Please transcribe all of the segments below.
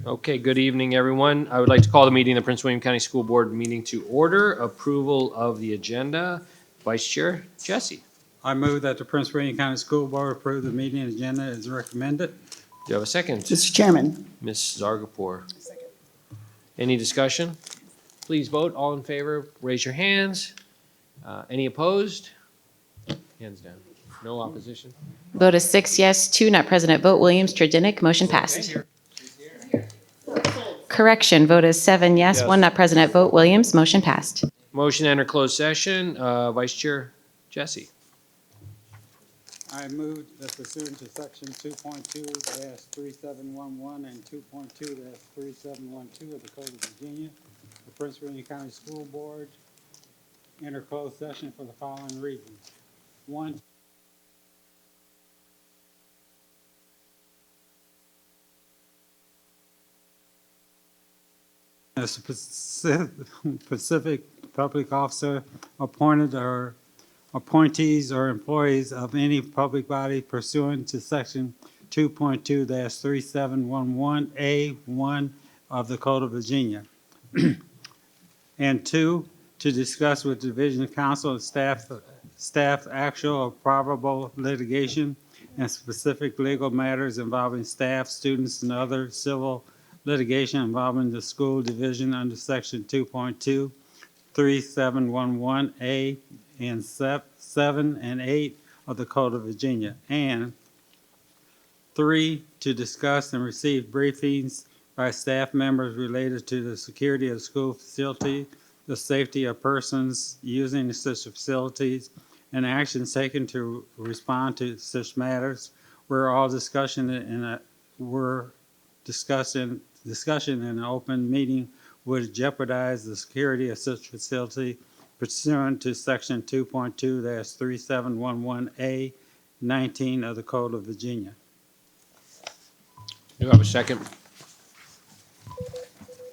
Okay, good evening, everyone. I would like to call the meeting of the Prince William County School Board meeting to order. Approval of the agenda. Vice Chair Jesse. I move that the Prince William County School Board approve the meeting agenda as recommended. Do you have a second? Mr. Chairman. Ms. Zargarpur. Any discussion? Please vote. All in favor, raise your hands. Any opposed? Hands down. No opposition? Vote is 6 yes, 2 not present at vote. Williams, Tredinick, motion passed. Correction, vote is 7 yes, Yes. 1 not present at vote. Williams, motion passed. Motion to enter closed session. Vice Chair Jesse. I move that pursuant to section 2.2-3711 and 2.2-3712 of the Code of Virginia, the Prince William County School Board enter closed session for the following reasons. One, a specific public officer appointed or appointees or employees of any public body pursuant to section 2.2-3711A1 of the Code of Virginia. And two, to discuss with Division Counsel and staff actual or probable litigation and specific legal matters involving staff, students, and other civil litigation involving the school division under section 2.2-3711A and 7 and 8 of the Code of Virginia. And 3, to discuss and receive briefings by staff members related to the security of the school facility, the safety of persons using such facilities, and actions taken to respond to such matters. Where all discussion in an open meeting would jeopardize the security of such facility pursuant to section 2.2-3711A19 of the Code of Virginia. Do you have a second?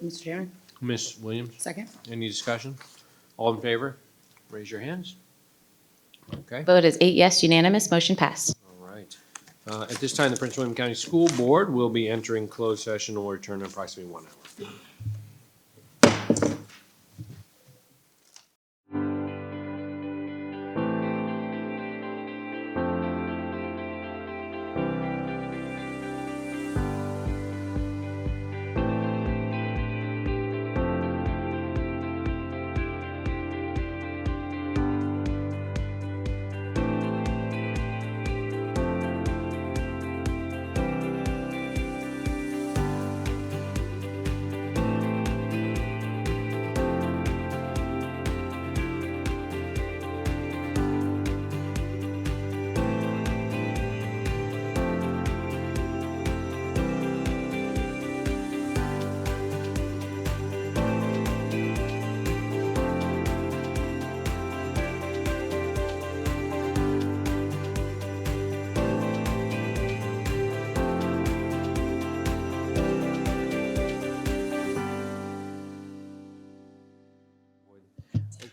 Mr. Chairman. Ms. Williams? Second. Any discussion? All in favor? Raise your hands. Okay. Vote is 8 yes, unanimous, motion passed. All right. At this time, the Prince William County School Board will be entering closed session and will return in approximately 1 hour.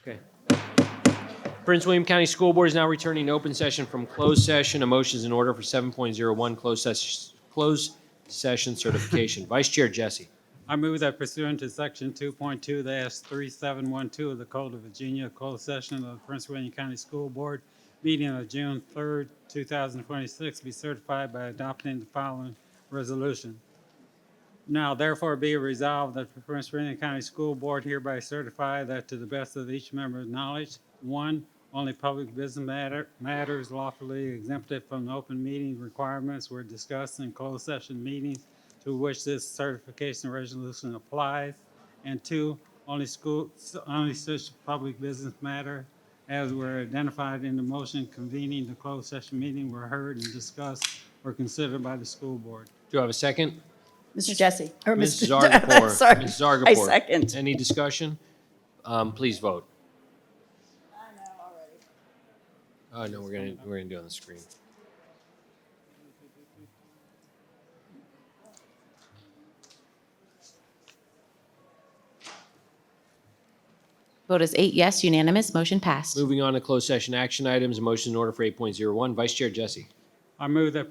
Okay. Prince William County School Board is now returning to open session from closed session. A motion is in order for 7.01 closed session certification. Vice Chair Jesse. I move that pursuant to section 2.2-3712 of the Code of Virginia, closed session of the Prince William County School Board meeting of June 3rd, 2026 be certified by adopting the following resolution. Now therefore be resolved that the Prince William County School Board hereby certify that to the best of each member's knowledge, 1, only public business matters lawfully exempted from the open meeting requirements were discussed in closed session meetings to which this certification resolution applies. And 2, only such public business matter as were identified in the motion convening the closed session meeting were heard and discussed or considered by the school board. Do I have a second? Mr. Jesse. Or Ms. Mr. Zargarpur. Sorry. Ms. Zargarpur. I second. Any discussion? Please vote. I know already. No, we're gonna do it on the screen. Vote is 8 yes, unanimous, motion passed. Moving on to closed session action items, a motion in order for 8.01. Vice Chair Jesse. I move that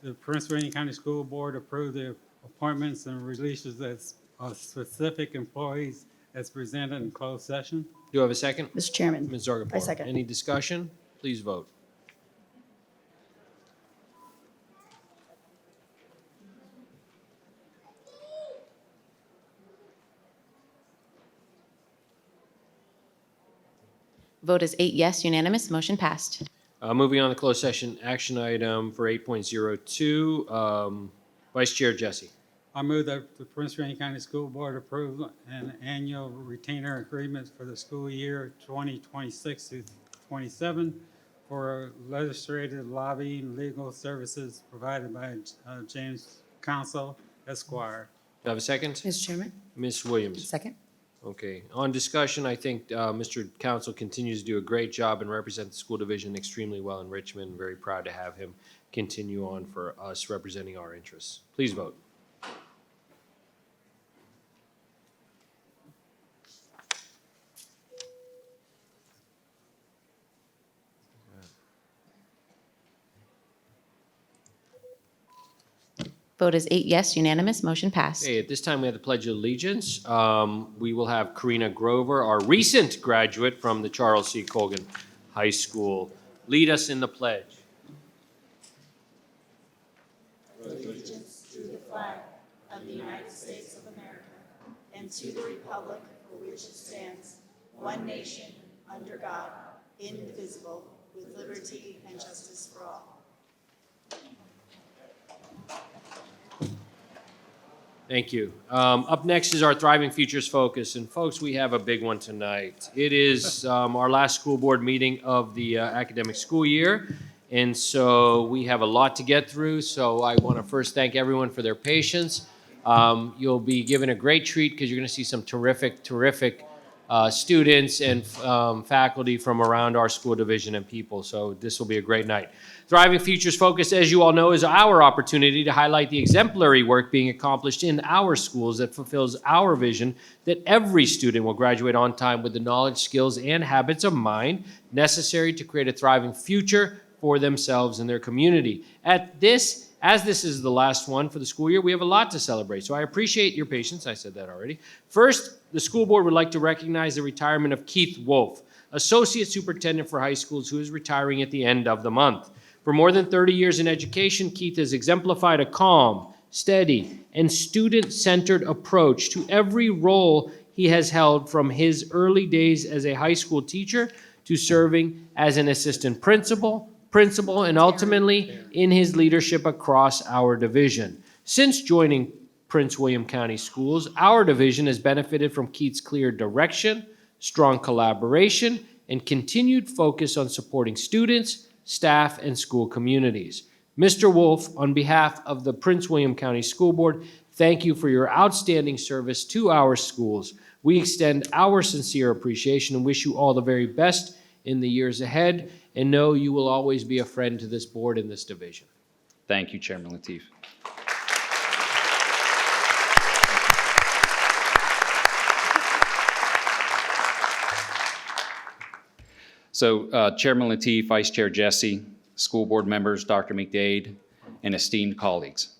the Prince William County School Board approve the appointments and releases of specific employees as presented in closed session. Do I have a second? Mr. Chairman. Ms. Zargarpur. I second. Any discussion? Please vote. Vote is 8 yes, unanimous, motion passed. Moving on to closed session action item for 8.02, Vice Chair Jesse. I move that the Prince William County School Board approve an annual retainer agreement for the school year 2026 to 27 for legislative lobbying legal services provided by James Council Esquire. Do I have a second? Mr. Chairman. Ms. Williams. Second. Okay. On discussion, I think Mr. Council continues to do a great job and represent the school division extremely well in Richmond. Very proud to have him continue on for us representing our interests. Please vote. Vote is 8 yes, unanimous, motion passed. Okay, at this time, we have the Pledge of Allegiance. We will have Karina Grover, our recent graduate from the Charles C. Colgan High School, lead us in the pledge. Allegiance to the flag of the United States of America and to the republic for which it stands, one nation, under God, indivisible, with liberty and justice for all. Thank you. Up next is our Thriving Futures Focus, and folks, we have a big one tonight. It is our last school board meeting of the academic school year, and so we have a lot to get through, so I want to first thank everyone for their patience. You'll be given a great treat because you're going to see some terrific students and faculty from around our school division and people, so this will be a great night. Thriving Futures Focus, as you all know, is our opportunity to highlight the exemplary work being accomplished in our schools that fulfills our vision that every student will graduate on time with the knowledge, skills, and habits of mind necessary to create a thriving future for themselves and their community. As this is the last one for the school year, we have a lot to celebrate, so I appreciate your patience. I said that already. First, the school board would like to recognize the retirement of Keith Wolf, Associate Superintendent for High Schools, who is retiring at the end of the month. For more than 30 years in education, Keith has exemplified a calm, steady, and student-centered approach to every role he has held, from his early days as a high school teacher to serving as an assistant principal, and ultimately in his leadership across our division. Since joining Prince William County Schools, our division has benefited from Keith's clear direction, strong collaboration, and continued focus on supporting students, staff, and school communities. Mr. Wolf, on behalf of the Prince William County School Board, thank you for your outstanding service to our schools. We extend our sincere appreciation and wish you all the very best in the years ahead, and know you will always be a friend to this board and this division. Thank you, Chairman Lateef. So Chairman Lateef, Vice Chair Jesse, school board members, Dr. McDade, and esteemed colleagues.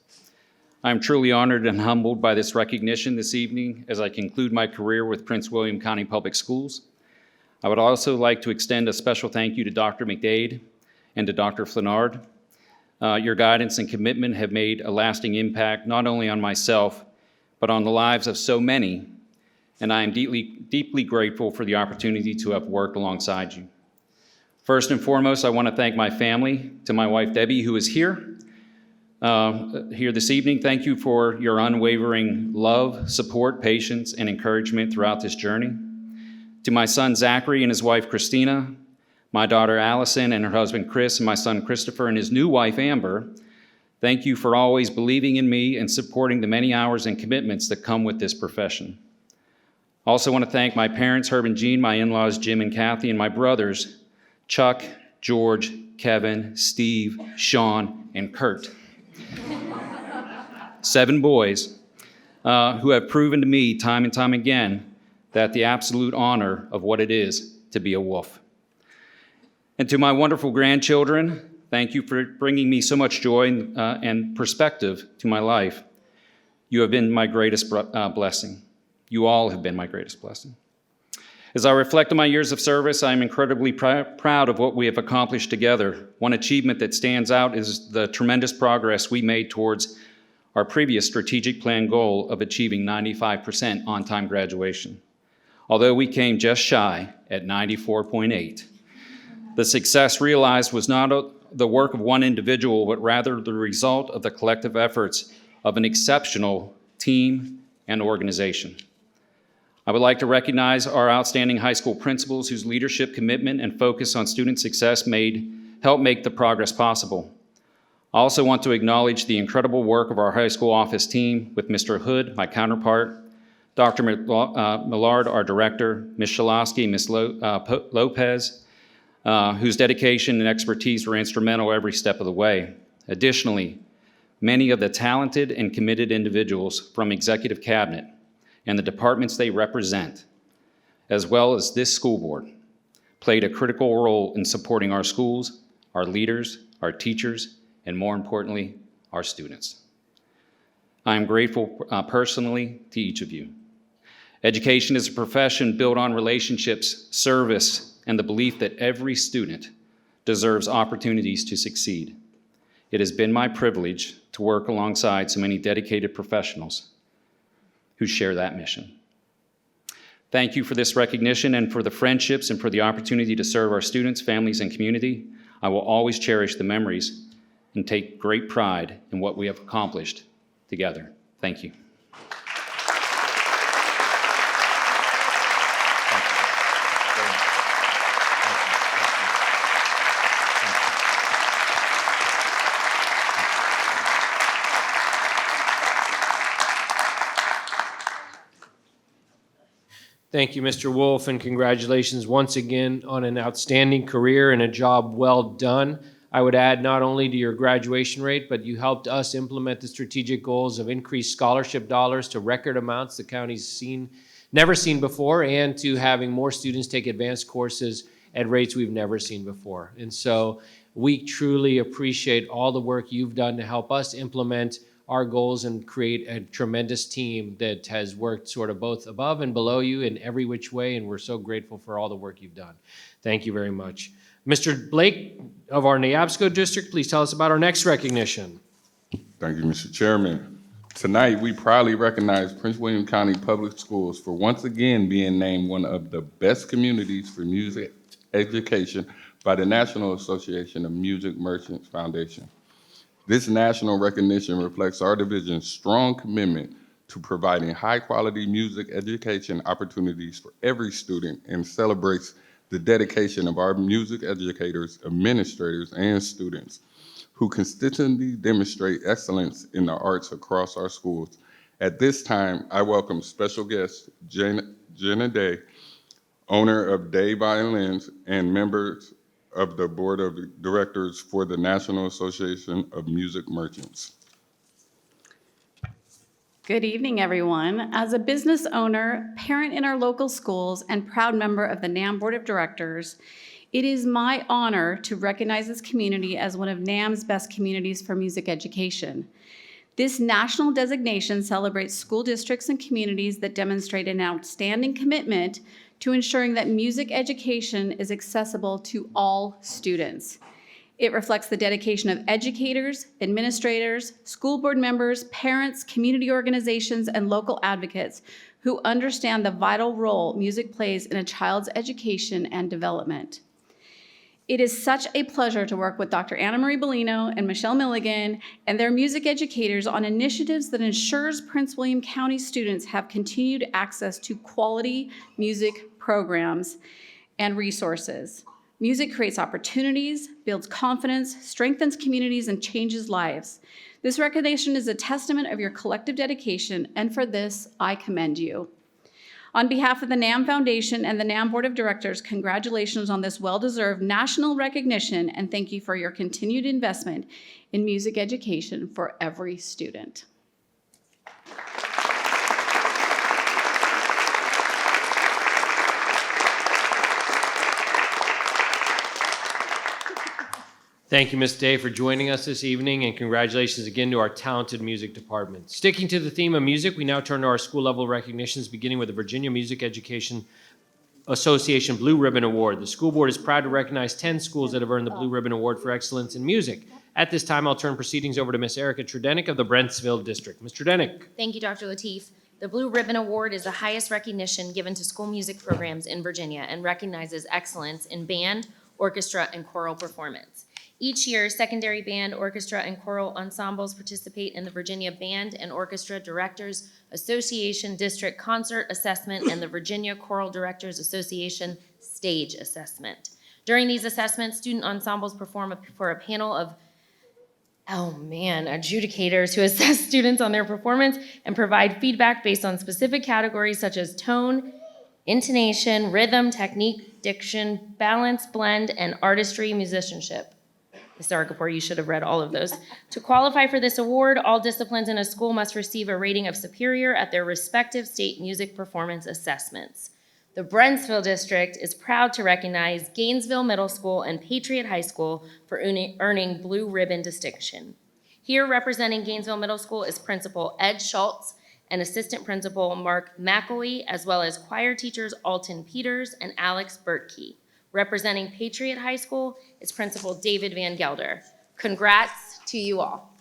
I am truly honored and humbled by this recognition this evening as I conclude my career with Prince William County Public Schools. I would also like to extend a special thank you to Dr. McDade and to Dr. Flanard. Your guidance and commitment have made a lasting impact not only on myself, but on the lives of so many, and I am deeply grateful for the opportunity to have worked alongside you. First and foremost, I want to thank my family, to my wife Debbie, who is here this evening. Thank you for your unwavering love, support, patience, and encouragement throughout this journey. To my son Zachary and his wife Christina, my daughter Allison and her husband Chris, and my son Christopher and his new wife Amber, thank you for always believing in me and supporting the many hours and commitments that come with this profession. I also want to thank my parents, Herb and Jean, my in-laws, Jim and Kathy, and my brothers, Chuck, George, Kevin, Steve, Sean, and Kurt. 7 boys who have proven to me time and time again that the absolute honor of what it is to be a wolf. And to my wonderful grandchildren, thank you for bringing me so much joy and perspective to my life. You have been my greatest blessing. You all have been my greatest blessing. As I reflect on my years of service, I am incredibly proud of what we have accomplished together. One achievement that stands out is the tremendous progress we made towards our previous strategic plan goal of achieving 95% on-time graduation. Although we came just shy at 94.8, the success realized was not the work of one individual, but rather the result of the collective efforts of an exceptional team and organization. I would like to recognize our outstanding high school principals whose leadership, commitment, and focus on student success helped make the progress possible. I also want to acknowledge the incredible work of our high school office team with Mr. Hood, my counterpart, Dr. Millard, our director, Ms. Shalosky, Ms. Lopez, whose dedication and expertise were instrumental every step of the way. Additionally, many of the talented and committed individuals from executive cabinet and the departments they represent, as well as this school board, played a critical role in supporting our schools, our leaders, our teachers, and more importantly, our students. I am grateful personally to each of you. Education is a profession built on relationships, service, and the belief that every student deserves opportunities to succeed. It has been my privilege to work alongside so many dedicated professionals who share that mission. Thank you for this recognition and for the friendships and for the opportunity to serve our students, families, and community. I will always cherish the memories and take great pride in what we have accomplished together. Thank you. Thank you, Mr. Wolf, and congratulations once again on an outstanding career and a job well done. I would add not only to your graduation rate, but you helped us implement the strategic goals of increased scholarship dollars to record amounts the county's never seen before, and to having more students take advanced courses at rates we've never seen before. And so we truly appreciate all the work you've done to help us implement our goals and create a tremendous team that has worked sort of both above and below you in every which way, and we're so grateful for all the work you've done. Thank you very much. Mr. Blake of our Neabsco district, please tell us about our next recognition. Thank you, Mr. Chairman. Tonight, we proudly recognize Prince William County Public Schools for once again being named one of the best communities for music education by the National Association of Music Merchants Foundation. This national recognition reflects our division's strong commitment to providing high-quality music education opportunities for every student and celebrates the dedication of our music educators, administrators, and students who consistently demonstrate excellence in the arts across our schools. At this time, I welcome special guest Jenna Day, owner of Day Violins, and members of the Board of Directors for the National Association of Music Merchants. Good evening, everyone. As a business owner, parent in our local schools, and proud member of the NAM Board of Directors, it is my honor to recognize this community as one of NAM's best communities for music education. This national designation celebrates school districts and communities that demonstrate an outstanding commitment to ensuring that music education is accessible to all students. It reflects the dedication of educators, administrators, school board members, parents, community organizations, and local advocates who understand the vital role music plays in a child's education and development. It is such a pleasure to work with Dr. Anna Marie Bellino and Michelle Milligan and their music educators on initiatives that ensures Prince William County students have continued access to quality music programs and resources. Music creates opportunities, builds confidence, strengthens communities, and changes lives. This recognition is a testament of your collective dedication, and for this, I commend you. On behalf of the NAM Foundation and the NAM Board of Directors, congratulations on this well-deserved national recognition, and thank you for your continued investment in music education for every student. Thank you, Ms. Day, for joining us this evening, and congratulations again to our talented music department. Sticking to the theme of music, we now turn to our school-level recognitions, beginning with the Virginia Music Education Association Blue Ribbon Award. The school board is proud to recognize 10 schools that have earned the Blue Ribbon Award for excellence in music. At this time, I'll turn proceedings over to Ms. Erica Trudenick of the Brentsville District. Ms. Trudenick. Thank you, Dr. Lateef. The Blue Ribbon Award is the highest recognition given to school music programs in Virginia and recognizes excellence in band, orchestra, and choral performance. Each year, secondary band, orchestra, and choral ensembles participate in the Virginia Band and Orchestra Directors Association District Concert Assessment and the Virginia Choral Directors Association Stage Assessment. During these assessments, student ensembles perform for a panel of adjudicators who assess students on their performance and provide feedback based on specific categories such as tone, intonation, rhythm, technique, diction, balance, blend, and artistry, musicianship. Mr. Arkapour, you should have read all of those. To qualify for this award, all disciplines in a school must receive a rating of superior at their respective state music performance assessments. The Brentsville District is proud to recognize Gainesville Middle School and Patriot High School for earning Blue Ribbon distinction. Here representing Gainesville Middle School is Principal Ed Schultz and Assistant Principal Mark McElwee, as well as choir teachers Alton Peters and Alex Bertkey. Representing Patriot High School is Principal David Van Gelder. Congrats to you all.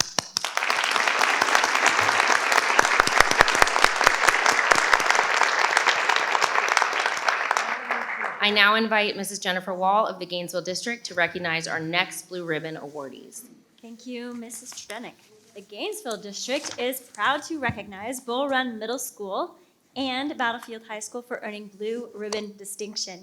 I now invite Mrs. Jennifer Wall of the Gainesville District to recognize our next Blue Ribbon awardees. Thank you, Mrs. Trudenick. The Gainesville District is proud to recognize Bull Run Middle School and Battlefield High School for earning Blue Ribbon distinction.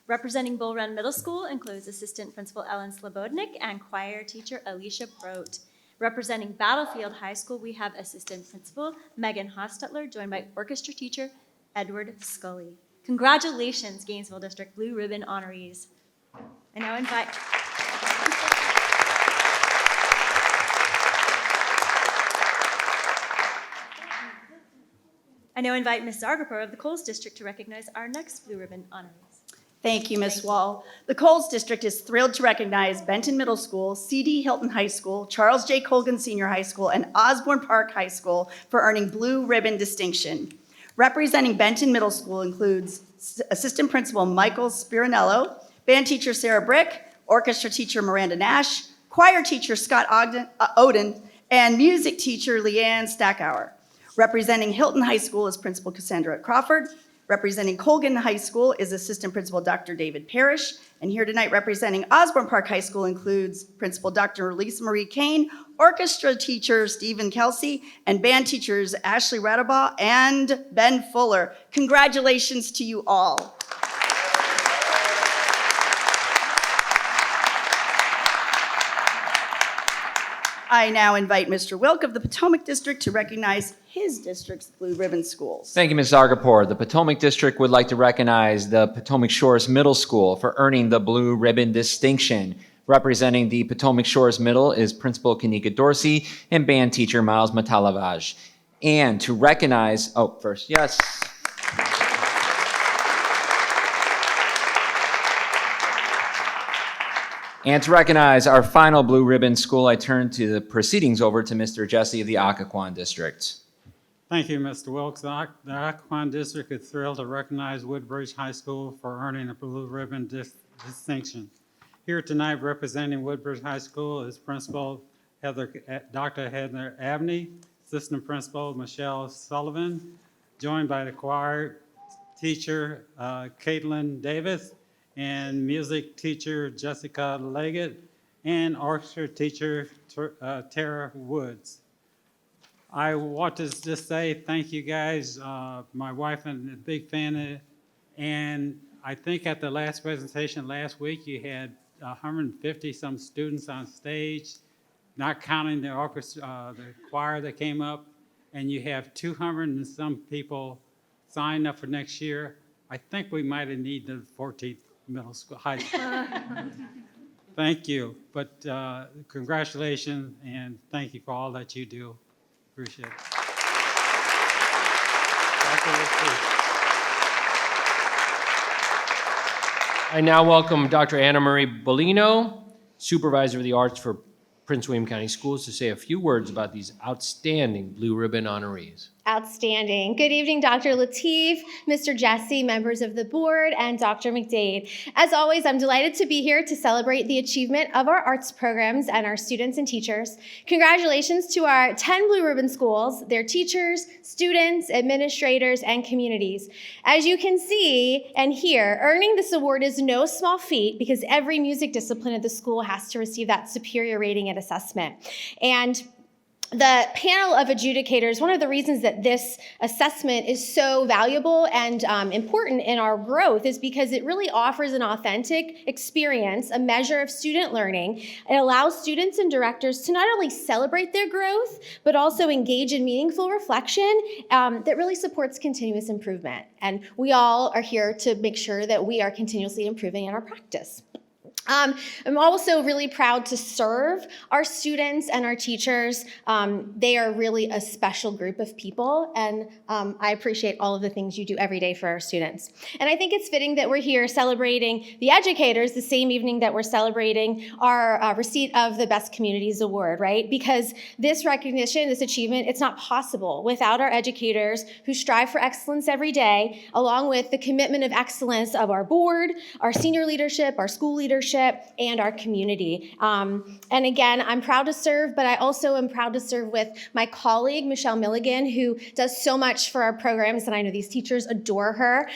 Representing Bull Run Middle School includes Assistant Principal Ellen Slobodnik and choir teacher Alicia Brote. Representing Battlefield High School, we have Assistant Principal Megan Hostetler, joined by orchestra teacher Edward Scully. Congratulations, Gainesville District Blue Ribbon honorees. I now invite Ms. Zargarpur of the Coles District to recognize our next Blue Ribbon honorees. Thank you, Ms. Wall. The Coles District is thrilled to recognize Benton Middle School, C.D. Hilton High School, Charles J. Colgan Senior High School, and Osborne Park High School for earning Blue Ribbon distinction. Representing Benton Middle School includes Assistant Principal Michael Spirinello, band teacher Sarah Brick, orchestra teacher Miranda Nash, choir teacher Scott Oden, and music teacher Leanne Stackhour. Representing Hilton High School is Principal Cassandra Crawford. Representing Colgan High School is Assistant Principal Dr. David Parrish. And here tonight representing Osborne Park High School includes Principal Dr. Lisa Marie Kane, orchestra teacher Stephen Kelsey, and band teachers Ashley Radabaugh and Ben Fuller. Congratulations to you all. I now invite Mr. Wilk of the Potomac District to recognize his district's Blue Ribbon schools. Thank you, Ms. Zargarpur. The Potomac District would like to recognize the Potomac Shores Middle School for earning the Blue Ribbon distinction. Representing the Potomac Shores Middle is Principal Kanika Dorsey and band teacher Miles Matalavaj. And to recognize, yes. And to recognize our final Blue Ribbon school, I turn to the proceedings over to Mr. Jesse of the Occoquan District. Thank you, Mr. Wilkes. The Occoquan District is thrilled to recognize Woodbridge High School for earning a Blue Ribbon distinction. Here tonight representing Woodbridge High School is Principal Dr. Heather Abney, Assistant Principal Michelle Soliven, joined by the choir teacher Caitlin Davis, and music teacher Jessica Leggett, and orchestra teacher Tara Woods. I want to just say thank you guys. My wife and a big fan of it. And I think at the last presentation last week, you had 150 some students on stage, not counting the orchestra, the choir that came up, and you have 200 and some people signed up for next year. I think we might have needed the 14th middle school, high school. Thank you, but congratulations and thank you for all that you do. Appreciate it. I now welcome Dr. Anna Marie Bolino, Supervisor of the Arts for Prince William County Schools, to say a few words about these outstanding Blue Ribbon honorees. Outstanding. Good evening, Dr. Lateef, Mr. Jesse, members of the board, and Dr. McDade. As always, I'm delighted to be here to celebrate the achievement of our arts programs and our students and teachers. Congratulations to our 10 Blue Ribbon schools, their teachers, students, administrators, and communities. As you can see and hear, earning this award is no small feat because every music discipline at the school has to receive that superior rating and assessment. And the panel of adjudicators, one of the reasons that this assessment is so valuable and important in our growth is because it really offers an authentic experience, a measure of student learning. It allows students and directors to not only celebrate their growth, but also engage in meaningful reflection that really supports continuous improvement. And we all are here to make sure that we are continuously improving in our practice. I'm also really proud to serve our students and our teachers. They are really a special group of people, and I appreciate all of the things you do every day for our students. And I think it's fitting that we're here celebrating the educators the same evening that we're celebrating our receipt of the Best Communities Award, right? Because this recognition, this achievement, it's not possible without our educators who strive for excellence every day, along with the commitment of excellence of our board, our senior leadership, our school leadership, and our community. And again, I'm proud to serve, but I also am proud to serve with my colleague, Michelle Milligan, who does so much for our programs, and I know these teachers adore her.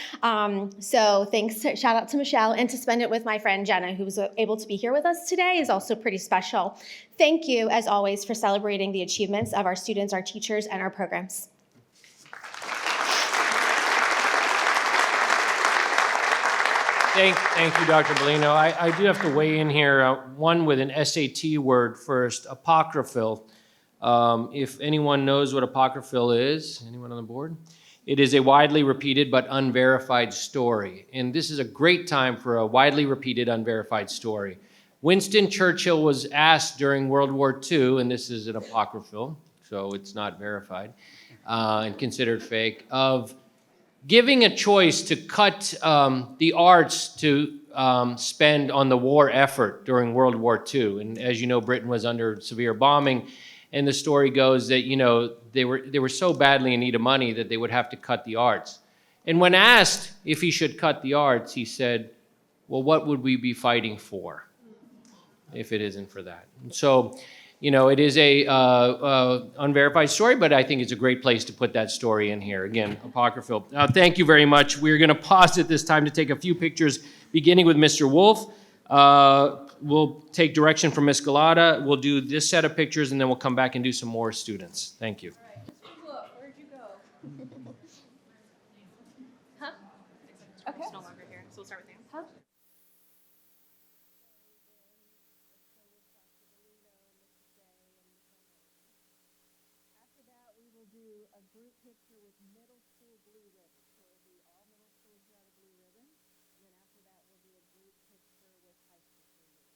So thanks, shout out to Michelle, and to spend it with my friend Jenna, who was able to be here with us today, is also pretty special. Thank you, as always, for celebrating the achievements of our students, our teachers, and our programs. Thank you, Dr. Bellino. I do have to weigh in here, one with an SAT word first, apocryphal. If anyone knows what apocryphal is, anyone on the board? It is a widely repeated but unverified story. And this is a great time for a widely repeated, unverified story. Winston Churchill was asked during World War II, and this is an apocryphal, so it's not verified and considered fake, of giving a choice to cut the arts to spend on the war effort during World War II. And as you know, Britain was under severe bombing. And the story goes that, you know, they were so badly in need of money that they would have to cut the arts. And when asked if he should cut the arts, he said, well, what would we be fighting for if it isn't for that? And so, you know, it is a unverified story, but I think it's a great place to put that story in here. Again, apocryphal. Thank you very much. We're going to pause at this time to take a few pictures, beginning with Mr. Wolf. We'll take direction from Ms. Galata. We'll do this set of pictures, and then we'll come back and do some more students. Thank you. Where'd you go? Huh? Okay. It's no longer here, so we'll start with you. Huh? After that, we will do a group picture with middle school blue ribbon. So it'll be all middle schools who have a blue ribbon. And then after that, we'll do a group picture with high school blue ribbon.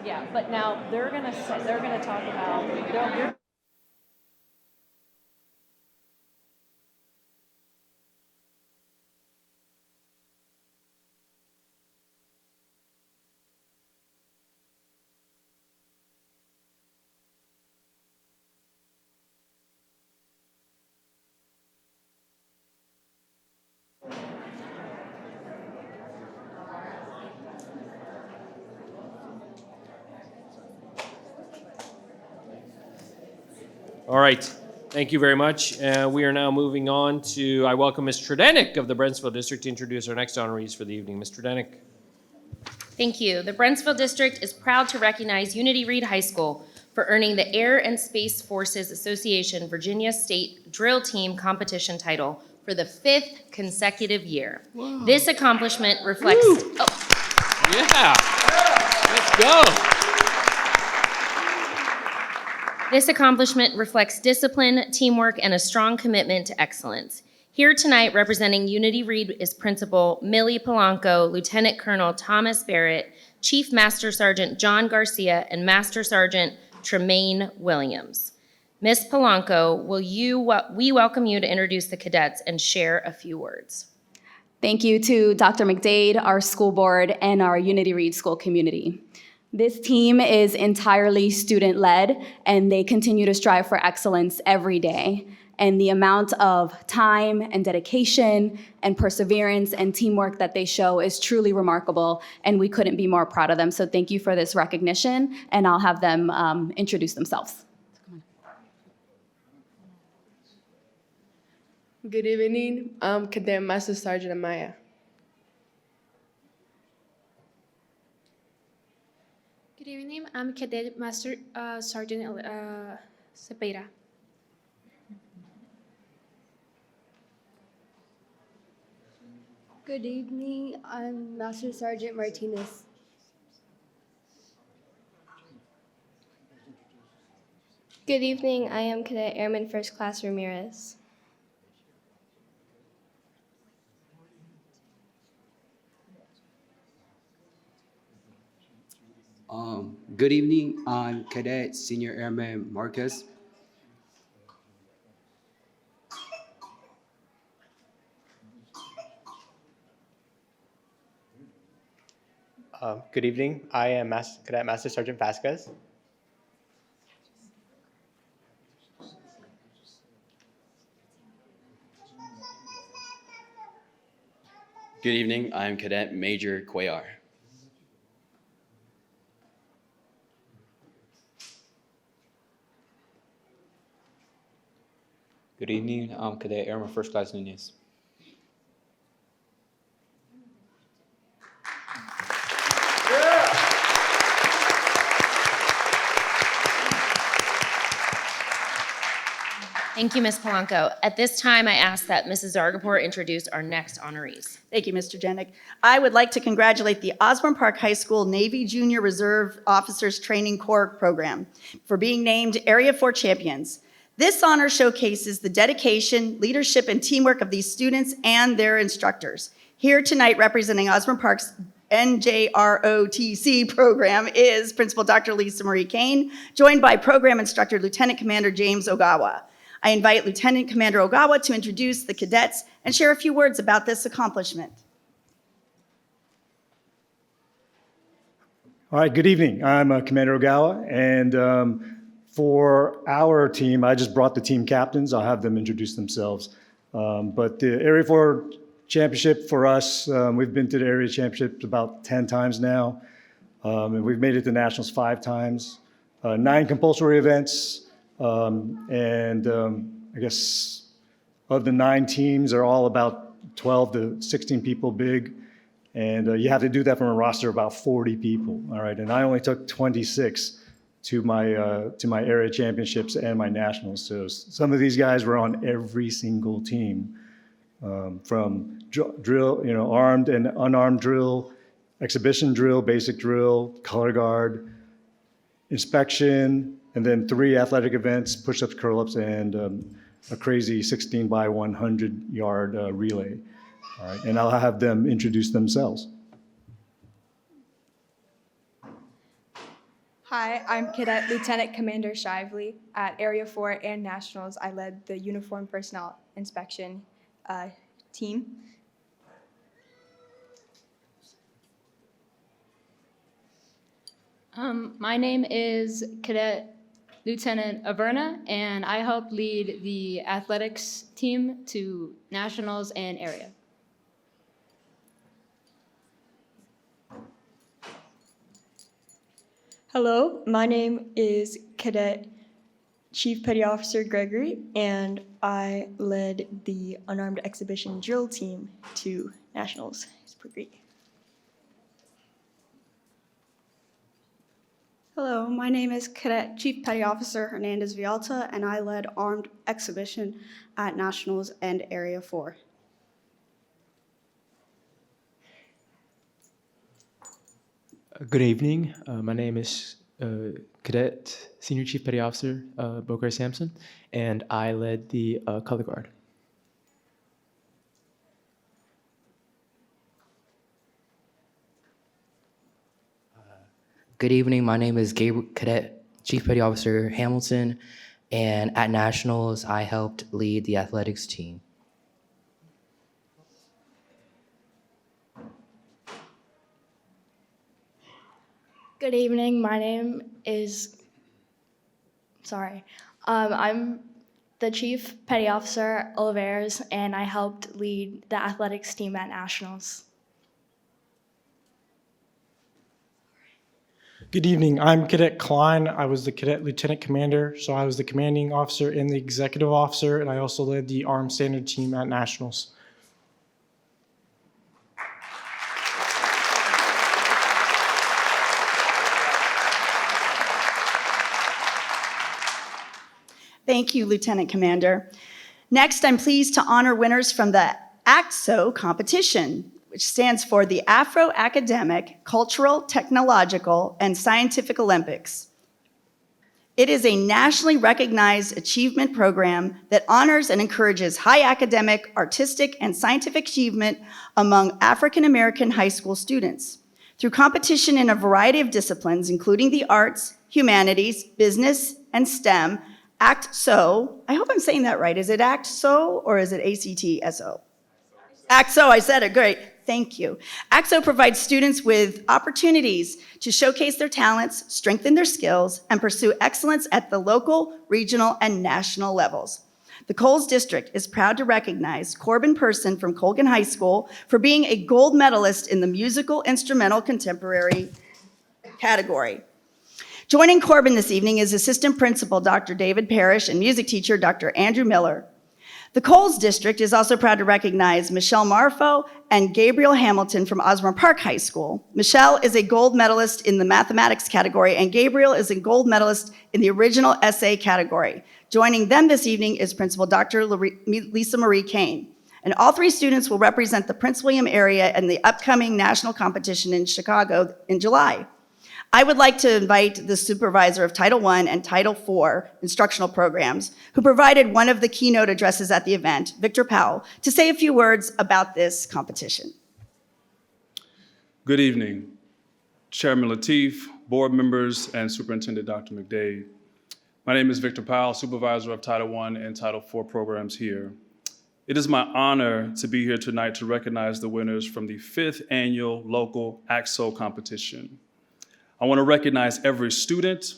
Yeah, but now they're gonna talk about, you're All right, thank you very much. We are now moving on to, I welcome Ms. Tredenick of the Brentsville District to introduce our next honorees for the evening. Ms. Tredenick. Thank you. The Brentsville District is proud to recognize Unity Reed High School for earning the Air and Space Forces Association Virginia State Drill Team Competition title for the 5th consecutive year. Whoa. This accomplishment reflects... Yeah, let's go. This accomplishment reflects discipline, teamwork, and a strong commitment to excellence. Here tonight, representing Unity Reed is Principal Millie Polanco, Lieutenant Colonel Thomas Barrett, Chief Master Sergeant John Garcia, and Master Sergeant Tremaine Williams. Ms. Polanco, we welcome you to introduce the cadets and share a few words. Thank you to Dr. McDade, our school board, and our Unity Reed School community. This team is entirely student-led, and they continue to strive for excellence every day. And the amount of time and dedication and perseverance and teamwork that they show is truly remarkable, and we couldn't be more proud of them. So thank you for this recognition, and I'll have them introduce themselves. Good evening. I'm Cadet Master Sergeant Amaya. Good evening. I'm Cadet Master Sergeant Cepeda. Good evening. I'm Master Sergeant Martinez. Good evening. I am Cadet Airman First Class Ramirez. Good evening. I'm Cadet Senior Airman Marcus. Good evening. I am Cadet Master Sergeant Vasquez. Good evening. I am Cadet Major Cuellar. Good evening. I'm Cadet Airman First Class Nunez. Thank you, Ms. Polanco. At this time, I ask that Mrs. Zargapur introduce our next honorees. Thank you, Mr. Janik. I would like to congratulate the Osborne Park High School Navy Junior Reserve Officers Training Corps program for being named Area 4 champions. This honor showcases the dedication, leadership, and teamwork of these students and their instructors. Here tonight, representing Osborne Park's NJROTC program is Principal Dr. Lisa Marie Kane, joined by Program Instructor Lieutenant Commander James Ogawa. I invite Lieutenant Commander Ogawa to introduce the cadets and share a few words about this accomplishment. All right, good evening. I'm Commander Ogawa, and for our team, I just brought the team captains. I'll have them introduce themselves. But the Area 4 Championship for us, we've been to the Area Championships about 10 times now, and we've made it to Nationals 5 times, 9 compulsory events, and I guess of the 9 teams, they're all about 12 to 16 people big, and you have to do that from a roster of about 40 people, all right? And I only took 26 to my area championships and my nationals. So some of these guys were on every single team, from drill, armed and unarmed drill, exhibition drill, basic drill, color guard, inspection, and then 3 athletic events, push-ups, curl-ups, and a crazy 16 by 100 yard relay. All right, and I'll have them introduce themselves. Hi, I'm Cadet Lieutenant Commander Shively. At Area 4 and Nationals, I led the Uniform Personnel Inspection team. My name is Cadet Lieutenant Averna, and I help lead the athletics team to nationals and area. Hello, my name is Cadet Chief Petty Officer Gregory, and I led the unarmed exhibition drill team to nationals. It's pretty great. Hello, my name is Cadet Chief Petty Officer Hernandez Vialta, and I led armed exhibition at Nationals and Area 4. Good evening. My name is Cadet Senior Chief Petty Officer Bokar Sampson, and I led the color guard. Good evening. My name is Cadet Chief Petty Officer Hamilton, and at Nationals, I helped lead the athletics team. Good evening. My name is, I'm the Chief Petty Officer Oliveras, and I helped lead the athletics team at Nationals. Good evening. I'm Cadet Klein. I was the Cadet Lieutenant Commander, so I was the commanding officer and the executive officer, and I also led the Armed Standard team at Nationals. Thank you, Lieutenant Commander. Next, I'm pleased to honor winners from the ACTSO competition, which stands for the Afro-Academic, Cultural, Technological, and Scientific Olympics. It is a nationally recognized achievement program that honors and encourages high academic, artistic, and scientific achievement among African American high school students. Through competition in a variety of disciplines, including the arts, humanities, business, and STEM, ACTSO, I hope I'm saying that right. Is it ACTSO or is it ACTSO? ACTSO, I said it, great. Thank you. ACTSO provides students with opportunities to showcase their talents, strengthen their skills, and pursue excellence at the local, regional, and national levels. The Coles District is proud to recognize Corbin Person from Colgan High School for being a gold medalist in the musical instrumental contemporary category. Joining Corbin this evening is Assistant Principal Dr. David Parrish and music teacher Dr. Andrew Miller. The Coles District is also proud to recognize Michelle Marfo and Gabriel Hamilton from Osborne Park High School. Michelle is a gold medalist in the mathematics category, and Gabriel is a gold medalist in the original essay category. Joining them this evening is Principal Dr. Lisa Marie Kane. And all three students will represent the Prince William area in the upcoming national competition in Chicago in July. I would like to invite the supervisor of Title I and Title IV instructional programs, who provided one of the keynote addresses at the event, Victor Powell, to say a few words about this competition. Good evening, Chairman Lateef, board members, and Superintendent Dr. McDade. My name is Victor Powell, supervisor of Title I and Title IV programs here. It is my honor to be here tonight to recognize the winners from the 5th annual local ACTSO competition. I want to recognize every student,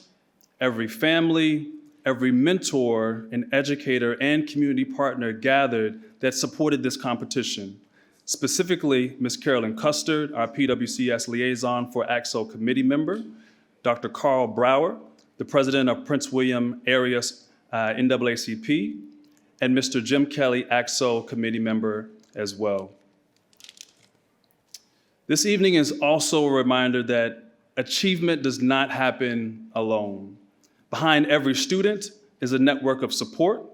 every family, every mentor and educator and community partner gathered that supported this competition. Specifically, Ms. Carolyn Custard, our PWCS liaison for ACTSO committee member, Dr. Carl Brower, the president of Prince William Area NAACP, and Mr. Jim Kelly, ACTSO committee member as well. This evening is also a reminder that achievement does not happen alone. Behind every student is a network of support,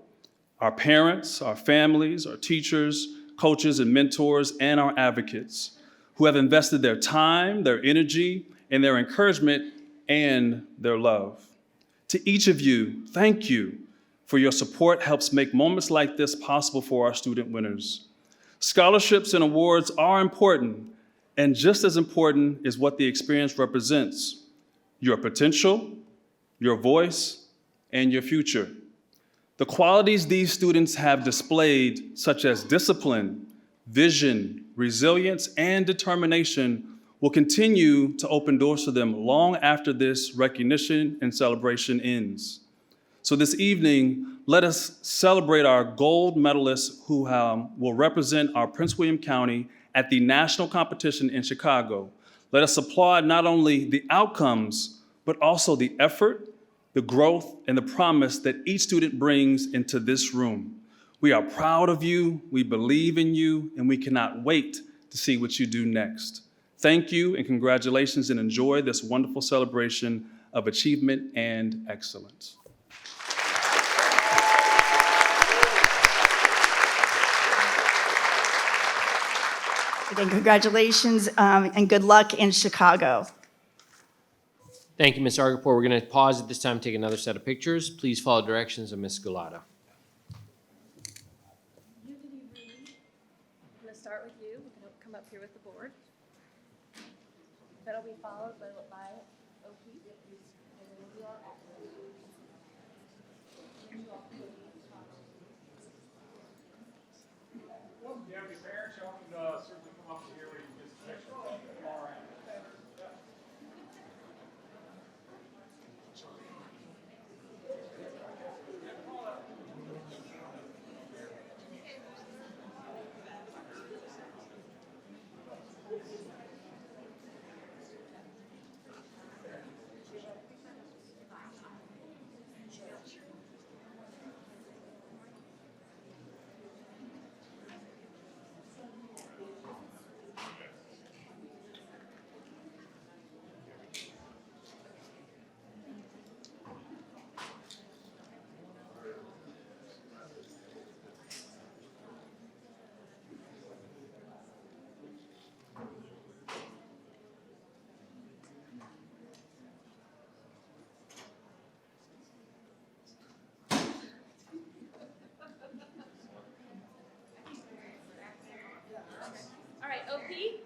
our parents, our families, our teachers, coaches, and mentors, and our advocates who have invested their time, their energy, and their encouragement and their love. To each of you, thank you for your support helps make moments like this possible for our student winners. Scholarships and awards are important, and just as important is what the experience represents. your potential, your voice, and your future. The qualities these students have displayed, such as discipline, vision, resilience, and determination, will continue to open doors for them long after this recognition and celebration ends. So this evening, let us celebrate our gold medalists who will represent our Prince William County at the national competition in Chicago. Let us applaud not only the outcomes, but also the effort, the growth, and the promise that each student brings into this room. We are proud of you, we believe in you, and we cannot wait to see what you do next. Thank you and congratulations, and enjoy this wonderful celebration of achievement and excellence. Again, congratulations and good luck in Chicago. Thank you, Ms. Argapor. We're going to pause at this time, take another set of pictures. Please follow directions of Ms. Gulata. I'm going to start with you. We can come up here with the board. That'll be followed by OP. And then we'll do our Deputy Parents, y'all can certainly come up here and get some pictures. All right. All right, OP.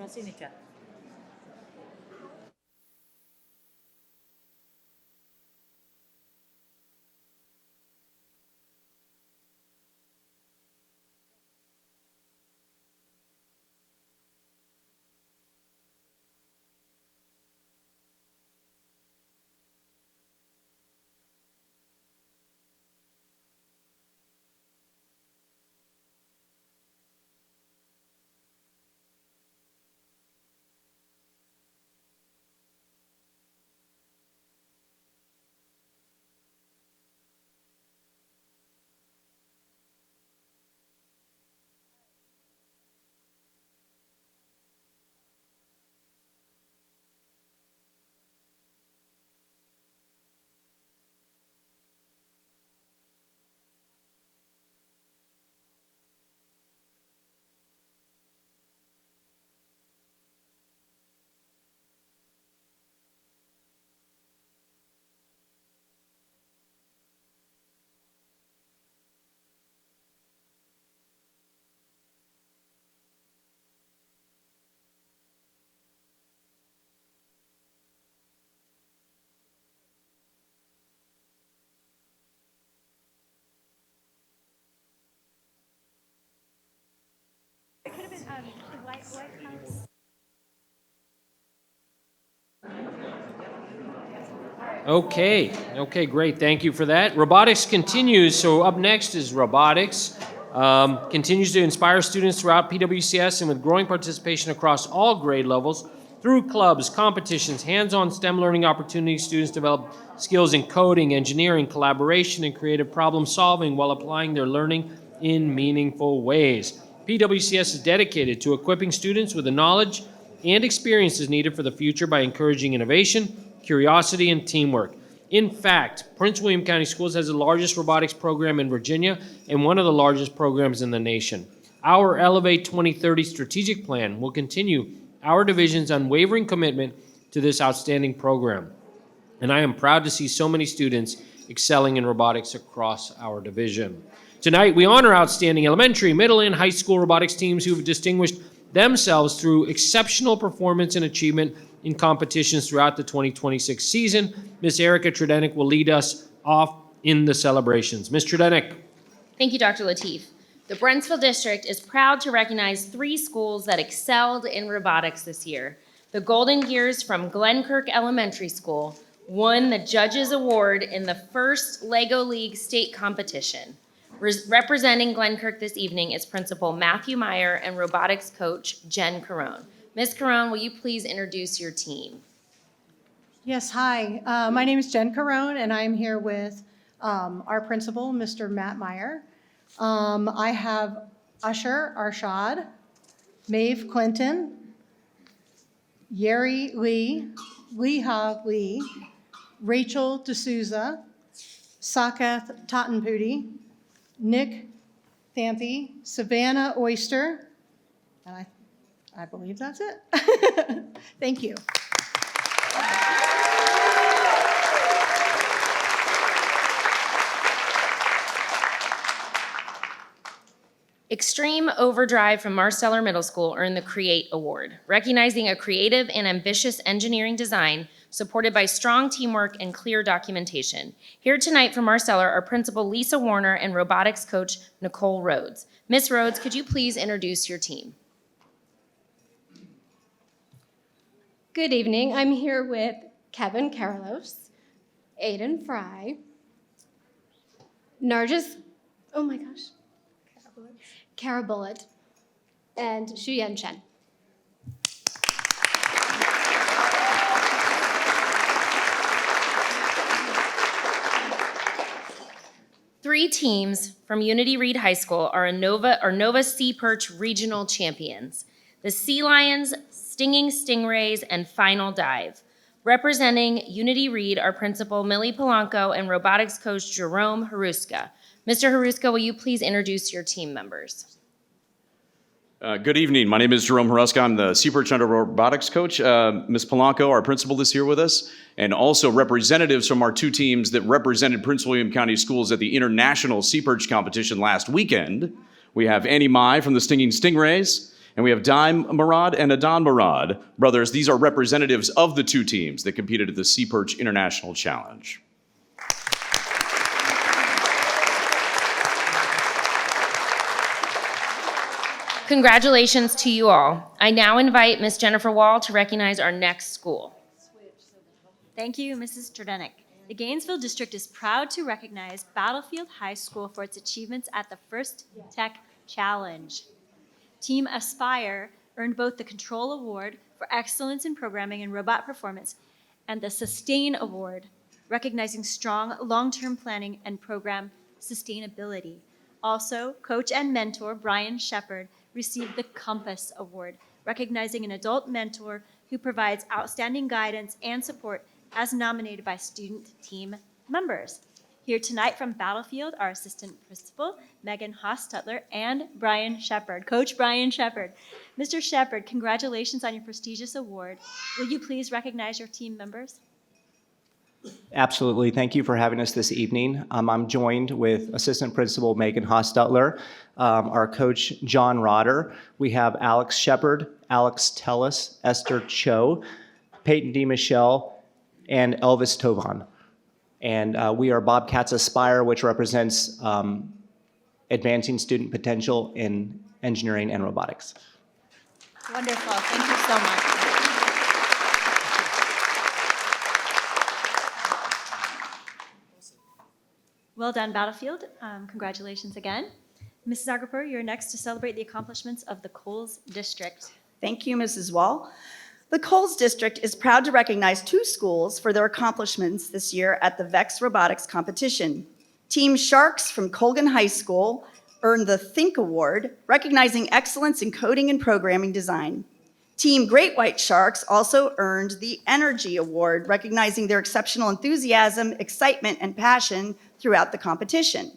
Ben sini, Kak. Okay, great. Thank you for that. Robotics continues. So up next is robotics. Continues to inspire students throughout PWCS and with growing participation across all grade levels. Through clubs, competitions, hands-on STEM learning opportunities, students develop skills in coding, engineering, collaboration, and creative problem solving while applying their learning in meaningful ways. PWCS is dedicated to equipping students with the knowledge and experiences needed for the future by encouraging innovation, curiosity, and teamwork. In fact, Prince William County Schools has the largest robotics program in Virginia and one of the largest programs in the nation. Our Elevate 2030 strategic plan will continue our division's unwavering commitment to this outstanding program. And I am proud to see so many students excelling in robotics across our division. Tonight, we honor outstanding elementary, middle, and high school robotics teams who have distinguished themselves through exceptional performance and achievement in competitions throughout the 2026 season. Ms. Erica Tredenik will lead us off in the celebrations. Ms. Tredenik. Thank you, Dr. Lateef. The Brentsville District is proud to recognize 3 schools that excelled in robotics this year. The Golden Gears from Glenkirk Elementary School won the Judges Award in the first LEGO League state competition. Representing Glenkirk this evening is Principal Matthew Meyer and robotics coach Jen Carone. Ms. Carone, will you please introduce your team? Yes, hi. My name is Jen Carone, and I'm here with our principal, Mr. Matt Meyer. I have Usher Arshad, Maeve Clinton, Yeri Lee, Leha Lee, Rachel D'Souza, Sakath Tottenpudi, Nick Thampy, Savannah Oyster, and I believe that's it. Thank you. Extreme Overdrive from Marsteller Middle School earned the Create Award, recognizing a creative and ambitious engineering design supported by strong teamwork and clear documentation. Here tonight from Marsteller are Principal Lisa Warner and robotics coach Nicole Rhodes. Ms. Rhodes, could you please introduce your team? Good evening. I'm here with Kevin Carlos, Aiden Fry, Nargis, oh my gosh, Kara Bullitt, and Shuyan Chen. Three teams from Unity Reed High School are Nova Sea Perch Regional Champions. The Sea Lions, Stinging Stingrays, and Final Dive. Representing Unity Reed are Principal Millie Polanco and robotics coach Jerome Haruska. Mr. Haruska, will you please introduce your team members? Good evening. My name is Jerome Haruska. I'm the Sea Perch Under robotics coach. Ms. Polanco, our principal, is here with us, and also representatives from our 2 teams that represented Prince William County Schools at the International Sea Perch Competition last weekend. We have Annie Mai from the Stinging Stingrays, and we have Daim Murad and Adan Murad brothers. These are representatives of the 2 teams that competed at the Sea Perch International Challenge. Congratulations to you all. I now invite Ms. Jennifer Wall to recognize our next school. Thank you, Mrs. Tredenik. The Gainesville District is proud to recognize Battlefield High School for its achievements at the First Tech Challenge. Team Aspire earned both the Control Award for Excellence in Programming and Robot Performance and the Sustain Award, recognizing strong long-term planning and program sustainability. Also, coach and mentor Brian Shepard received the Compass Award, recognizing an adult mentor who provides outstanding guidance and support as nominated by student team members. Here tonight from Battlefield, our assistant principal, Megan Hostutler, and Brian Shepard, Coach Brian Shepard. Mr. Shepard, congratulations on your prestigious award. Will you please recognize your team members? Absolutely. Thank you for having us this evening. I'm joined with Assistant Principal Megan Hostutler, our coach John Rodder. We have Alex Shepard, Alex Tellis, Esther Cho, Peyton D. Michelle, and Elvis Tovan. And we are Bobcats Aspire, which represents advancing student potential in engineering and robotics. Wonderful. Thank you so much. Well done, Battlefield. Congratulations again. Mrs. Agripur, you're next to celebrate the accomplishments of the Coles District. Thank you, Mrs. Wall. The Coles District is proud to recognize 2 schools for their accomplishments this year at the VEX Robotics Competition. Team Sharks from Colgan High School earned the Think Award, recognizing excellence in coding and programming design. Team Great White Sharks also earned the Energy Award, recognizing their exceptional enthusiasm, excitement, and passion throughout the competition.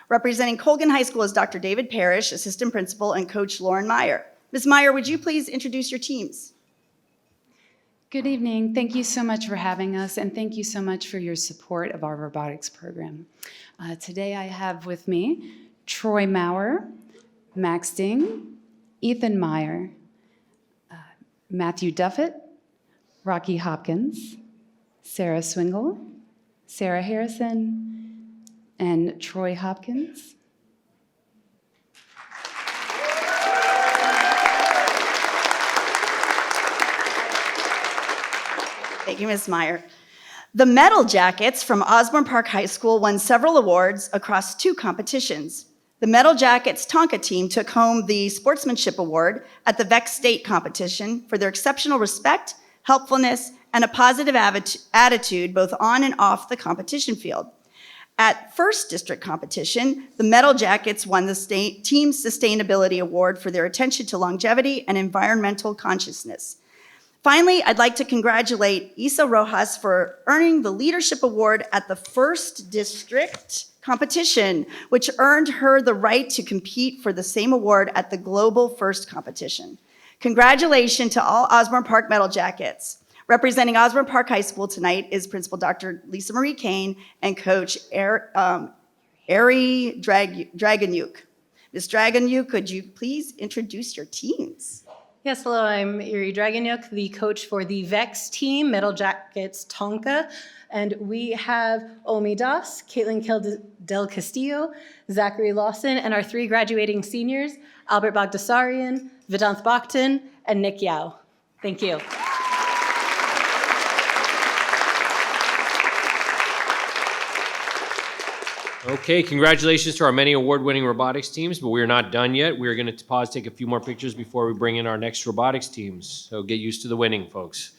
Representing Colgan High School is Dr. David Parrish, Assistant Principal, and Coach Lauren Meyer. Ms. Meyer, would you please introduce your teams? Good evening. Thank you so much for having us, and thank you so much for your support of our robotics program. Today I have with me Troy Maurer, Max Ding, Ethan Meyer, Matthew Duffett, Rocky Hopkins, Sarah Swingle, Sarah Harrison, and Troy Hopkins. Thank you, Ms. Meyer. The Medal Jackets from Osborne Park High School won several awards across 2 competitions. The Medal Jackets Tonka team took home the Sportsmanship Award at the VEX State competition for their exceptional respect, helpfulness, and a positive attitude both on and off the competition field. At First District competition, the Medal Jackets won the Team Sustainability Award for their attention to longevity and environmental consciousness. Finally, I'd like to congratulate Isa Rojas for earning the Leadership Award at the First District competition, which earned her the right to compete for the same award at the Global First competition. Congratulations to all Osborne Park Medal Jackets. Representing Osborne Park High School tonight is Principal Dr. Lisa Marie Kane and Coach Ari Dragonyuk. Ms. Dragonyuk, could you please introduce your teams? Yes, hello, I'm Iri Dragonyuk, the coach for the VEX team, Medal Jackets Tonka, and we have Omi Das, Caitlin Del Castillo, Zachary Lawson, and our 3 graduating seniors, Albert Bagdasarian, Vedanth Bakhtin, and Nick Yao. Thank you. Okay, congratulations to our many award-winning robotics teams, but we're not done yet. We're going to pause, take a few more pictures before we bring in our next robotics teams. So get used to the winning, folks.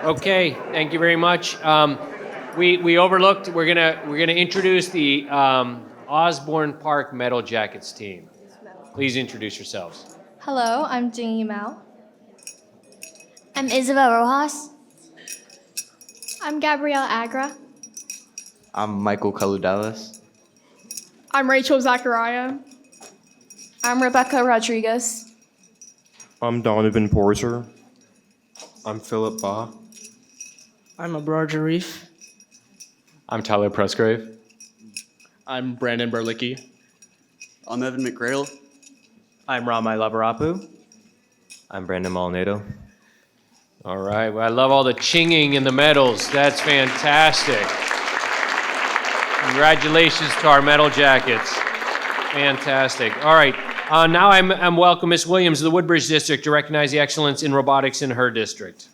Okay, thank you very much. We overlooked, we're gonna introduce the Osborne Park Metal Jackets team. Please introduce yourselves. Hello, I'm Jingy Mao. I'm Isabel Rojas. I'm Gabrielle Agra. I'm Michael Kaludalis. I'm Rachel Zachariah. I'm Rebecca Rodriguez. I'm Donovan Porter. I'm Philip Baugh. I'm Abrar Jarif. I'm Tyler Presgrave. I'm Brandon Berlicki. I'm Evan McGradle. I'm Ramai Lavarapu. I'm Brandon Maldonado. All right, well, I love all the chinging and the medals. That's fantastic. Congratulations to our Metal Jackets. Fantastic. All right, now I'm welcome Ms. Williams of the Woodbridge District to recognize the excellence in robotics in her district.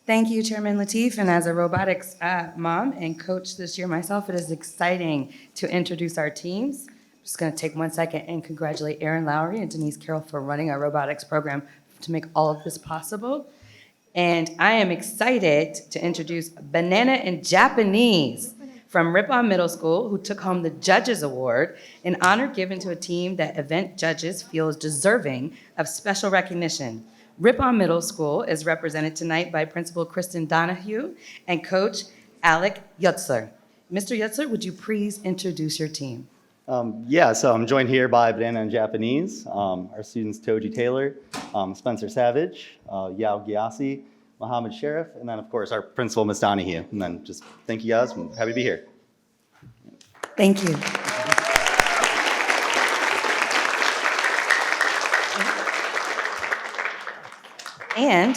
Thank you, Chairman Lateef. And as a robotics mom and coach this year myself, it is exciting to introduce our teams. I'm just going to take 1 second and congratulate Erin Lowry and Denise Carroll for running our robotics program to make all of this possible. And I am excited to introduce Banana in Japanese from Ripon Middle School, who took home the Judges Award, an honor given to a team that event judges feel is deserving of special recognition. Ripon Middle School is represented tonight by Principal Kristen Donahue and Coach Alec Yutzler. Mr. Yutzler, would you please introduce your team? So I'm joined here by Banana in Japanese, our students Toji Taylor, Spencer Savage, Yao Gyasi, Mohammed Sheriff, and then of course our principal, Ms. Donahue. And then just thank you guys, I'm happy to be here. Thank you. And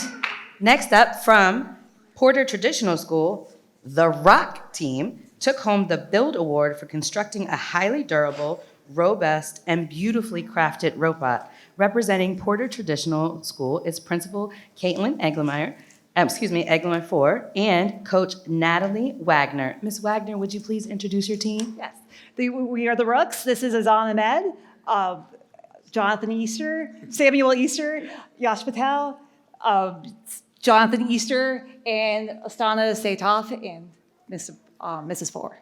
next up from Porter Traditional School, the Rock team took home the Build Award for constructing a highly durable, robust, and beautifully crafted robot. Representing Porter Traditional School is Principal Caitlin Eglemeyer, Eglemeyer 4, and Coach Natalie Wagner. Ms. Wagner, would you please introduce your team? Yes. We are the Rooks. This is Azan Ahmed, Jonathan Easter, Samuel Easter, Yash Patel, Jonathan Easter, and Astana Saitoff, and Mrs. Four.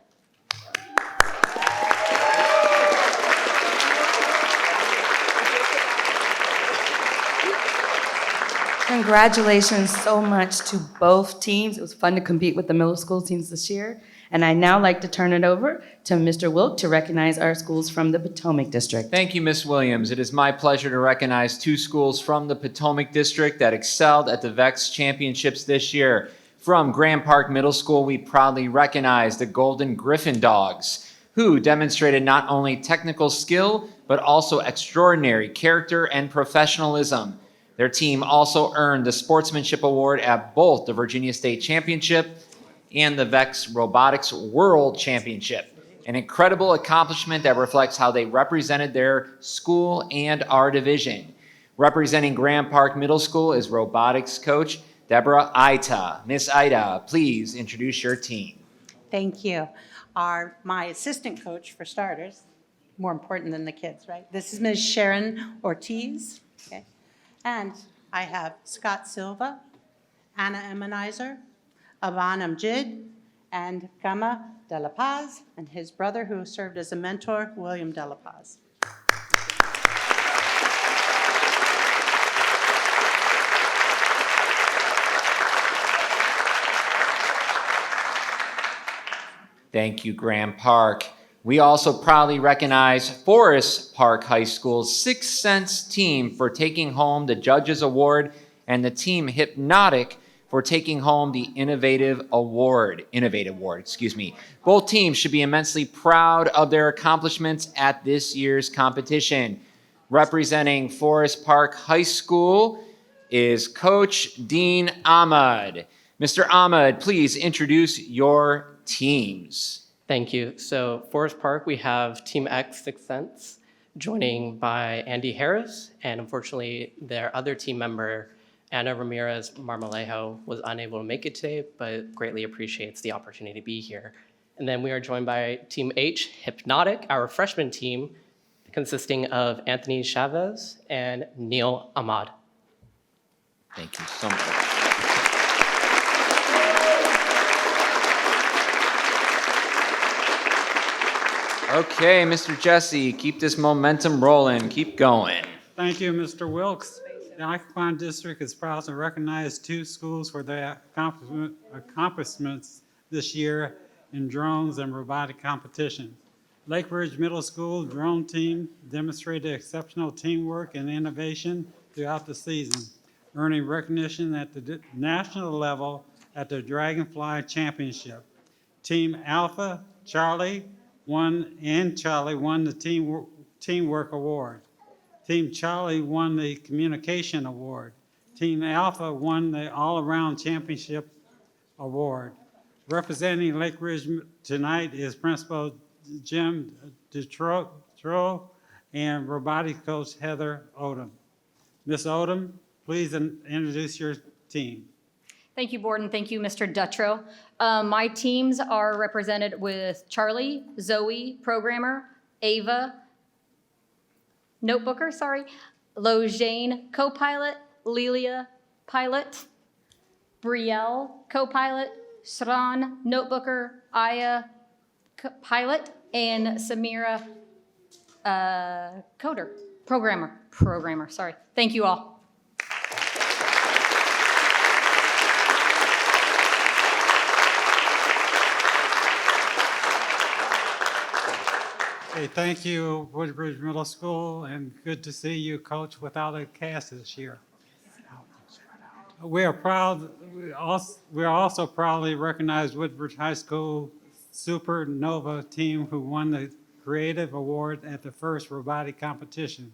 Congratulations so much to both teams. It was fun to compete with the middle school teams this year. And I'd now like to turn it over to Mr. Wilk to recognize our schools from the Potomac District. Thank you, Ms. Williams. It is my pleasure to recognize 2 schools from the Potomac District that excelled at the VEX Championships this year. From Grand Park Middle School, we proudly recognize the Golden Griffin Dogs, who demonstrated not only technical skill, but also extraordinary character and professionalism. Their team also earned the Sportsmanship Award at both the Virginia State Championship and the VEX Robotics World Championship, an incredible accomplishment that reflects how they represented their school and our division. Representing Grand Park Middle School is robotics coach Deborah Ita. Miss Ita, please introduce your team. Thank you. My assistant coach, for starters, more important than the kids, right? This is Ms. Sharon Ortiz. Okay. And I have Scott Silva, Anna Emmenizer, Avan Amjid, and Gama De La Paz, and his brother who served as a mentor, William De La Paz. Thank you, Grand Park. We also proudly recognize Forest Park High School's Sixth Sense team for taking home the Judges Award and the team Hypnotic for taking home the Innovative Award. Both teams should be immensely proud of their accomplishments at this year's competition. Representing Forest Park High School is Coach Dean Ahmad. Mr. Ahmad, please introduce your teams. Thank you. So Forest Park, we have Team X, Sixth Sense, joining by Andy Harris, and unfortunately their other team member, Anna Ramirez Marmolejo, was unable to make it today, but greatly appreciates the opportunity to be here. And then we are joined by Team H, Hypnotic, our freshman team, consisting of Anthony Chavez and Neil Ahmad. Thank you so much. Okay, Mr. Jesse, keep this momentum rolling. Keep going. Thank you, Mr. Wilkes. The Occoquan District is proud to recognize 2 schools for their accomplishments this year in drones and robotic competitions. Lake Ridge Middle School drone team demonstrated exceptional teamwork and innovation throughout the season, earning recognition at the national level at the Dragonfly Championship. Team Alpha Charlie won the Teamwork Award. Team Charlie won the Communication Award. Team Alpha won the All-Around Championship Award. Representing Lake Ridge tonight is Principal Jim Detro and robotics coach Heather Odom. Ms. Odom, please introduce your team. Thank you, Board, and thank you, Mr. Dutrow. My teams are represented with Charlie, Zoe, programmer, Ava, notebooker, Lojane, co-pilot, Lelia, pilot, Brielle, co-pilot, Shran, notebooker, Aya, pilot, and Samira, programmer, sorry. Thank you all. Hey, thank you, Woodbridge Middle School, and good to see you, Coach, without a cast this year. We are also proudly recognized Woodbridge High School Supernova team who won the Creative Award at the first robotic competition.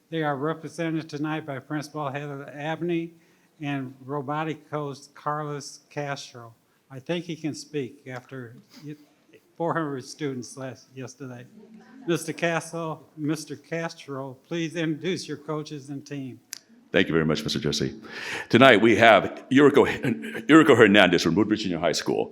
They are represented tonight by Principal Heather Abney and robotic coach Carlos Castro. I think he can speak after 400 students yesterday. Mr. Castro, please introduce your coaches and team. Thank you very much, Mr. Jesse. Tonight we have Yuriko Hernandez from Woodbridge Junior High School,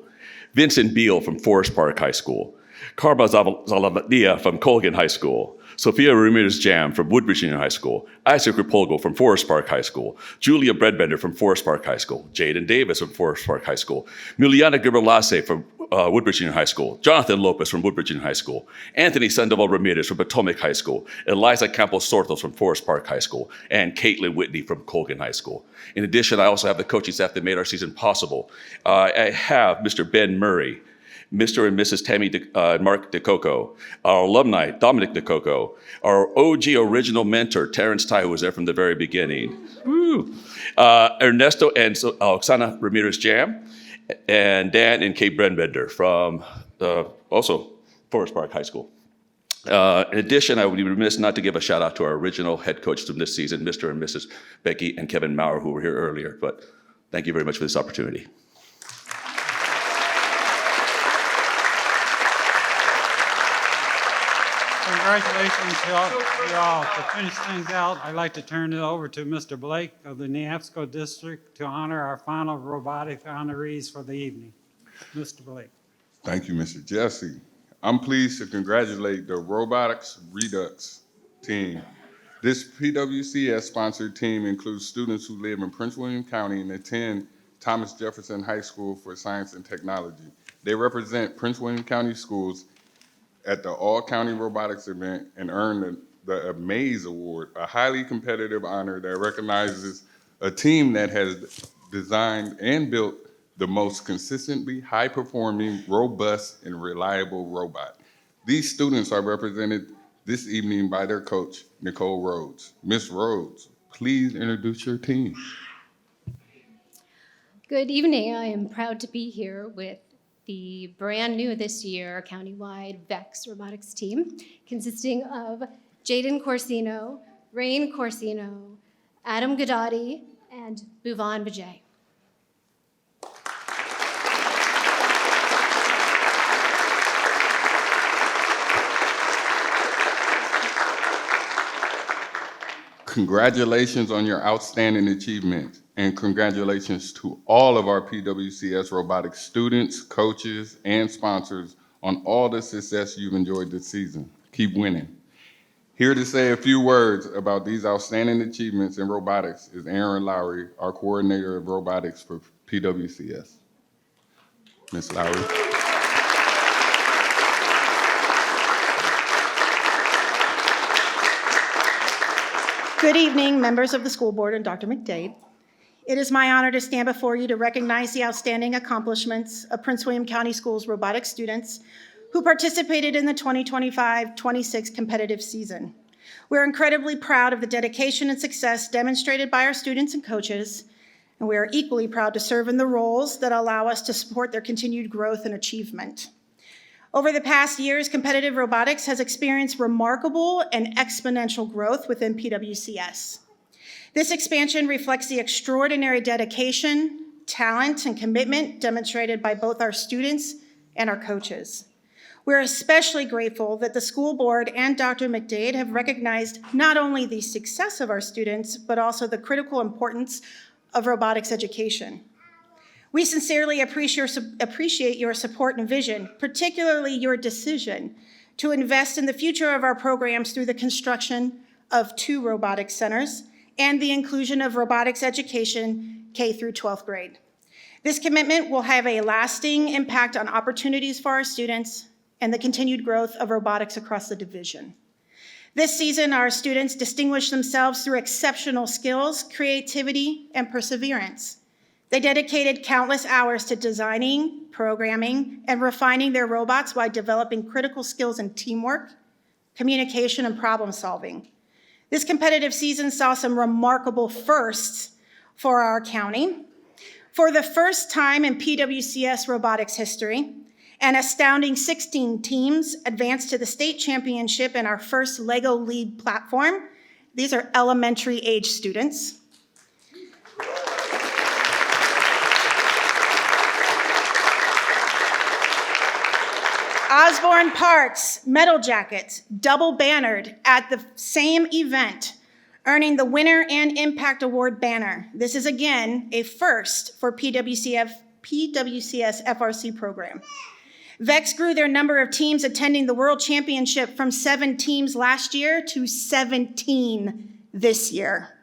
Vincent Beal from Forest Park High School, Karma Zalavadia from Colgan High School, Sophia Ramirez-Jam from Woodbridge Junior High School, Isaac Rapolgo from Forest Park High School, Julia Breadbender from Forest Park High School, Jaden Davis from Forest Park High School, Miliana Gibralase from Woodbridge Junior High School, Jonathan Lopez from Woodbridge Junior High School, Anthony Sandoval Ramirez from Potomac High School, Eliza Campos Sortos from Forest Park High School, and Caitlin Whitney from Colgan High School. In addition, I also have the coaching staff that made our season possible. I have Mr. Ben Murray, Mr. and Mrs. Tammy Mark DeCoco, our alumni, Dominic DeCoco, our OG original mentor, Terrence Ty, who was there from the very beginning, Ernesto and Oksana Ramirez-Jam, and Dan and Kate Brenbender from also Forest Park High School. In addition, I would be remiss not to give a shout out to our original head coach from this season, Mr. and Mrs. Becky and Kevin Maurer, who were here earlier, but thank you very much for this opportunity. Congratulations to all. To finish things out, I'd like to turn it over to Mr. Blake of the Neabsco District to honor our final robotic honorees for the evening. Mr. Blake. Thank you, Mr. Jesse. I'm pleased to congratulate the Robotics Redux team. This PWCS-sponsored team includes students who live in Prince William County and attend Thomas Jefferson High School for Science and Technology. They represent Prince William County schools at the All-County Robotics event and earned the Amaze Award, a highly competitive honor that recognizes a team that has designed and built the most consistently high-performing, robust, and reliable robot. These students are represented this evening by their coach, Nicole Rhodes. Ms. Rhodes, please introduce your team. Good evening. I am proud to be here with the brand new this year countywide VEX robotics team, consisting of Jaden Corsino, Rain Corsino, Adam Gadadi, and Bhuvan Vijay. Congratulations on your outstanding achievement, and congratulations to all of our PWCS robotics students, coaches, and sponsors on all the success you've enjoyed this season. Keep winning. Here to say a few words about these outstanding achievements in robotics is Aaron Lowry, our coordinator of robotics for PWCS. Ms. Lowry. Good evening, members of the school board and Dr. McDade. It is my honor to stand before you to recognize the outstanding accomplishments of Prince William County Schools robotics students who participated in the 2025-26 competitive season. We're incredibly proud of the dedication and success demonstrated by our students and coaches, and we are equally proud to serve in the roles that allow us to support their continued growth and achievement. Over the past years, competitive robotics has experienced remarkable and exponential growth within PWCS. This expansion reflects the extraordinary dedication, talent, and commitment demonstrated by both our students and our coaches. We're especially grateful that the school board and Dr. McDade have recognized not only the success of our students, but also the critical importance of robotics education. We sincerely appreciate your support and vision, particularly your decision to invest in the future of our programs through the construction of 2 robotics centers and the inclusion of robotics education K through 12th grade. This commitment will have a lasting impact on opportunities for our students and the continued growth of robotics across the division. This season, our students distinguished themselves through exceptional skills, creativity, and perseverance. They dedicated countless hours to designing, programming, and refining their robots while developing critical skills in teamwork, communication, and problem solving. This competitive season saw some remarkable firsts for our county. For the first time in PWCS robotics history, an astounding 16 teams advanced to the state championship in our first LEGO League platform. These are elementary age students. Osborne Parks Metal Jackets double bannered at the same event, earning the Winner and Impact Award banner. This is again a first for PWCS FRC program. VEX grew their number of teams attending the World Championship from 7 teams last year to 17 this year.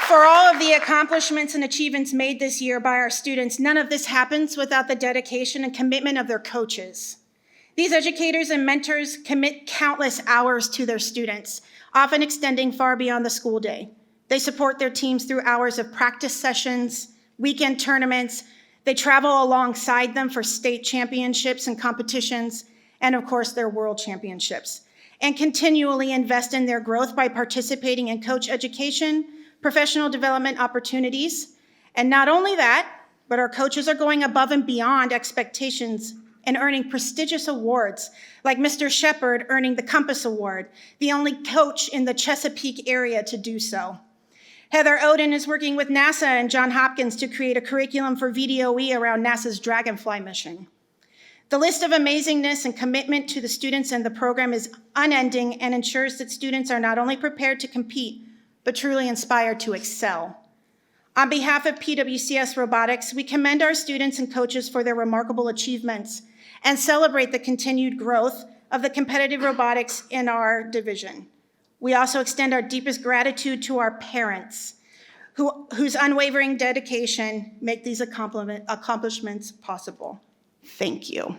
For all of the accomplishments and achievements made this year by our students, none of this happens without the dedication and commitment of their coaches. These educators and mentors commit countless hours to their students, often extending far beyond the school day. They support their teams through hours of practice sessions, weekend tournaments. They travel alongside them for state championships and competitions, and of course, their world championships, and continually invest in their growth by participating in coach education, professional development opportunities. And not only that, but our coaches are going above and beyond expectations and earning prestigious awards, like Mr. Shepard earning the Compass Award, the only coach in the Chesapeake area to do so. Heather Oden is working with NASA and Johns Hopkins to create a curriculum for VDOE around NASA's Dragonfly mission. The list of amazingness and commitment to the students and the program is unending and ensures that students are not only prepared to compete, but truly inspired to excel. On behalf of PWCS Robotics, we commend our students and coaches for their remarkable achievements and celebrate the continued growth of the competitive robotics in our division. We also extend our deepest gratitude to our parents, whose unwavering dedication make these accomplishments possible. Thank you.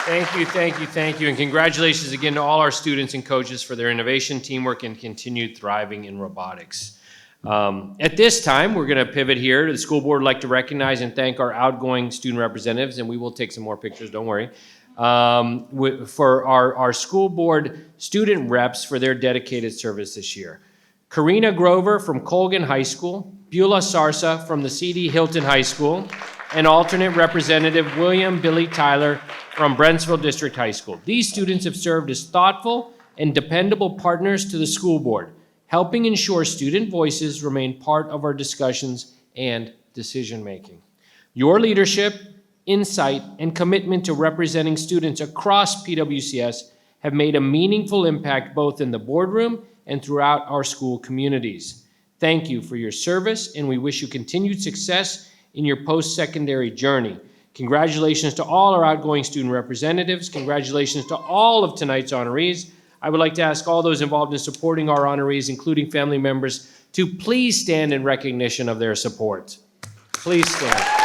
Thank you, and congratulations again to all our students and coaches for their innovation, teamwork, and continued thriving in robotics. At this time, we're going to pivot here. The school board would like to recognize and thank our outgoing student representatives, and we will take some more pictures, don't worry, for our school board student reps for their dedicated service this year. Karina Grover from Colgan High School, Beulah Sarsa from the C.D. Hilton High School, and alternate representative William Billy Tyler from Brentsville District High School. These students have served as thoughtful and dependable partners to the school board, helping ensure student voices remain part of our discussions and decision-making. Your leadership, insight, and commitment to representing students across PWCS have made a meaningful impact both in the boardroom and throughout our school communities. Thank you for your service, and we wish you continued success in your post-secondary journey. Congratulations to all our outgoing student representatives. Congratulations to all of tonight's honorees. I would like to ask all those involved in supporting our honorees, including family members, to please stand in recognition of their support. Please stand.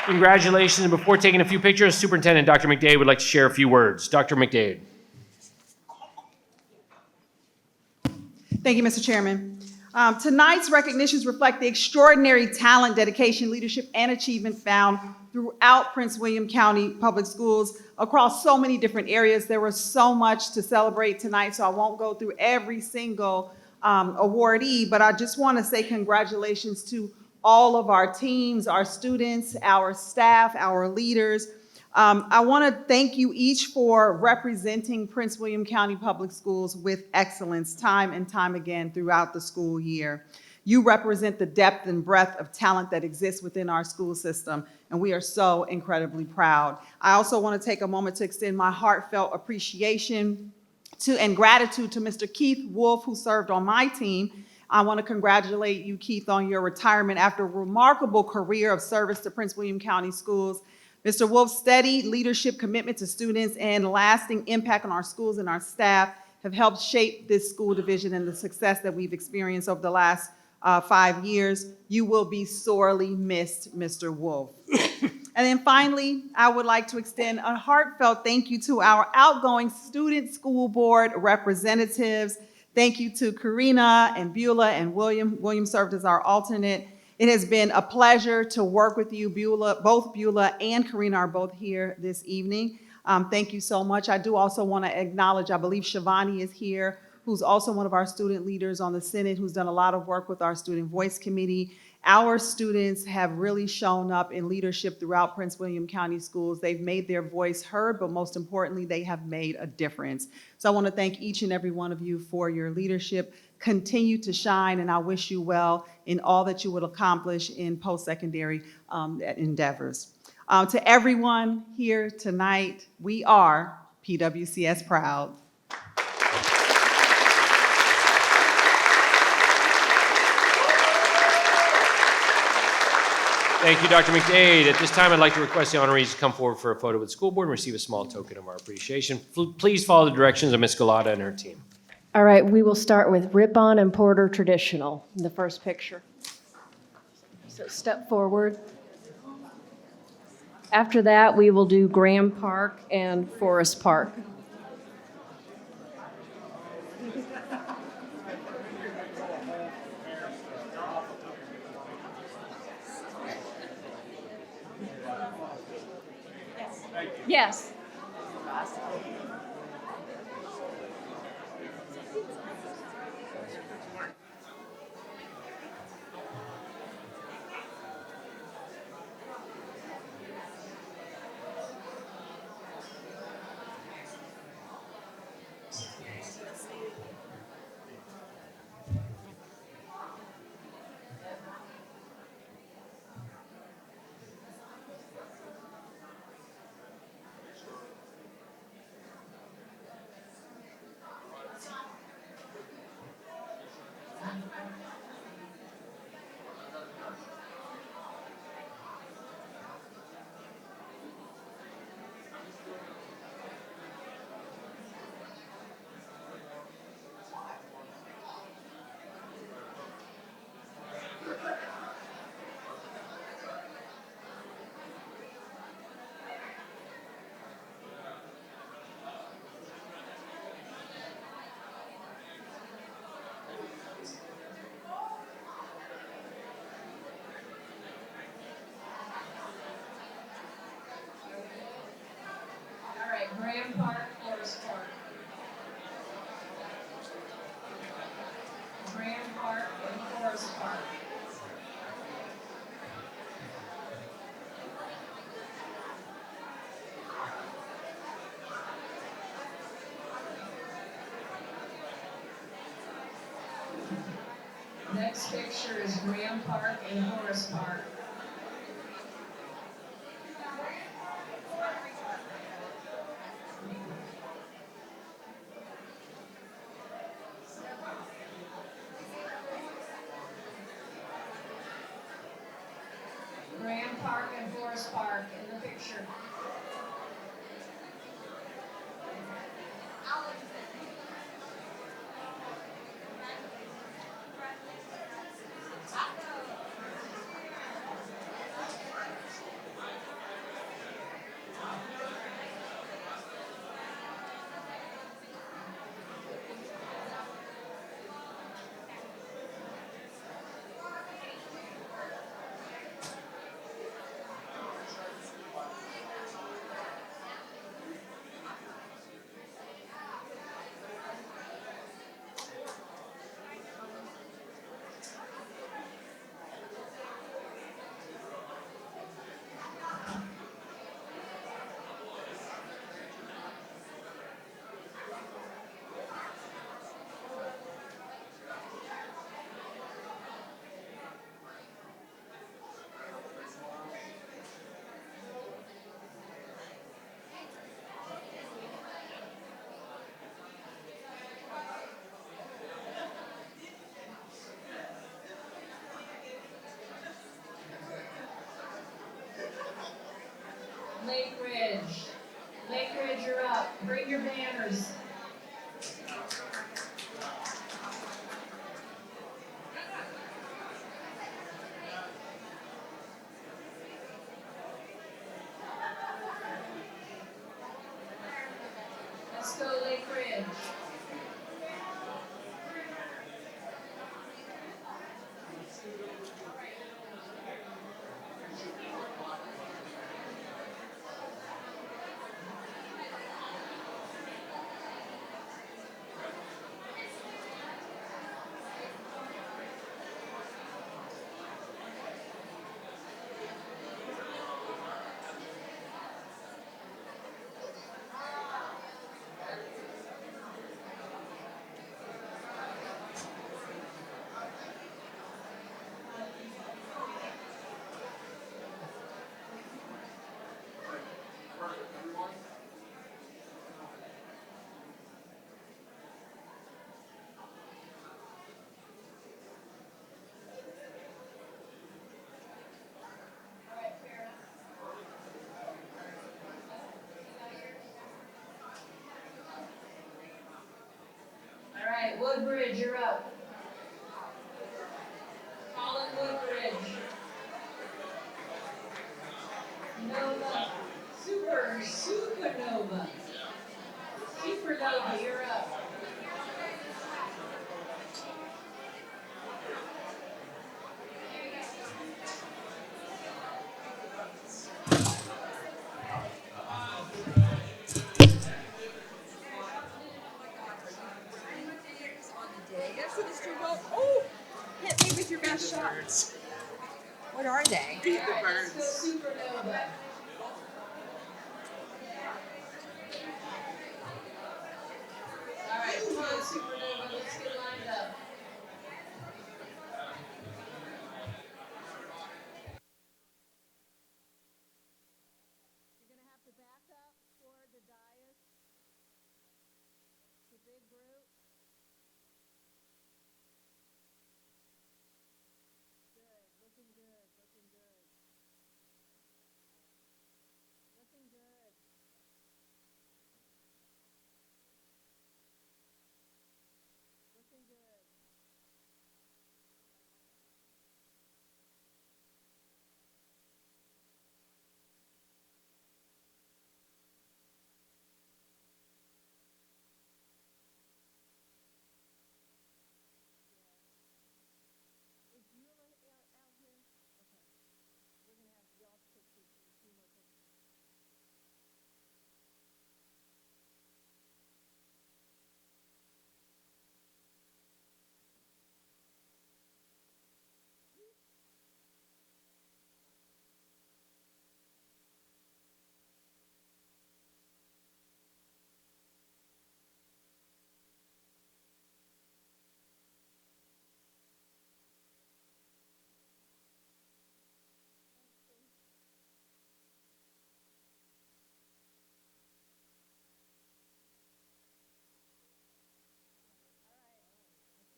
Congratulations. And before taking a few pictures, Superintendent Dr. McDade would like to share a few words. Dr. McDade. Thank you, Mr. Chairman. Tonight's recognitions reflect the extraordinary talent, dedication, leadership, and achievement found throughout Prince William County Public Schools across so many different areas. There was so much to celebrate tonight, so I won't go through every single awardee, but I just want to say congratulations to all of our teams, our students, our staff, our leaders. I want to thank you each for representing Prince William County Public Schools with excellence time and time again throughout the school year. You represent the depth and breadth of talent that exists within our school system, and we are so incredibly proud. I also want to take a moment to extend my heartfelt appreciation and gratitude to Mr. Keith Wolf, who served on my team. I want to congratulate you, Keith, on your retirement after a remarkable career of service to Prince William County Schools. Mr. Wolf's steady leadership, commitment to students, and lasting impact on our schools and our staff have helped shape this school division and the success that we've experienced over the last 5 years. You will be sorely missed, Mr. Wolf. And then finally, I would like to extend a heartfelt thank you to our outgoing student school board representatives. Thank you to Karina and Beulah and William. William served as our alternate. It has been a pleasure to work with you, Beulah. Both Beulah and Karina are both here this evening. Thank you so much. I do also want to acknowledge, I believe Shivani is here, who's also one of our student leaders on the Senate, who's done a lot of work with our Student Voice Committee. Our students have really shown up in leadership throughout Prince William County Schools. They've made their voice heard, but most importantly, they have made a difference. So I want to thank each and every one of you for your leadership. Continue to shine, and I wish you well in all that you would accomplish in post-secondary endeavors. To everyone here tonight, we are PWCS proud. Thank you, Dr. McDade. At this time, I'd like to request the honorees to come forward for a photo with the school board and receive a small token of our appreciation. Please follow the directions of Ms. Galata and her team. All right, we will start with Ripon and Porter Traditional, in the first picture. So step forward. After that, we will do Graham Park and Forest Park. Yes. Graham Park, Forest Park. Graham Park and Forest Park. Next picture is Graham Park and Forest Park. Graham Park and Forest Park in the picture. Lake Ridge. Lake Ridge, you're up. Bring your banners. Let's go Lake Ridge. All right, Woodbridge, you're up. Colin Woodbridge. Nova. Supernova. Supernova, you're up. Oh, hit me with your best shots. What are they? Beat the birds. Let's go Supernova. All right, come on, Supernova, let's get lined up. You're gonna have to back up toward the dais. It's a big group. Good, looking good, looking good. Looking good. Looking good. Is Beulah out here? Okay. We're gonna have y'all take pictures, a few more pictures.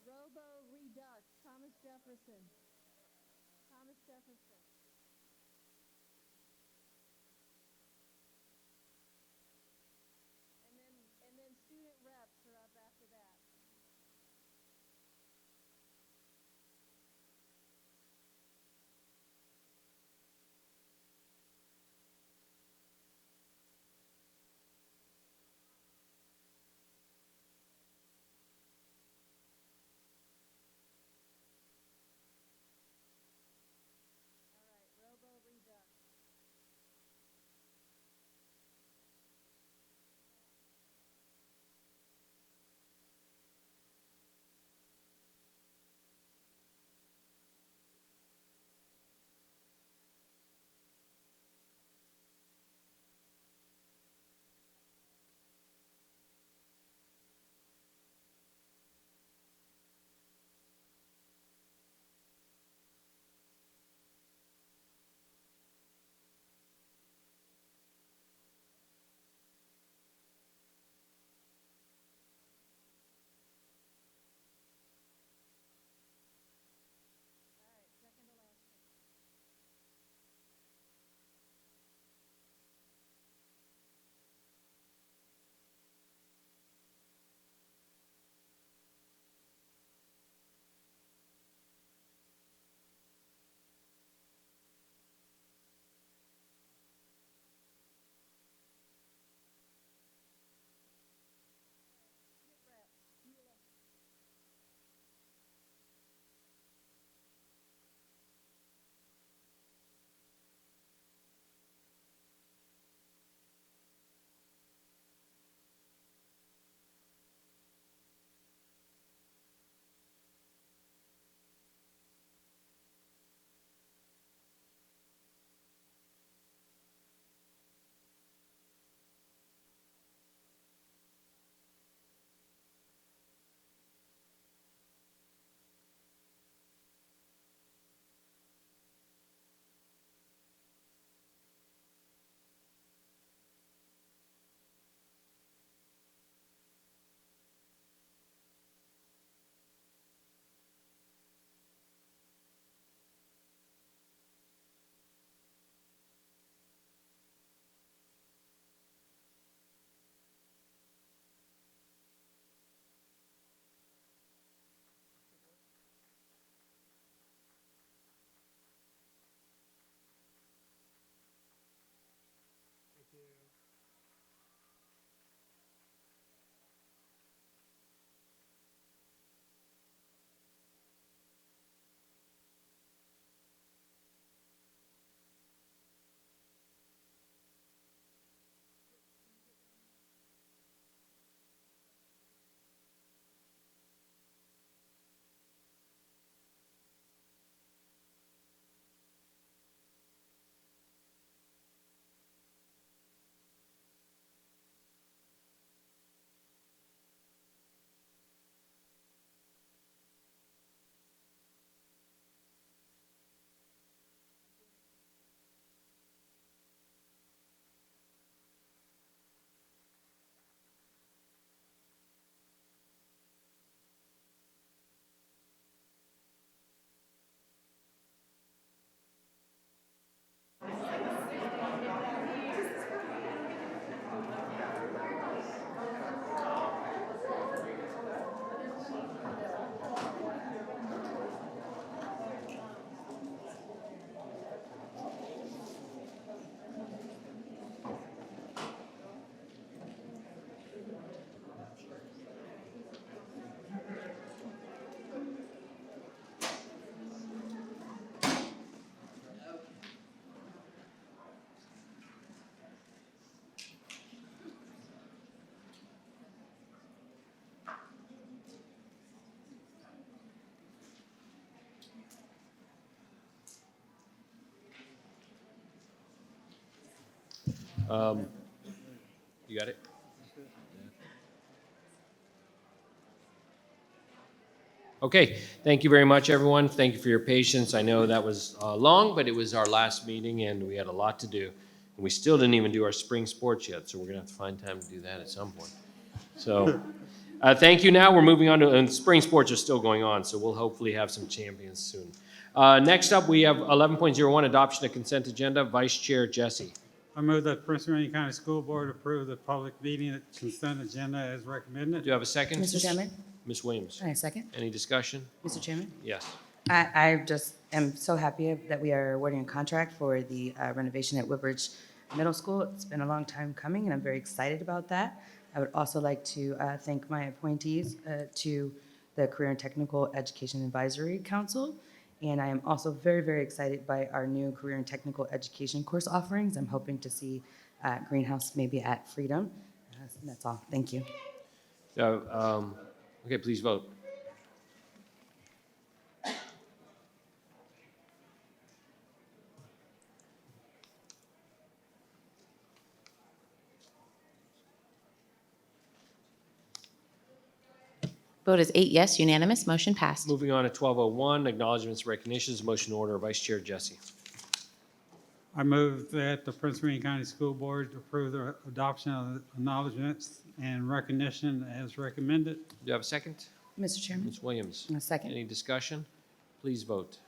Robo Redux, Thomas Jefferson. Thomas Jefferson. You got it? Okay, thank you very much, everyone. Thank you for your patience. I know that was long, but it was our last meeting, and we had a lot to do. And we still didn't even do our spring sports yet, so we're gonna have to find time to do that at some point. So, thank you. Now we're moving on to, and spring sports are still going on, so we'll hopefully have some champions soon. Next up, we have 11.01, adoption of consent agenda. Vice Chair Jesse. I move that Prince William County School Board approve the public meeting consent agenda as recommended. Do you have a second? Mr. Chairman? Ms. Williams. Can I second? Any discussion? Mr. Chairman? Yes. I just am so happy that we are awarding a contract for the renovation at Woodbridge Middle School. It's been a long time coming, and I'm very excited about that. I would also like to thank my appointees to the Career and Technical Education Advisory Council. And I am also very, very excited by our new career and technical education course offerings. I'm hoping to see Greenhouse maybe at Freedom. That's all. Thank you. Okay, please vote. Vote is 8 yes, unanimous, motion passed. Moving on to 12.01, acknowledgements, recognitions, motion to order. Vice Chair Jesse. I move that the Prince William County School Board approve the adoption of acknowledgements and recognition as recommended. Do you have a second? Mr. Chairman? Ms. Williams. A second. Any discussion? Please vote.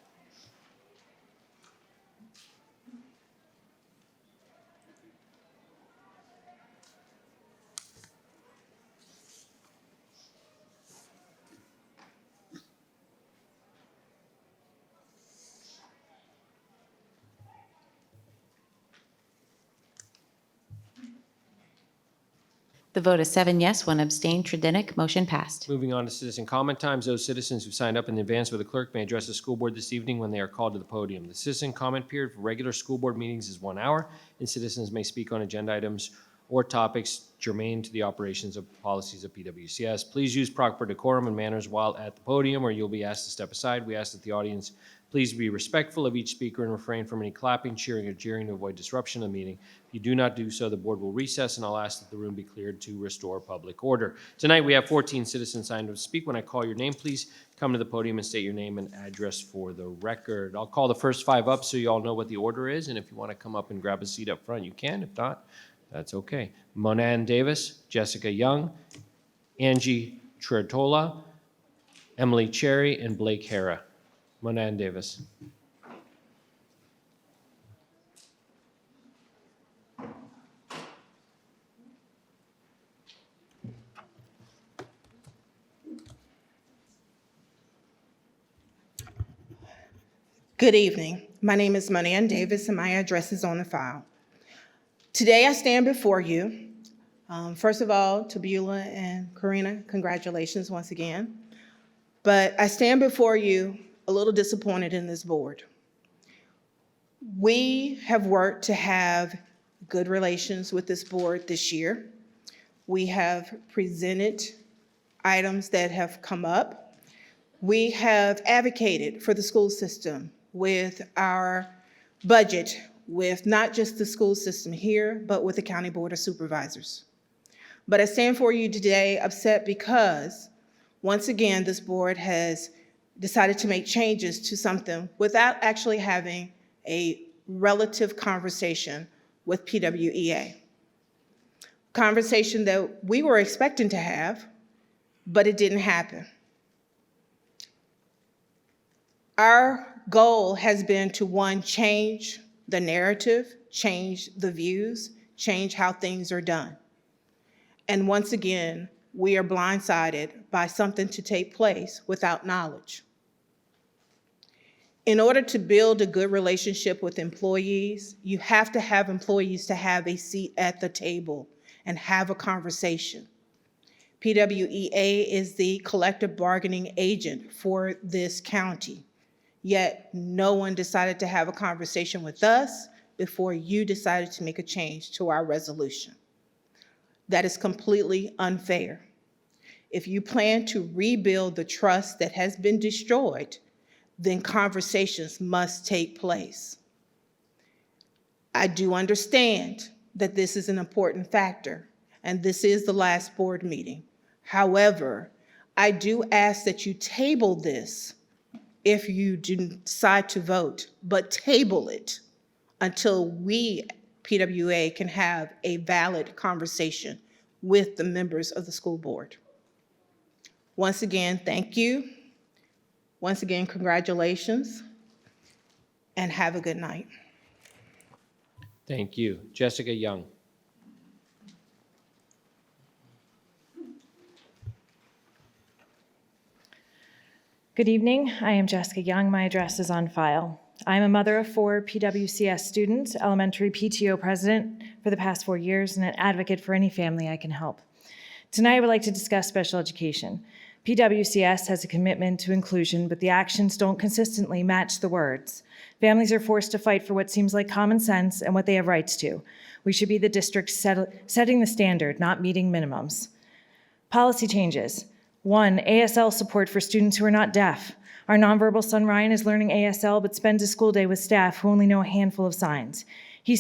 The vote is 7 yes, 1 abstain, Tredinick, motion passed. Moving on to citizen comment times. Those citizens who signed up in advance with the clerk may address the school board this evening when they are called to the podium. The citizen comment period for regular school board meetings is 1 hour, and citizens may speak on agenda items or topics germane to the operations of policies of PWCS. Please use proper decorum and manners while at the podium, or you'll be asked to step aside. We ask that the audience please be respectful of each speaker and refrain from any clapping, cheering, or jeering to avoid disruption of the meeting. If you do not do so, the board will recess, and I'll ask that the room be cleared to restore public order. Tonight, we have 14 citizens signed up to speak. When I call your name, please come to the podium and state your name and address for the record. I'll call the first 5 up so you all know what the order is, and if you want to come up and grab a seat up front, you can. If not, that's okay. Monan Davis, Jessica Young, Angie Tretola, Emily Cherry, and Blake Hara. Monan Davis. Good evening. My name is Monan Davis, and my address is on the file. Today, I stand before you. First of all, to Beulah and Karina, congratulations once again. But I stand before you a little disappointed in this board. We have worked to have good relations with this board this year. We have presented items that have come up. We have advocated for the school system with our budget, with not just the school system here, but with the County Board of Supervisors. But I stand for you today upset because, once again, this board has decided to make changes to something without actually having a relative conversation with PWEA. Conversation that we were expecting to have, but it didn't happen. Our goal has been to, one, change the narrative, change the views, change how things are done. And once again, we are blindsided by something to take place without knowledge. In order to build a good relationship with employees, you have to have employees to have a seat at the table and have a conversation. PWEA is the collective bargaining agent for this county, yet no one decided to have a conversation with us before you decided to make a change to our resolution. That is completely unfair. If you plan to rebuild the trust that has been destroyed, then conversations must take place. I do understand that this is an important factor, and this is the last board meeting. However, I do ask that you table this if you decide to vote, but table it until we, PWA, can have a valid conversation with the members of the school board. Once again, thank you. Once again, congratulations, and have a good night. Thank you. Jessica Young. Good evening. I am Jessica Young. My address is on file. I am a mother of 4 PWCS students, elementary PTO president for the past 4 years, and an advocate for any family I can help. Tonight, I would like to discuss special education. PWCS has a commitment to inclusion, but the actions don't consistently match the words. Families are forced to fight for what seems like common sense and what they have rights to. We should be the district setting the standard, not meeting minimums. Policy changes. 1, ASL support for students who are not deaf. Our nonverbal son Ryan is learning ASL but spends his school day with staff who only know a handful of signs. He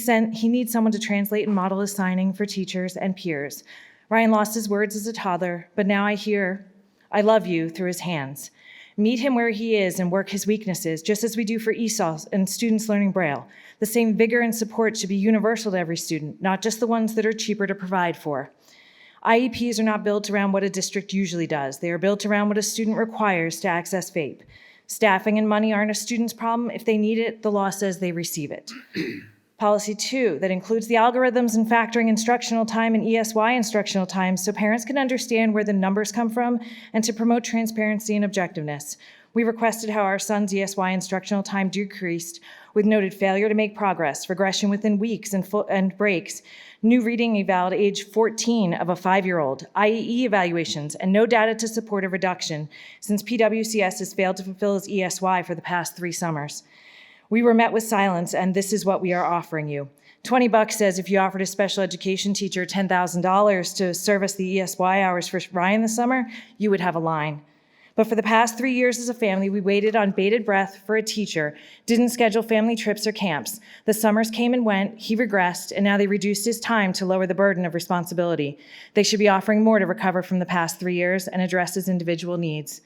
needs someone to translate and model his signing for teachers and peers. Ryan lost his words as a toddler, but now I hear, "I love you," through his hands. Meet him where he is and work his weaknesses, just as we do for ESOL and students learning Braille. The same vigor and support should be universal to every student, not just the ones that are cheaper to provide for. IEPs are not built around what a district usually does. They are built around what a student requires to access FAPE. Staffing and money aren't a student's problem. If they need it, the law says they receive it. Policy 2, that includes the algorithms and factoring instructional time and ESY instructional time so parents can understand where the numbers come from and to promote transparency and objectiveness. We requested how our son's ESY instructional time decreased with noted failure to make progress, regression within weeks and breaks, new reading eval at age 14 of a 5-year-old, IEE evaluations, and no data to support a reduction since PWCS has failed to fulfill his ESY for the past 3 summers. We were met with silence, and this is what we are offering you. $20 says if you offered a special education teacher $10,000 to service the ESY hours for Ryan this summer, you would have a line. But for the past 3 years as a family, we waited on bated breath for a teacher, didn't schedule family trips or camps. The summers came and went, he regressed, and now they reduced his time to lower the burden of responsibility. They should be offering more to recover from the past 3 years and address his individual needs.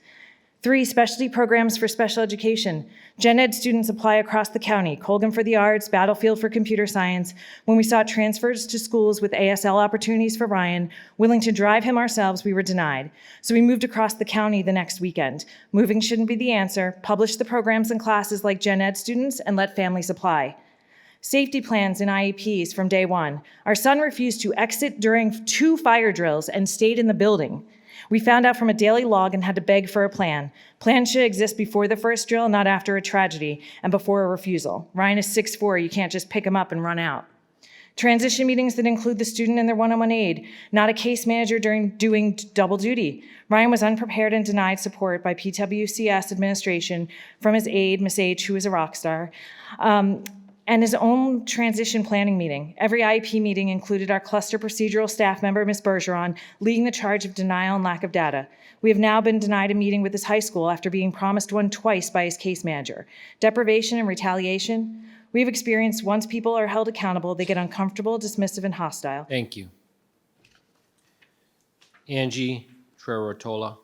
3, specialty programs for special education. Gen Ed students apply across the county, Colgan for the arts, Battlefield for computer science. When we sought transfers to schools with ASL opportunities for Ryan, willing to drive him ourselves, we were denied. So we moved across the county the next weekend. Moving shouldn't be the answer. Publish the programs and classes like Gen Ed students and let families apply. Safety plans and IEPs from day one. Our son refused to exit during 2 fire drills and stayed in the building. We found out from a daily log and had to beg for a plan. Plans should exist before the first drill, not after a tragedy, and before a refusal. Ryan is 6'4", you can't just pick him up and run out. Transition meetings that include the student and their one-on-one aide, not a case manager doing double duty. Ryan was unprepared and denied support by PWCS administration from his aide, Miss H, who is a rock star, and his own transition planning meeting. Every IEP meeting included our cluster procedural staff member, Ms. Bergeron, leading the charge of denial and lack of data. We have now been denied a meeting with his high school after being promised one twice by his case manager. Deprivation and retaliation. We've experienced once people are held accountable, they get uncomfortable, dismissive, and hostile. Thank you. Angie Trerotola.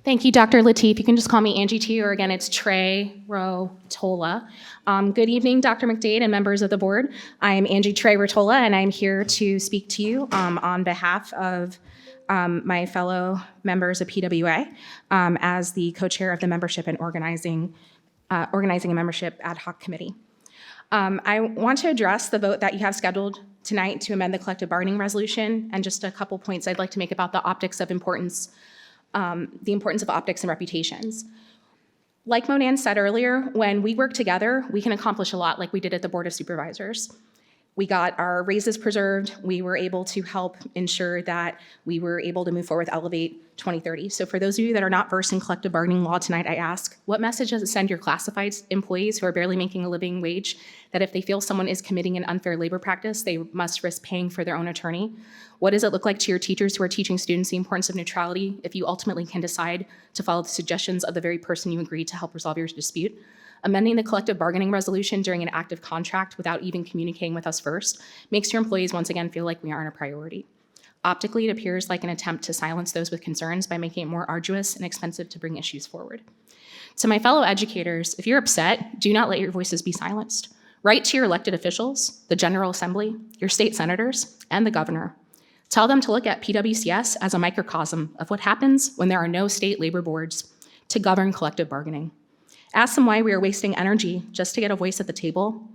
Thank you, Dr. Lateef. You can just call me Angie T, or again, it's Trerotola. Good evening, Dr. McDade and members of the board. I'm Angie Trerotola, and I'm here to speak to you on behalf of my fellow members of PWA as the co-chair of the membership and organizing a membership ad hoc committee. I want to address the vote that you have scheduled tonight to amend the collective bargaining resolution, and just a couple points I'd like to make about the optics of importance. The importance of optics and reputations. Like Monan said earlier, when we work together, we can accomplish a lot like we did at the Board of Supervisors. We got our raises preserved. We were able to help ensure that we were able to move forward with Elevate 2030. So for those of you that are not versed in collective bargaining law tonight, I ask, what message does it send your classified employees who are barely making a living wage that if they feel someone is committing an unfair labor practice, they must risk paying for their own attorney? What does it look like to your teachers who are teaching students the importance of neutrality if you ultimately can decide to follow the suggestions of the very person you agreed to help resolve your dispute? Amending the collective bargaining resolution during an active contract without even communicating with us first makes your employees once again feel like we aren't a priority. Optically, it appears like an attempt to silence those with concerns by making it more arduous and expensive to bring issues forward. To my fellow educators, if you're upset, do not let your voices be silenced. Write to your elected officials, the General Assembly, your state senators, and the governor. Tell them to look at PWCS as a microcosm of what happens when there are no state labor boards to govern collective bargaining. Ask them why we are wasting energy just to get a voice at the table,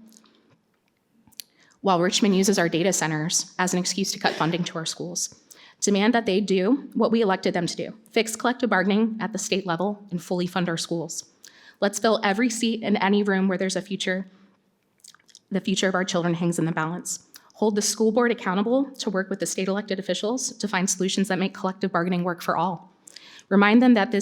while Richmond uses our data centers as an excuse to cut funding to our schools. Demand that they do what we elected them to do, fix collective bargaining at the state level and fully fund our schools. Let's fill every seat in any room where there's a future. The future of our children hangs in the balance. Hold the school board accountable to work with the state elected officials to find solutions that make collective bargaining work for all. Remind them that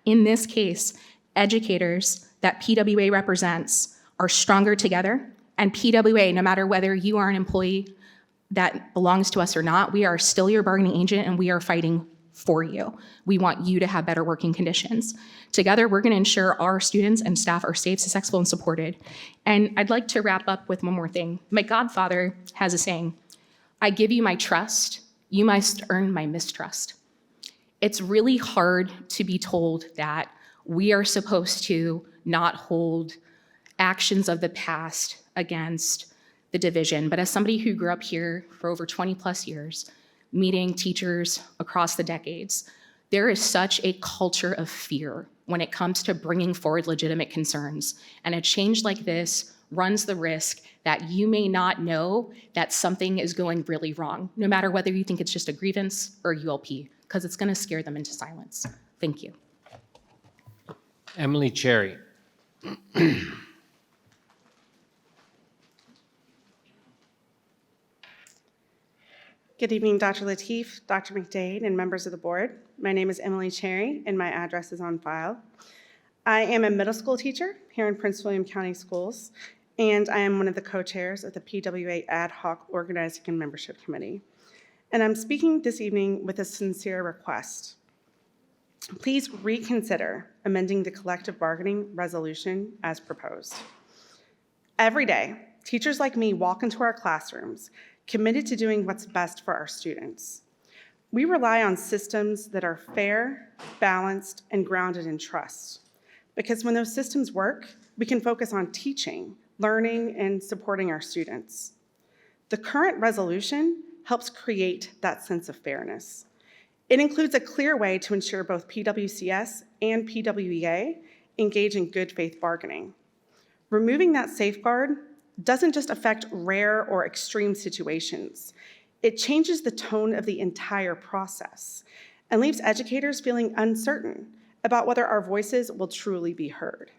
in this case, educators that PWA represents are stronger together, and PWA, no matter whether you are an employee that belongs to us or not, we are still your bargaining agent and we are fighting for you. We want you to have better working conditions. Together, we're going to ensure our students and staff are safe, successful, and supported. And I'd like to wrap up with one more thing. My godfather has a saying, "I give you my trust, you must earn my mistrust." It's really hard to be told that we are supposed to not hold actions of the past against the division. But as somebody who grew up here for over 20 plus years, meeting teachers across the decades, there is such a culture of fear when it comes to bringing forward legitimate concerns. And a change like this runs the risk that you may not know that something is going really wrong, no matter whether you think it's just a grievance or ULP, because it's going to scare them into silence. Thank you. Emily Cherry. Good evening, Dr. Lateef, Dr. McDade, and members of the board. My name is Emily Cherry, and my address is on file. I am a middle school teacher here in Prince William County Schools, and I am one of the co-chairs of the PWA Ad Hoc Organizing and Membership Committee. And I'm speaking this evening with a sincere request. Please reconsider amending the collective bargaining resolution as proposed. Every day, teachers like me walk into our classrooms committed to doing what's best for our students. We rely on systems that are fair, balanced, and grounded in trust. Because when those systems work, we can focus on teaching, learning, and supporting our students. The current resolution helps create that sense of fairness. It includes a clear way to ensure both PWCS and PWEA engage in good faith bargaining. Removing that safeguard doesn't just affect rare or extreme situations. It changes the tone of the entire process and leaves educators feeling uncertain about whether our voices will truly be heard.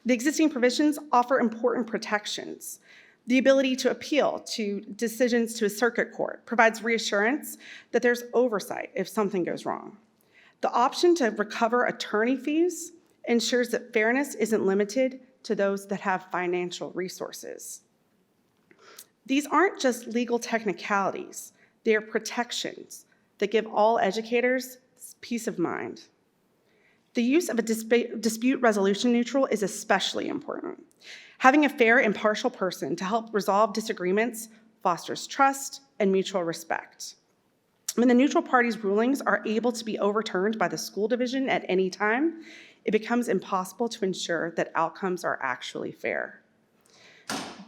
The existing provisions offer important protections. The ability to appeal to decisions to a circuit court provides reassurance that there's oversight if something goes wrong. The option to recover attorney fees ensures that fairness isn't limited to those that have financial resources. These aren't just legal technicalities, they are protections that give all educators peace of mind. The use of a dispute resolution neutral is especially important. Having a fair, impartial person to help resolve disagreements fosters trust and mutual respect. When the neutral party's rulings are able to be overturned by the school division at any time, it becomes impossible to ensure that outcomes are actually fair.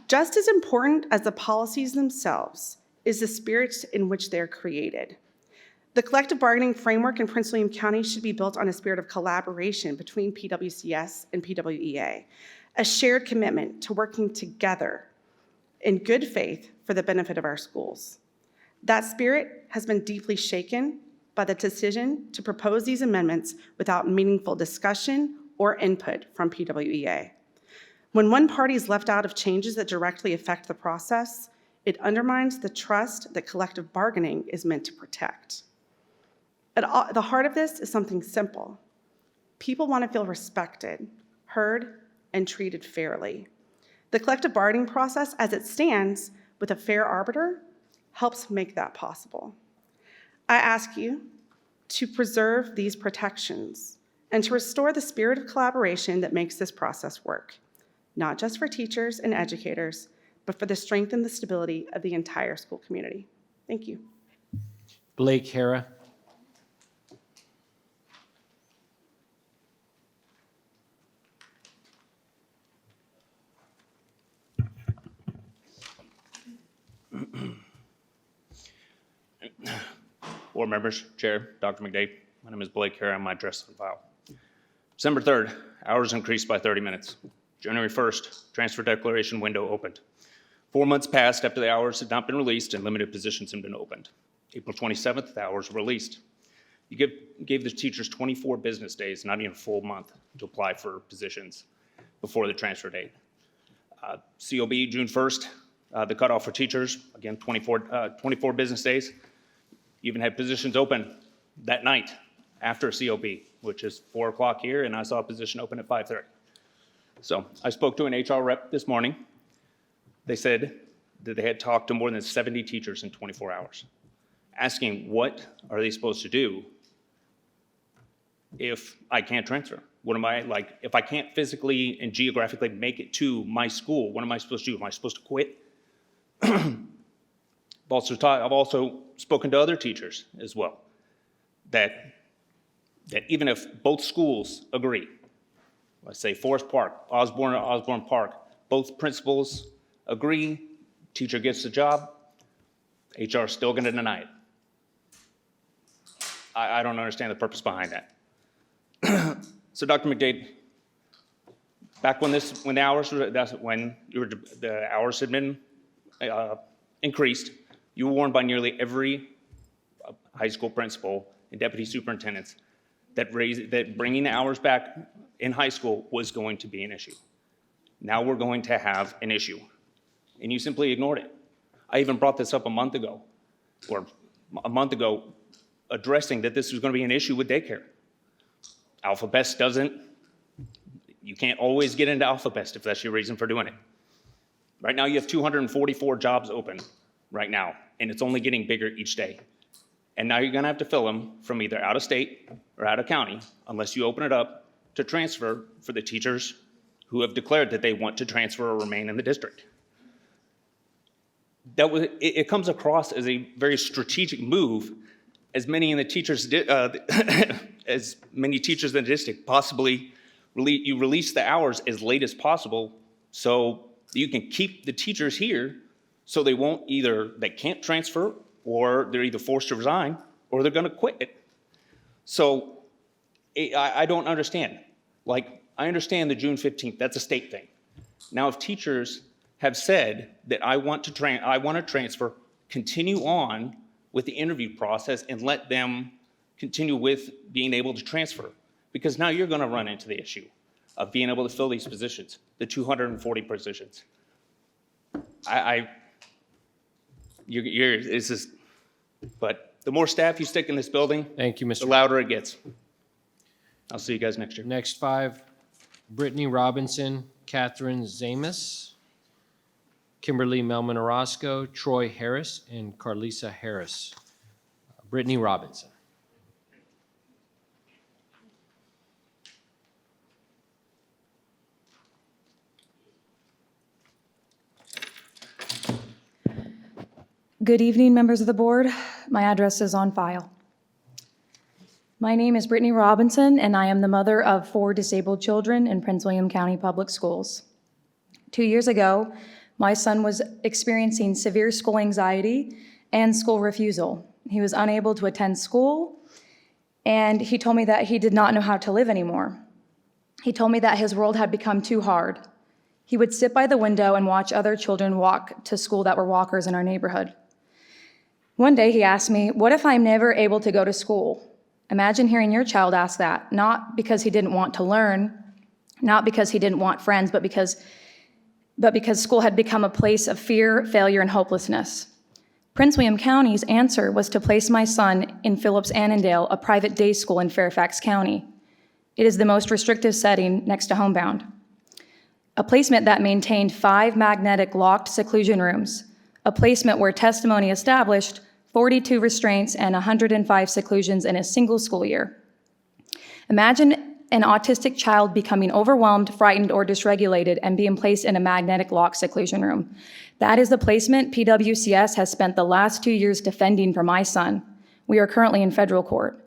Just as important as the policies themselves is the spirit in which they're created. The collective bargaining framework in Prince William County should be built on a spirit of collaboration between PWCS and PWEA, a shared commitment to working together in good faith for the benefit of our schools. That spirit has been deeply shaken by the decision to propose these amendments without meaningful discussion or input from PWEA. When one party is left out of changes that directly affect the process, it undermines the trust that collective bargaining is meant to protect. At the heart of this is something simple. People want to feel respected, heard, and treated fairly. The collective bargaining process as it stands with a fair arbiter helps make that possible. I ask you to preserve these protections and to restore the spirit of collaboration that makes this process work, not just for teachers and educators, but for the strength and the stability of the entire school community. Thank you. Blake Hara. Board members, Chair, Dr. McDade, my name is Blake Hara, I'm my address on file. December 3rd, hours increased by 30 minutes. January 1st, transfer declaration window opened. 4 months passed after the hours had not been released and limited positions had been opened. April 27th, the hours were released. You gave the teachers 24 business days, not even a full month, to apply for positions before the transfer date. COB, June 1st, the cutoff for teachers, again, 24 business days. You even had positions open that night after COB, which is 4 o'clock here, and I saw a position open at 5:30. So I spoke to an HR rep this morning. They said that they had talked to more than 70 teachers in 24 hours, asking what are they supposed to do if I can't transfer? What am I, like, if I can't physically and geographically make it to my school, what am I supposed to do? Am I supposed to quit? I've also spoken to other teachers as well, that even if both schools agree, let's say Forest Park, Osborne Park, both principals agree, teacher gets the job, HR is still gonna deny it. I don't understand the purpose behind that. So Dr. McDade, back when the hours had been increased, you were warned by nearly every high school principal and deputy superintendents that bringing the hours back in high school was going to be an issue. Now we're going to have an issue, and you simply ignored it. I even brought this up a month ago, addressing that this was going to be an issue with daycare. AlphaBest doesn't, you can't always get into AlphaBest if that's your reason for doing it. Right now you have 244 jobs open right now, and it's only getting bigger each day. And now you're gonna have to fill them from either out of state or out of county, unless you open it up to transfer for the teachers who have declared that they want to transfer or remain in the district. It comes across as a very strategic move, as many in the teachers, as many teachers in the district possibly you release the hours as late as possible so you can keep the teachers here so they can't transfer, or they're either forced to resign or they're gonna quit. So I don't understand. Like, I understand the June 15th, that's a state thing. Now, if teachers have said that I want to transfer, continue on with the interview process and let them continue with being able to transfer. Because now you're gonna run into the issue of being able to fill these positions, the 240 positions. But the more staff you stick in this building, thank you, Mr. the louder it gets. I'll see you guys next year. Next 5, Brittany Robinson, Catherine Zamus, Kimberly Melman Orozco, Troy Harris, and Carlisa Harris. Brittany Robinson. Good evening, members of the board. My address is on file. My name is Brittany Robinson, and I am the mother of 4 disabled children in Prince William County Public Schools. 2 years ago, my son was experiencing severe school anxiety and school refusal. He was unable to attend school, and he told me that he did not know how to live anymore. He told me that his world had become too hard. He would sit by the window and watch other children walk to school that were walkers in our neighborhood. One day he asked me, "What if I'm never able to go to school?" Imagine hearing your child ask that, not because he didn't want to learn, not because he didn't want friends, but because school had become a place of fear, failure, and hopelessness. Prince William County's answer was to place my son in Phillips Annandale, a private day school in Fairfax County. It is the most restrictive setting next to Homebound. A placement that maintained 5 magnetic locked seclusion rooms, a placement where testimony established 42 restraints and 105 seclusions in a single school year. Imagine an autistic child becoming overwhelmed, frightened, or dysregulated and being placed in a magnetic lock seclusion room. That is the placement PWCS has spent the last 2 years defending for my son. We are currently in federal court.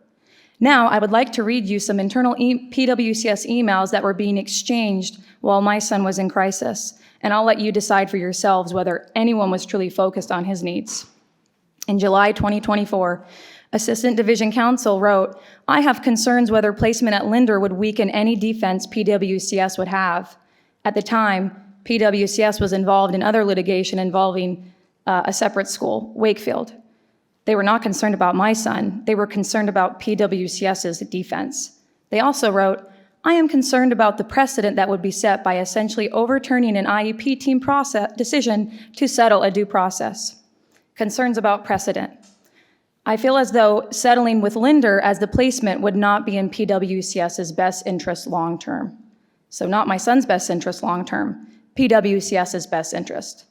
Now, I would like to read you some internal PWCS emails that were being exchanged while my son was in crisis, and I'll let you decide for yourselves whether anyone was truly focused on his needs. In July 2024, Assistant Division Counsel wrote, "I have concerns whether placement at Linder would weaken any defense PWCS would have. At the time, PWCS was involved in other litigation involving a separate school, Wakefield. They were not concerned about my son. They were concerned about PWCS's defense." They also wrote, "I am concerned about the precedent that would be set by essentially overturning an IEP team decision to settle a due process." Concerns about precedent. I feel as though settling with Linder as the placement would not be in PWCS's best interest long-term. So not my son's best interest long-term, PWCS's best interest.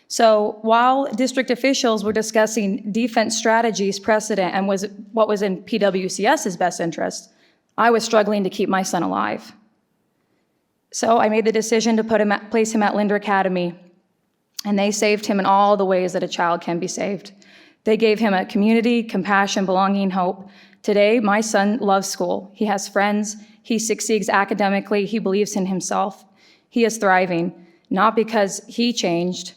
So while district officials were discussing defense strategies, precedent, and what was in PWCS's best interest, I was struggling to keep my son alive. So I made the decision to place him at Linder Academy, and they saved him in all the ways that a child can be saved. They gave him a community, compassion, belonging, hope. Today, my son loves school. He has friends. He succeeds academically. He believes in himself. He is thriving, not because he changed,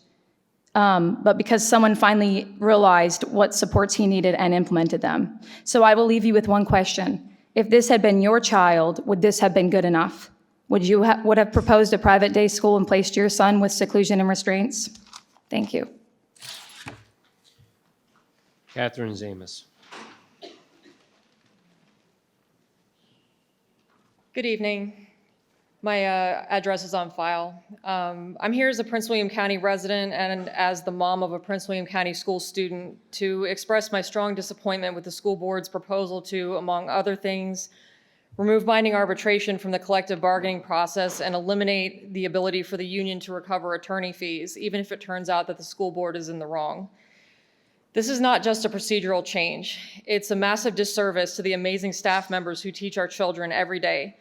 but because someone finally realized what supports he needed and implemented them. So I will leave you with one question. If this had been your child, would this have been good enough? Would you would have proposed a private day school and placed your son with seclusion and restraints? Thank you. Catherine Zamus. Good evening. My address is on file. I'm here as a Prince William County resident and as the mom of a Prince William County school student to express my strong disappointment with the school board's proposal to, among other things, remove binding arbitration from the collective bargaining process and eliminate the ability for the union to recover attorney fees, even if it turns out that the school board is in the wrong. This is not just a procedural change. It's a massive disservice to the amazing staff members who teach our children every day.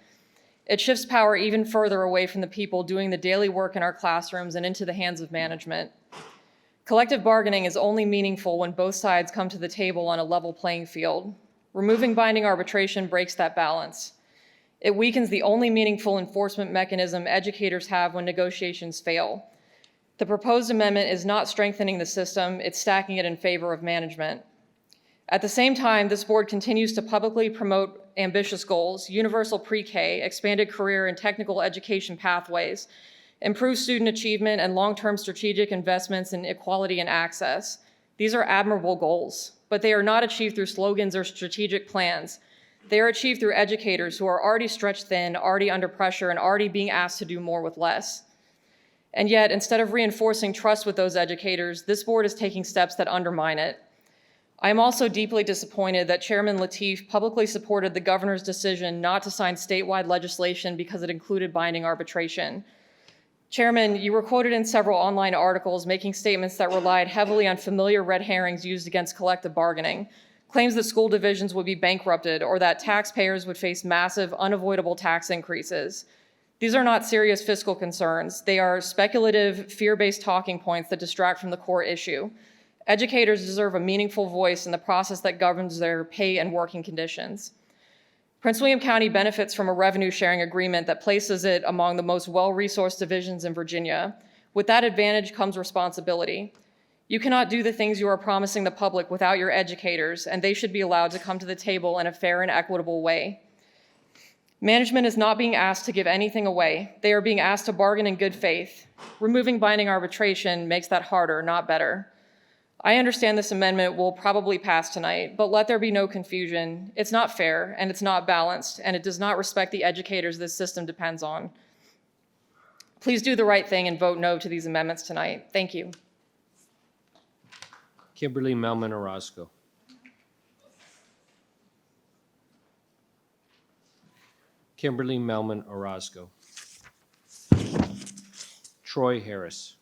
It shifts power even further away from the people doing the daily work in our classrooms and into the hands of management. Collective bargaining is only meaningful when both sides come to the table on a level playing field. Removing binding arbitration breaks that balance. It weakens the only meaningful enforcement mechanism educators have when negotiations fail. The proposed amendment is not strengthening the system, it's stacking it in favor of management. At the same time, this board continues to publicly promote ambitious goals, universal pre-K, expanded career and technical education pathways, improved student achievement, and long-term strategic investments in equality and access. These are admirable goals, but they are not achieved through slogans or strategic plans. They are achieved through educators who are already stretched thin, already under pressure, and already being asked to do more with less. And yet, instead of reinforcing trust with those educators, this board is taking steps that undermine it. I am also deeply disappointed that Chairman Lateef publicly supported the governor's decision not to sign statewide legislation because it included binding arbitration. Chairman, you were quoted in several online articles making statements that relied heavily on familiar red herrings used against collective bargaining, claims that school divisions would be bankrupted or that taxpayers would face massive, unavoidable tax increases. These are not serious fiscal concerns. They are speculative, fear-based talking points that distract from the core issue. Educators deserve a meaningful voice in the process that governs their pay and working conditions. Prince William County benefits from a revenue sharing agreement that places it among the most well-resourced divisions in Virginia. With that advantage comes responsibility. You cannot do the things you are promising the public without your educators, and they should be allowed to come to the table in a fair and equitable way. Management is not being asked to give anything away. They are being asked to bargain in good faith. Removing binding arbitration makes that harder, not better. I understand this amendment will probably pass tonight, but let there be no confusion. It's not fair, and it's not balanced, and it does not respect the educators this system depends on. Please do the right thing and vote no to these amendments tonight. Thank you. Kimberly Melman Orozco. Kimberly Melman Orozco. Troy Harris.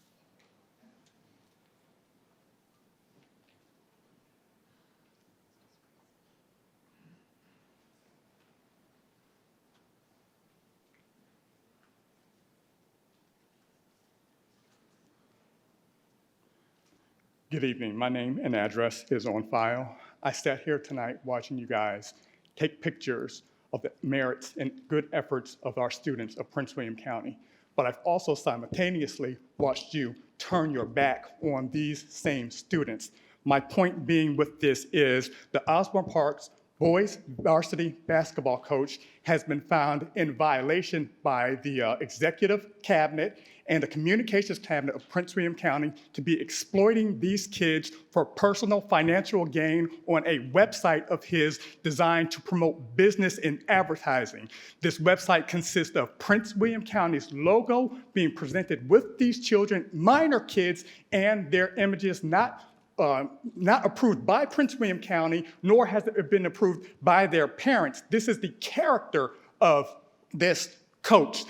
Good evening. My name and address is on file. I sat here tonight watching you guys take pictures of the merits and good efforts of our students of Prince William County, but I've also simultaneously watched you turn your back on these same students. My point being with this is the Osborne Parks boys varsity basketball coach has been found in violation by the executive cabinet and the communications cabinet of Prince William County to be exploiting these kids for personal financial gain on a website of his designed to promote business and advertising. This website consists of Prince William County's logo being presented with these children, minor kids, and their images not approved by Prince William County, nor has it been approved by their parents. This is the character of this coach,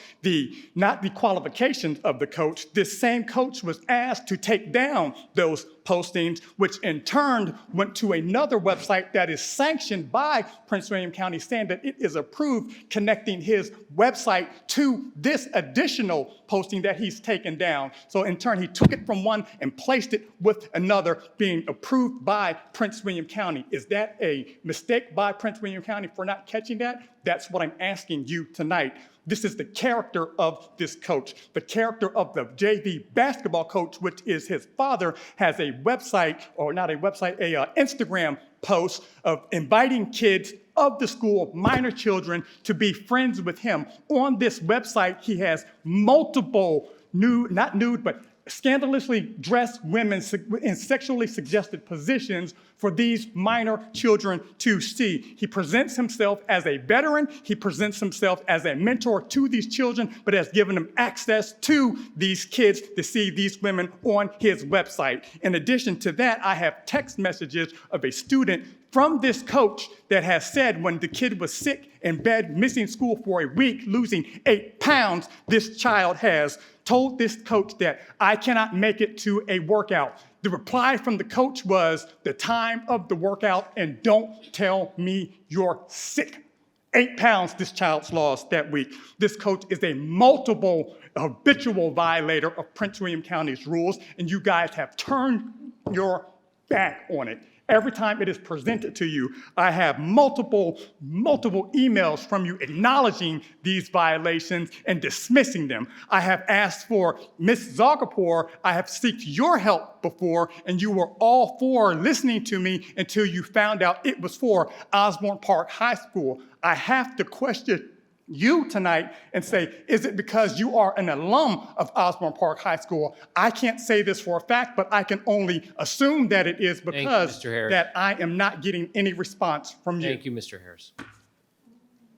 not the qualifications of the coach. This same coach was asked to take down those postings, which in turn went to another website that is sanctioned by Prince William County, saying that it is approved, connecting his website to this additional posting that he's taken down. So in turn, he took it from one and placed it with another, being approved by Prince William County. Is that a mistake by Prince William County for not catching that? That's what I'm asking you tonight. This is the character of this coach. The character of the JV basketball coach, which is his father, has a website, or not a website, a Instagram post of inviting kids of the school, minor children, to be friends with him. On this website, he has multiple not nude, but scandalously dressed women in sexually suggested positions for these minor children to see. He presents himself as a veteran. He presents himself as a mentor to these children, but has given them access to these kids to see these women on his website. In addition to that, I have text messages of a student from this coach that has said when the kid was sick in bed, missing school for a week, losing 8 pounds, this child has told this coach that I cannot make it to a workout. The reply from the coach was the time of the workout, and don't tell me you're sick. 8 pounds this child's lost that week. This coach is a multiple habitual violator of Prince William County's rules, and you guys have turned your back on it. Every time it is presented to you, I have multiple emails from you acknowledging these violations and dismissing them. I have asked for Ms. Zagapur, I have sought your help before, and you were all for listening to me until you found out it was for Osborne Park High School. I have to question you tonight and say, is it because you are an alum of Osborne Park High School? I can't say this for a fact, but I can only assume that it is because that I am not getting any response from you. Thank you, Mr. Harris.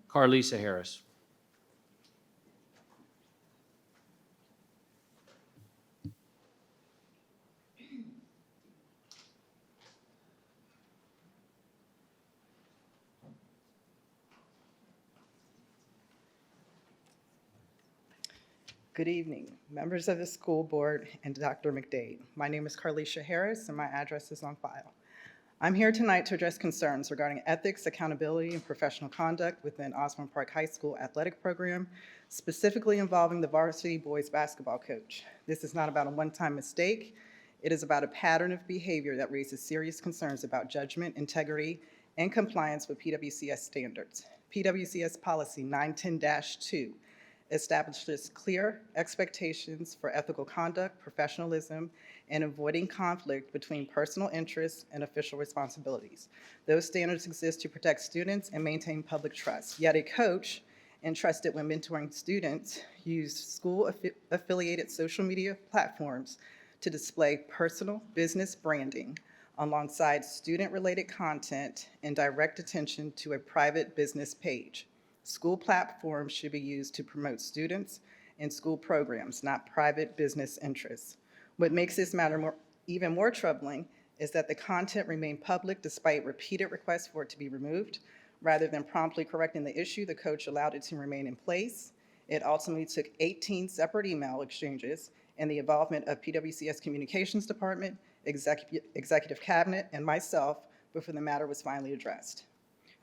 Carlisa Harris. Good evening, members of the school board and Dr. McDade. My name is Carlisha Harris and my address is on file. I'm here tonight to address concerns regarding ethics, accountability, and professional conduct within Osborne Park High School athletic program, specifically involving the varsity boys basketball coach. This is not about a one-time mistake. It is about a pattern of behavior that raises serious concerns about judgment, integrity, and compliance with PWCS standards. PWCS policy 910-2 establishes clear expectations for ethical conduct, professionalism, and avoiding conflict between personal interests and official responsibilities. Those standards exist to protect students and maintain public trust. Yet a coach entrusted with mentoring students used school-affiliated social media platforms to display personal business branding alongside student-related content and direct attention to a private business page. School platforms should be used to promote students and school programs, not private business interests. What makes this matter even more troubling is that the content remained public despite repeated requests for it to be removed. Rather than promptly correcting the issue, the coach allowed it to remain in place. It ultimately took 18 separate email exchanges and the involvement of PWCS Communications Department, Executive Cabinet, and myself before the matter was finally addressed.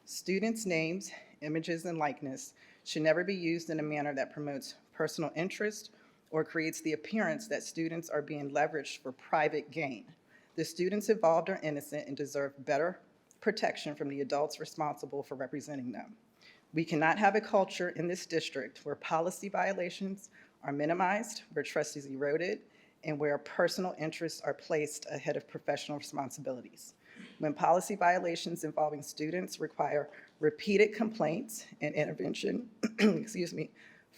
Students' names, images, and likeness should never be used in a manner that promotes personal interest or creates the appearance that students are being leveraged for private gain. The students involved are innocent and deserve better protection from the adults responsible for representing them. We cannot have a culture in this district where policy violations are minimized, where trust is eroded, and where personal interests are placed ahead of professional responsibilities. When policy violations involving students require repeated complaints and intervention, excuse me,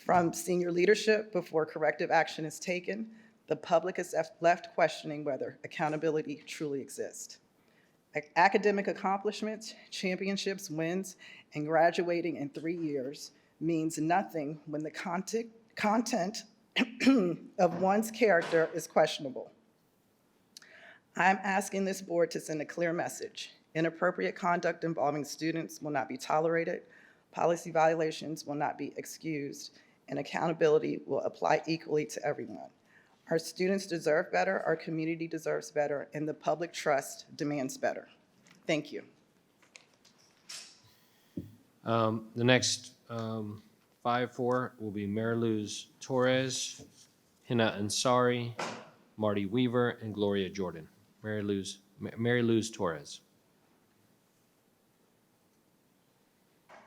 from senior leadership before corrective action is taken, the public is left questioning whether accountability truly exists. Academic accomplishments, championships, wins, and graduating in 3 years means nothing when the content of one's character is questionable. I'm asking this board to send a clear message. Inappropriate conduct involving students will not be tolerated, policy violations will not be excused, and accountability will apply equally to everyone. Our students deserve better, our community deserves better, and the public trust demands better. Thank you. The next 5-4 will be Mariluz Torres, Hina Ansari, Marty Weaver, and Gloria Jordan. Mariluz Torres.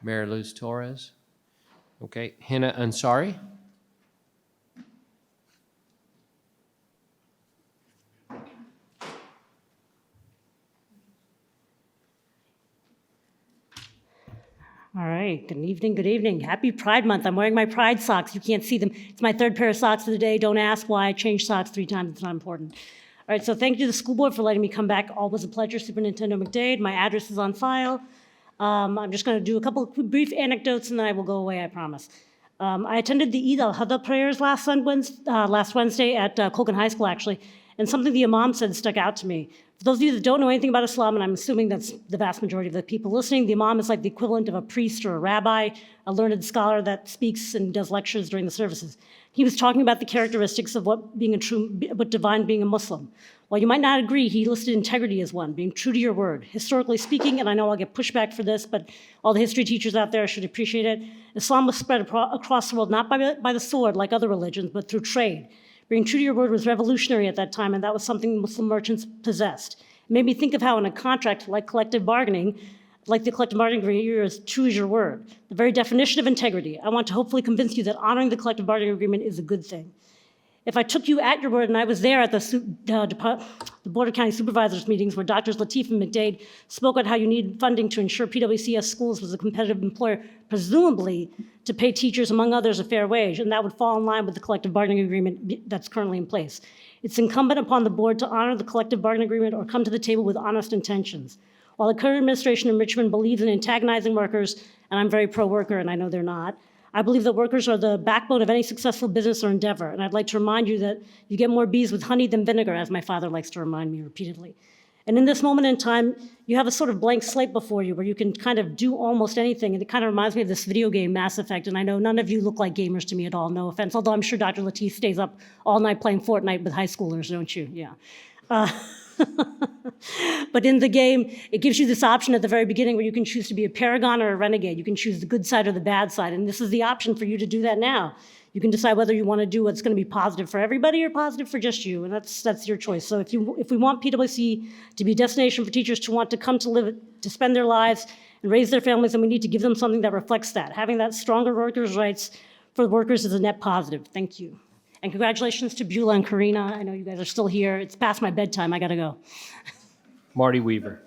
Mariluz Torres. Okay, Hina Ansari. All right, good evening, good evening. Happy Pride Month. I'm wearing my Pride socks. You can't see them. It's my third pair of socks of the day. Don't ask why. I changed socks 3 times. It's not important. All right, so thank you to the school board for letting me come back. Always a pleasure, Superintendent McDade. My address is on file. I'm just going to do a couple of brief anecdotes and then I will go away, I promise. I attended the Eid al-Adha prayers last Wednesday at Colgan High School, actually, and something the imam said stuck out to me. For those of you that don't know anything about Islam, and I'm assuming that's the vast majority of the people listening, the imam is like the equivalent of a priest or a rabbi, a learned scholar that speaks and does lectures during the services. He was talking about the characteristics of what divine being a Muslim. While you might not agree, he listed integrity as one, being true to your word. Historically speaking, and I know I'll get pushback for this, but all the history teachers out there should appreciate it, Islam was spread across the world not by the sword like other religions, but through trade. Being true to your word was revolutionary at that time, and that was something Muslim merchants possessed. It made me think of how in a contract like collective bargaining, like the collective bargaining agreement, you're as true as your word. The very definition of integrity. I want to hopefully convince you that honoring the collective bargaining agreement is a good thing. If I took you at your word, and I was there at the Board of County Supervisors meetings where Drs. Lateef and McDade spoke about how you need funding to ensure PWCS schools was a competitive employer, presumably to pay teachers, among others, a fair wage, and that would fall in line with the collective bargaining agreement that's currently in place. It's incumbent upon the board to honor the collective bargaining agreement or come to the table with honest intentions. While the current administration in Richmond believes in antagonizing workers, and I'm very pro-worker, and I know they're not, I believe that workers are the backbone of any successful business or endeavor, and I'd like to remind you that you get more bees with honey than vinegar, as my father likes to remind me repeatedly. And in this moment in time, you have a sort of blank slate before you where you can kind of do almost anything, and it kind of reminds me of this video game, Mass Effect, and I know none of you look like gamers to me at all, no offense, although I'm sure Dr. Lateef stays up all night playing Fortnite with high schoolers, don't you? Yeah. But in the game, it gives you this option at the very beginning where you can choose to be a paragon or a renegade. You can choose the good side or the bad side, and this is the option for you to do that now. You can decide whether you want to do what's going to be positive for everybody or positive for just you, and that's your choice. So if we want PWC to be a destination for teachers to want to come to live, to spend their lives and raise their families, then we need to give them something that reflects that. Having that stronger workers' rights for the workers is a net positive. Thank you. And congratulations to Beulah and Karina. I know you guys are still here. It's past my bedtime. I got to go. Marty Weaver.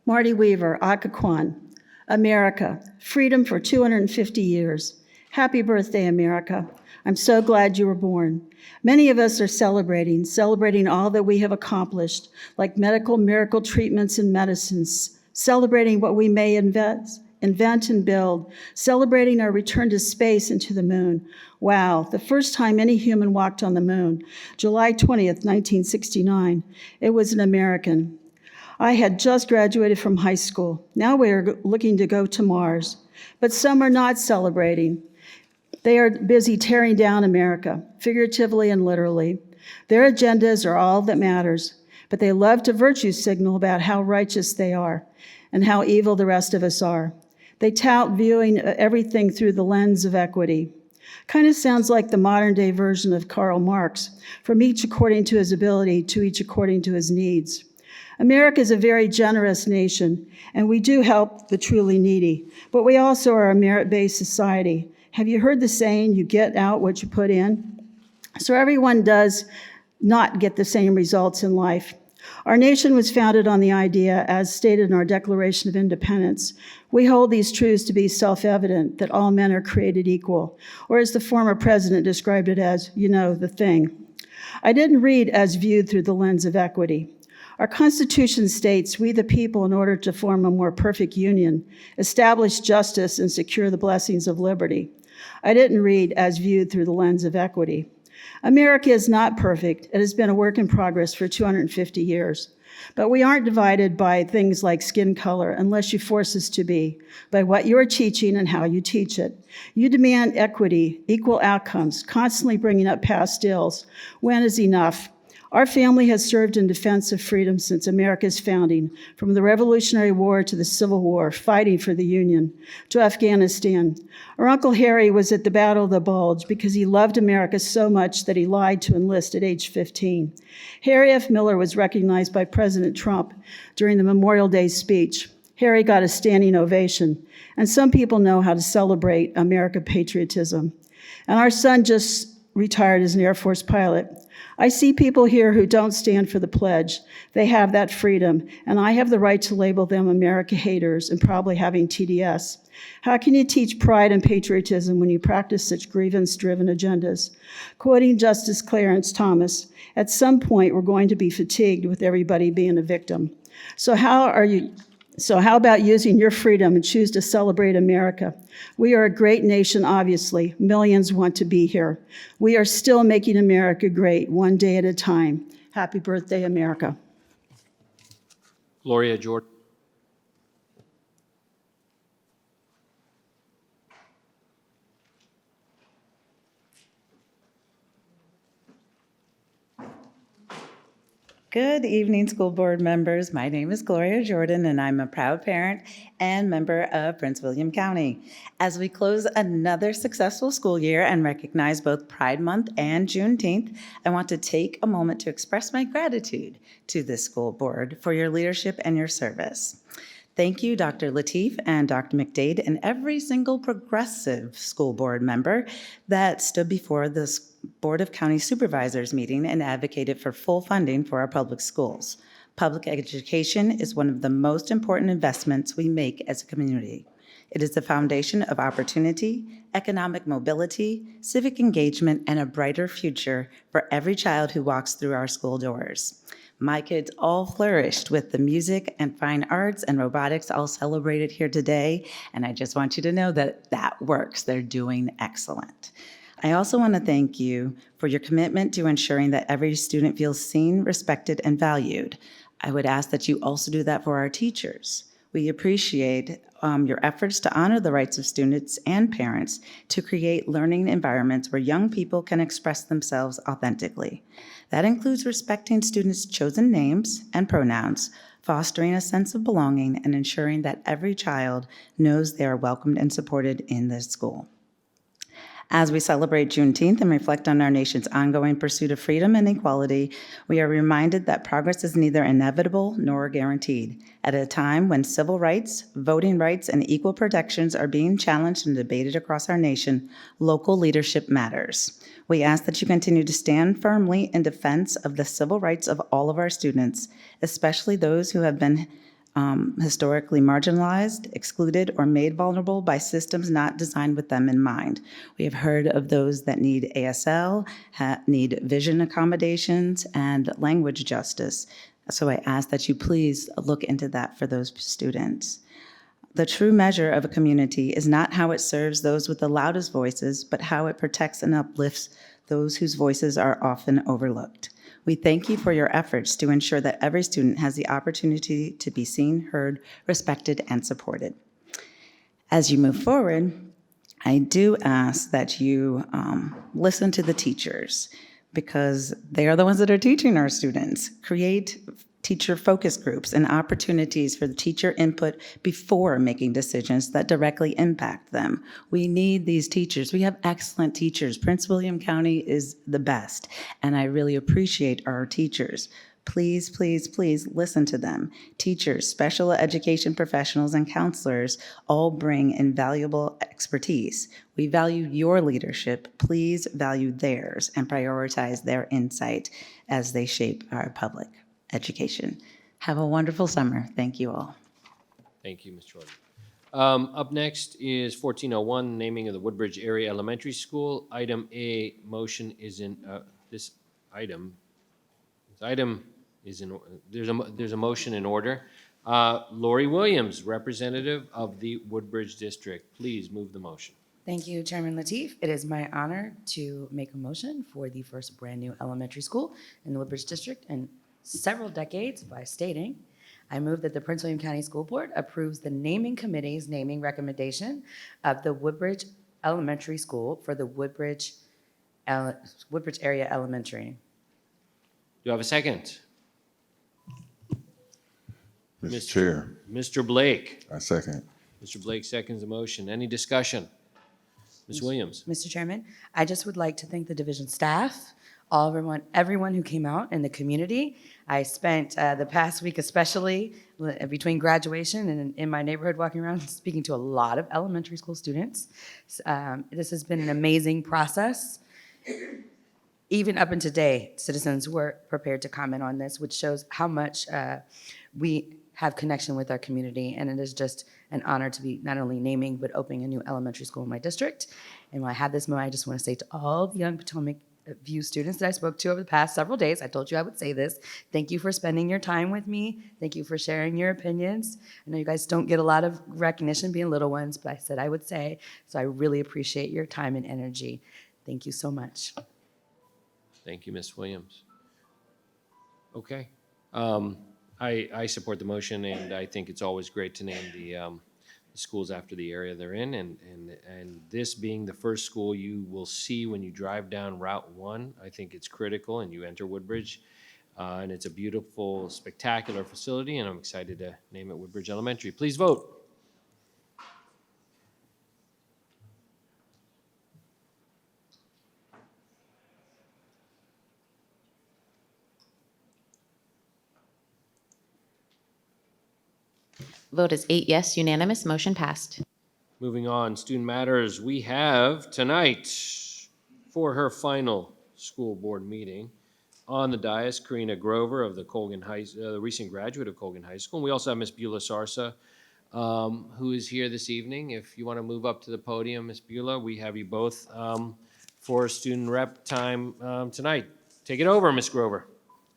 Marty Weaver, Occoquan, America, freedom for 250 years. Happy birthday, America. I'm so glad you were born. Many of us are celebrating all that we have accomplished, like medical miracle treatments and medicines, celebrating what we may invent and build, celebrating our return to space and to the moon. Wow, the first time any human walked on the moon, July 20th, 1969. It was an American. I had just graduated from high school. Now we are looking to go to Mars, but some are not celebrating. They are busy tearing down America, figuratively and literally. Their agendas are all that matters. but they love to virtue signal about how righteous they are and how evil the rest of us are. They tout viewing everything through the lens of equity. Kind of sounds like the modern day version of Karl Marx, from each according to his ability to each according to his needs. America is a very generous nation, and we do help the truly needy, but we also are a merit-based society. Have you heard the saying, you get out what you put in? So everyone does not get the same results in life. Our nation was founded on the idea, as stated in our Declaration of Independence. We hold these truths to be self-evident, that all men are created equal, or as the former president described it as, you know, the thing. I didn't read as viewed through the lens of equity. Our Constitution states, we the people, in order to form a more perfect union, establish justice and secure the blessings of liberty. I didn't read as viewed through the lens of equity. America is not perfect. It has been a work in progress for 250 years. But we aren't divided by things like skin color unless you force us to be, by what you are teaching and how you teach it. You demand equity, equal outcomes, constantly bringing up past ills. When is enough? Our family has served in defense of freedom since America's founding, from the Revolutionary War to the Civil War, fighting for the Union, to Afghanistan. Our Uncle Harry was at the Battle of the Bulge because he loved America so much that he lied to enlist at age 15. Harry F. Miller was recognized by President Trump during the Memorial Day speech. Harry got a standing ovation, and some people know how to celebrate American patriotism. And our son just retired as an Air Force pilot. I see people here who don't stand for the pledge. They have that freedom, and I have the right to label them America haters and probably having TDS. How can you teach pride and patriotism when you practice such grievance-driven agendas? Quoting Justice Clarence Thomas, at some point we're going to be fatigued with everybody being a victim. So how about using your freedom and choose to celebrate America? We are a great nation, obviously. Millions want to be here. We are still making America great, one day at a time. Happy birthday, America. Gloria Jordan. Good evening, school board members. My name is Gloria Jordan, and I'm a proud parent and member of Prince William County. As we close another successful school year and recognize both Pride Month and Juneteenth, I want to take a moment to express my gratitude to this school board for your leadership and your service. Thank you, Dr. Lateef and Dr. McDade, and every single progressive school board member that stood before the Board of County Supervisors meeting and advocated for full funding for our public schools. Public education is one of the most important investments we make as a community. It is the foundation of opportunity, economic mobility, civic engagement, and a brighter future for every child who walks through our school doors. My kids all flourished with the music and fine arts and robotics all celebrated here today, and I just want you to know that that works. They're doing excellent. I also want to thank you for your commitment to ensuring that every student feels seen, respected, and valued. I would ask that you also do that for our teachers. We appreciate your efforts to honor the rights of students and parents to create learning environments where young people can express themselves authentically. That includes respecting students' chosen names and pronouns, fostering a sense of belonging, and ensuring that every child knows they are welcomed and supported in this school. As we celebrate Juneteenth and reflect on our nation's ongoing pursuit of freedom and equality, we are reminded that progress is neither inevitable nor guaranteed. At a time when civil rights, voting rights, and equal protections are being challenged and debated across our nation, local leadership matters. We ask that you continue to stand firmly in defense of the civil rights of all of our students, especially those who have been historically marginalized, excluded, or made vulnerable by systems not designed with them in mind. We have heard of those that need ASL, need vision accommodations, and language justice. So I ask that you please look into that for those students. The true measure of a community is not how it serves those with the loudest voices, but how it protects and uplifts those whose voices are often overlooked. We thank you for your efforts to ensure that every student has the opportunity to be seen, heard, respected, and supported. As you move forward, I do ask that you listen to the teachers. because they are the ones that are teaching our students. Create teacher focus groups and opportunities for the teacher input before making decisions that directly impact them. We need these teachers. We have excellent teachers. Prince William County is the best, and I really appreciate our teachers. Please, please, please listen to them. Teachers, special education professionals, and counselors all bring invaluable expertise. We value your leadership. Please value theirs and prioritize their insight as they shape our public education. Have a wonderful summer. Thank you all. Thank you, Ms. Jordan. Up next is 1401, naming of the Woodbridge Area Elementary School. Item A, motion is in, this item is in, there's a motion in order. Lori Williams, representative of the Woodbridge District, please move the motion. Thank you, Chairman Lateef. It is my honor to make a motion for the first brand-new elementary school in the Woodbridge District in several decades by stating, I move that the Prince William County School Board approves the naming committee's naming recommendation of the Woodbridge Elementary School for the Woodbridge Area Elementary. Do you have a second? Mr. Chair, Mr. Blake. I second. Mr. Blake seconds the motion. Any discussion? Ms. Williams. Mr. Chairman, I just would like to thank the division staff, everyone who came out in the community. I spent the past week, especially between graduation and in my neighborhood, walking around speaking to a lot of elementary school students. This has been an amazing process. Even up until today, citizens were prepared to comment on this, which shows how much we have connection with our community, and it is just an honor to be not only naming but opening a new elementary school in my district. And when I have this moment, I just want to say to all the young Potomac View students that I spoke to over the past several days, I told you I would say this, thank you for spending your time with me. Thank you for sharing your opinions. I know you guys don't get a lot of recognition being little ones, but I said I would say, so I really appreciate your time and energy. Thank you so much. Thank you, Ms. Williams. Okay. I support the motion, and I think it's always great to name the schools after the area they're in, and this being the first school you will see when you drive down Route 1, I think it's critical, and you enter Woodbridge, and it's a beautiful, spectacular facility, and I'm excited to name it Woodbridge Elementary. Please vote. Vote is 8 yes, unanimous, motion passed. Moving on, Student Matters, we have tonight, for her final school board meeting, on the dais, Karina Grover of the recent graduate of Colgan High School. And we also have Ms. Beulah Sarsa, who is here this evening. If you want to move up to the podium, Ms. Beulah, we have you both for student rep time tonight. Take it over, Ms. Grover.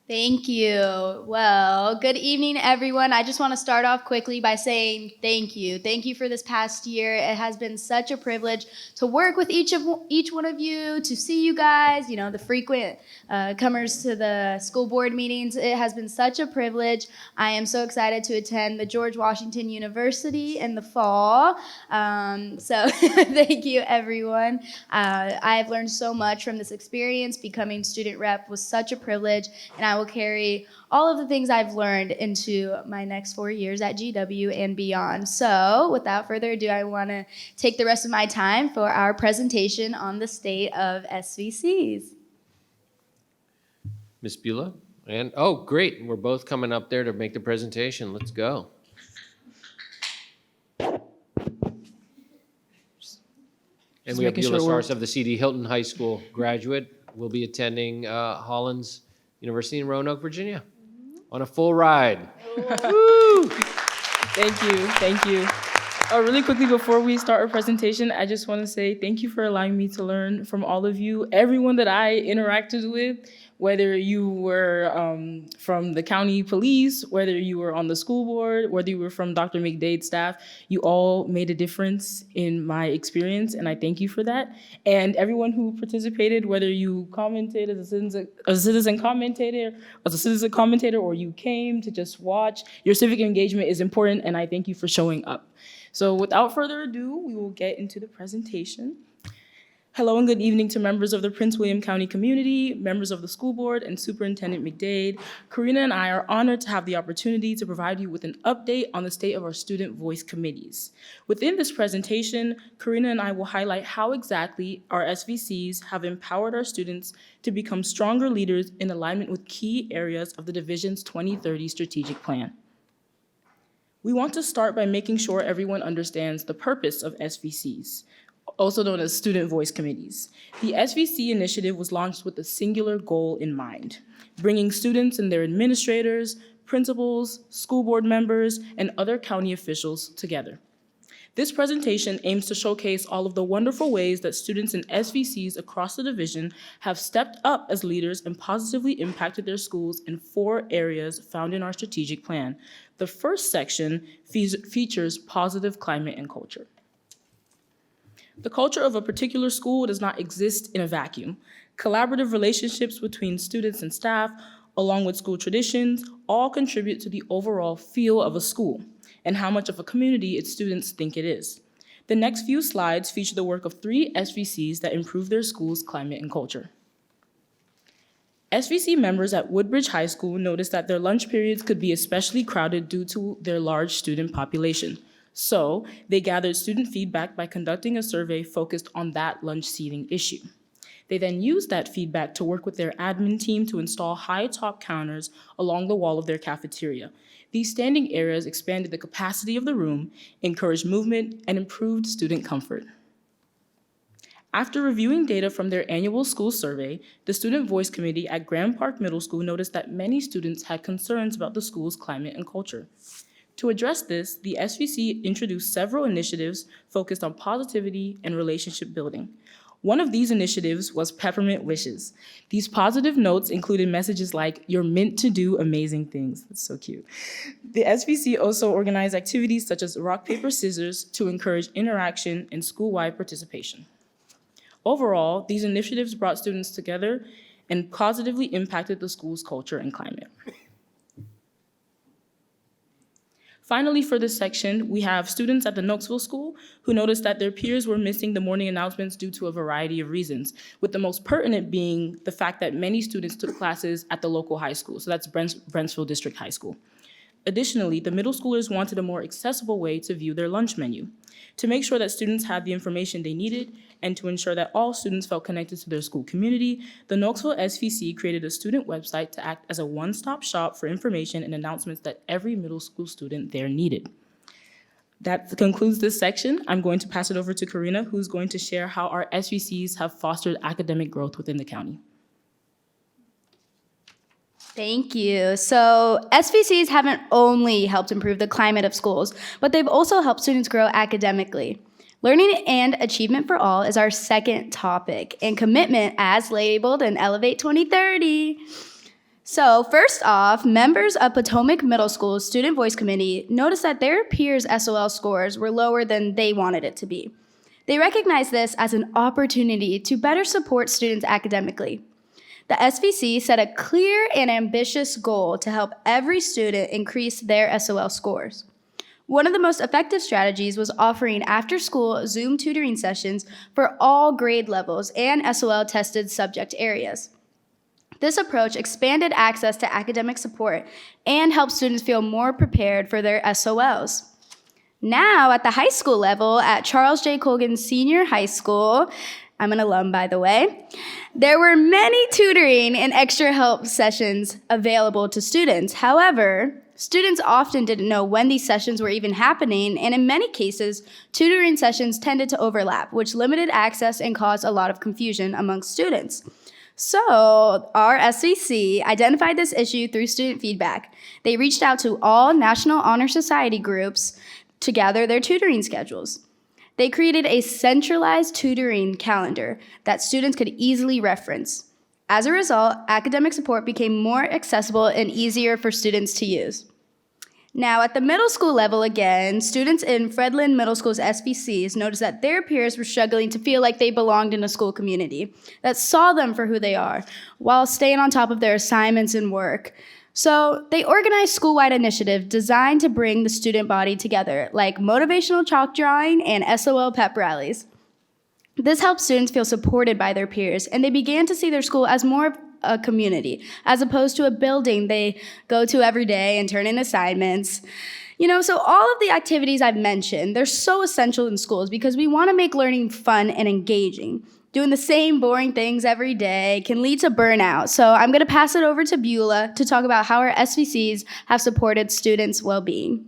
Thank you. Well, good evening, everyone. I just want to start off quickly by saying thank you. Thank you for this past year. It has been such a privilege to work with each one of you, to see you guys, you know, the frequent comers to the school board meetings. It has been such a privilege. I am so excited to attend the George Washington University in the fall. So thank you, everyone. I have learned so much from this experience. Becoming student rep was such a privilege, and I will carry all of the things I've learned into my next 4 years at GW and beyond. So without further ado, I want to take the rest of my time for our presentation on the state of SVCs. Ms. Beulah? And, oh, great, we're both coming up there to make the presentation. Let's go. And we have Beulah Sarsa of the C.D. Hilton High School graduate. Will be attending Hollins University in Roanoke, Virginia, on a full ride. Woo! Thank you. Really quickly before we start our presentation, I just want to say thank you for allowing me to learn from all of you, everyone that I interacted with, whether you were from the county police, whether you were on the school board, whether you were from Dr. McDade's staff, you all made a difference in my experience, and I thank you for that. And everyone who participated, whether you commented as a citizen commentator, or you came to just watch, your civic engagement is important, and I thank you for showing up. So without further ado, we will get into the presentation. Hello and good evening to members of the Prince William County community, members of the school board, and Superintendent McDade. Karina and I are honored to have the opportunity to provide you with an update on the state of our student voice committees. Within this presentation, Karina and I will highlight how exactly our SVCs have empowered our students to become stronger leaders in alignment with key areas of the division's 2030 strategic plan. We want to start by making sure everyone understands the purpose of SVCs, also known as Student Voice Committees. The SVC initiative was launched with a singular goal in mind: bringing students and their administrators, principals, school board members, and other county officials together. This presentation aims to showcase all of the wonderful ways that students in SVCs across the division have stepped up as leaders and positively impacted their schools in 4 areas found in our strategic plan. The first section features positive climate and culture. The culture of a particular school does not exist in a vacuum. Collaborative relationships between students and staff, along with school traditions, all contribute to the overall feel of a school and how much of a community its students think it is. The next few slides feature the work of 3 SVCs that improve their school's climate and culture. SVC members at Woodbridge High School noticed that their lunch periods could be especially crowded due to their large student population. So they gathered student feedback by conducting a survey focused on that lunch seating issue. They then used that feedback to work with their admin team to install high top counters along the wall of their cafeteria. These standing areas expanded the capacity of the room, encouraged movement, and improved student comfort. After reviewing data from their annual school survey, the Student Voice Committee at Grand Park Middle School noticed that many students had concerns about the school's climate and culture. To address this, the SVC introduced several initiatives focused on positivity and relationship building. One of these initiatives was Peppermint Wishes. These positive notes included messages like, "You're meant to do amazing things." That's so cute. The SVC also organized activities such as rock, paper, scissors to encourage interaction and school-wide participation. Overall, these initiatives brought students together and positively impacted the school's culture and climate. Finally, for this section, we have students at the Knoxville School who noticed that their peers were missing the morning announcements due to a variety of reasons, with the most pertinent being the fact that many students took classes at the local high school, so that's Brentsville District High School. Additionally, the middle schoolers wanted a more accessible way to view their lunch menu. To make sure that students had the information they needed and to ensure that all students felt connected to their school community, the Knoxville SVC created a student website to act as a one-stop shop for information and announcements that every middle school student there needed. That concludes this section. I'm going to pass it over to Karina, who's going to share how our SVCs have fostered academic growth within the county. Thank you. So SVCs haven't only helped improve the climate of schools, but they've also helped students grow academically. Learning and achievement for all is our second topic, and commitment as labeled in Elevate 2030. So first off, members of Potomac Middle School's Student Voice Committee noticed that their peers' SOL scores were lower than they wanted it to be. They recognized this as an opportunity to better support students academically. The SVC set a clear and ambitious goal to help every student increase their SOL scores. One of the most effective strategies was offering after-school Zoom tutoring sessions for all grade levels and SOL-tested subject areas. This approach expanded access to academic support and helped students feel more prepared for their SOLs. Now, at the high school level, at Charles J. Colgan Senior High School, I'm an alum, by the way, there were many tutoring and extra help sessions available to students. However, students often didn't know when these sessions were even happening, and in many cases, tutoring sessions tended to overlap, which limited access and caused a lot of confusion amongst students. So our SVC identified this issue through student feedback. They reached out to all National Honor Society groups to gather their tutoring schedules. They created a centralized tutoring calendar that students could easily reference. As a result, academic support became more accessible and easier for students to use. Now, at the middle school level again, students in Fredland Middle School's SVCs noticed that their peers were struggling to feel like they belonged in a school community that saw them for who they are, while staying on top of their assignments and work. So they organized school-wide initiatives designed to bring the student body together, like motivational chalk drawing and SOL pep rallies. This helped students feel supported by their peers, and they began to see their school as more of a community, as opposed to a building they go to every day and turn in assignments. So all of the activities I've mentioned, they're so essential in schools because we want to make learning fun and engaging. Doing the same boring things every day can lead to burnout. So I'm going to pass it over to Beulah to talk about how our SVCs have supported students' well-being.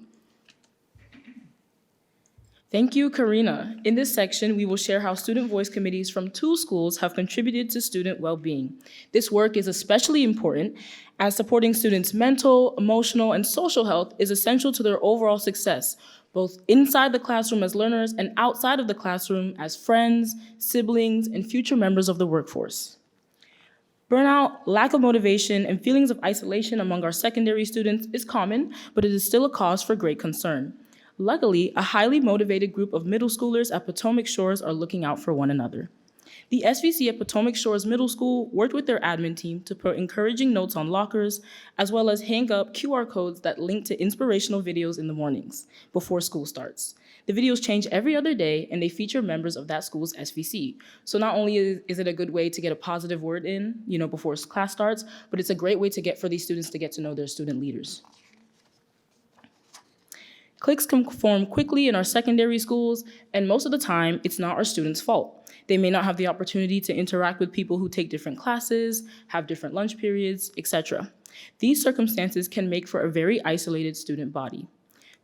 Thank you, Karina. In this section, we will share how student voice committees from 2 schools have contributed to student well-being. This work is especially important as supporting students' mental, emotional, and social health is essential to their overall success, both inside the classroom as learners and outside of the classroom as friends, siblings, and future members of the workforce. Burnout, lack of motivation, and feelings of isolation among our secondary students is common, but it is still a cause for great concern. Luckily, a highly motivated group of middle schoolers at Potomac Shores are looking out for one another. The SVC at Potomac Shores Middle School worked with their admin team to put encouraging notes on lockers, as well as hang up QR codes that link to inspirational videos in the mornings before school starts. The videos change every other day, and they feature members of that school's SVC. So not only is it a good way to get a positive word in, before class starts, but it's a great way for these students to get to know their student leaders. Cliques can form quickly in our secondary schools, and most of the time, it's not our students' fault. They may not have the opportunity to interact with people who take different classes, have different lunch periods, etc. These circumstances can make for a very isolated student body.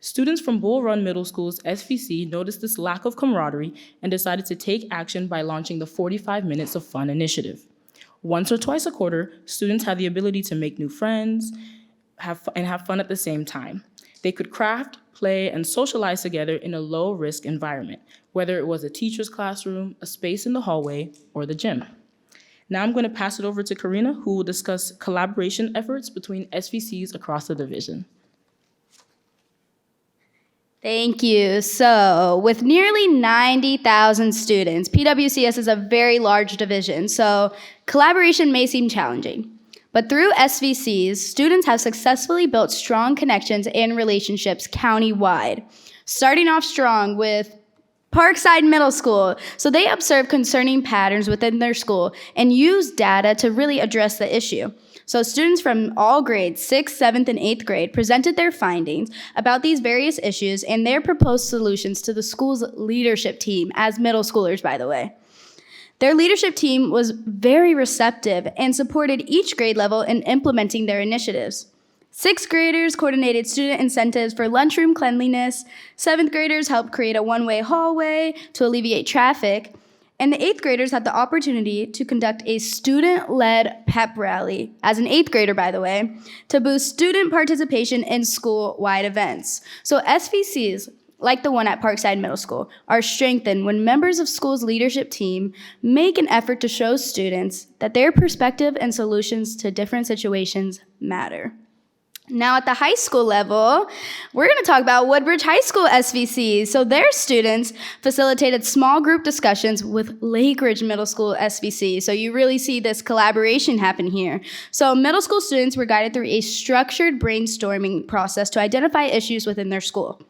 Students from Bull Run Middle School's SVC noticed this lack of camaraderie and decided to take action by launching the 45 Minutes of Fun initiative. Once or twice a quarter, students had the ability to make new friends and have fun at the same time. They could craft, play, and socialize together in a low-risk environment, whether it was a teacher's classroom, a space in the hallway, or the gym. Now I'm going to pass it over to Karina, who will discuss collaboration efforts between SVCs across the division. Thank you. So, with nearly 90,000 students, PWCS is a very large division, so collaboration may seem challenging. But through SVCs, students have successfully built strong connections and relationships countywide, starting off strong with Parkside Middle School. So they observe concerning patterns within their school and use data to really address the issue. So students from all grades, 6th, 7th, and 8th grade, presented their findings about these various issues and their proposed solutions to the school's leadership team, as middle schoolers, by the way. Their leadership team was very receptive and supported each grade level in implementing their initiatives. 6th graders coordinated student incentives for lunchroom cleanliness, 7th graders helped create a one-way hallway to alleviate traffic, and the 8th graders had the opportunity to conduct a student-led pep rally, as an 8th grader, by the way, to boost student participation in school-wide events. So SVCs, like the one at Parkside Middle School, are strengthened when members of school's leadership team make an effort to show students that their perspective and solutions to different situations matter. Now at the high school level, we're going to talk about Woodbridge High School SVCs. So their students facilitated small group discussions with Lake Ridge Middle School SVC. So you really see this collaboration happen here. So middle school students were guided through a structured brainstorming process to identify issues within their school.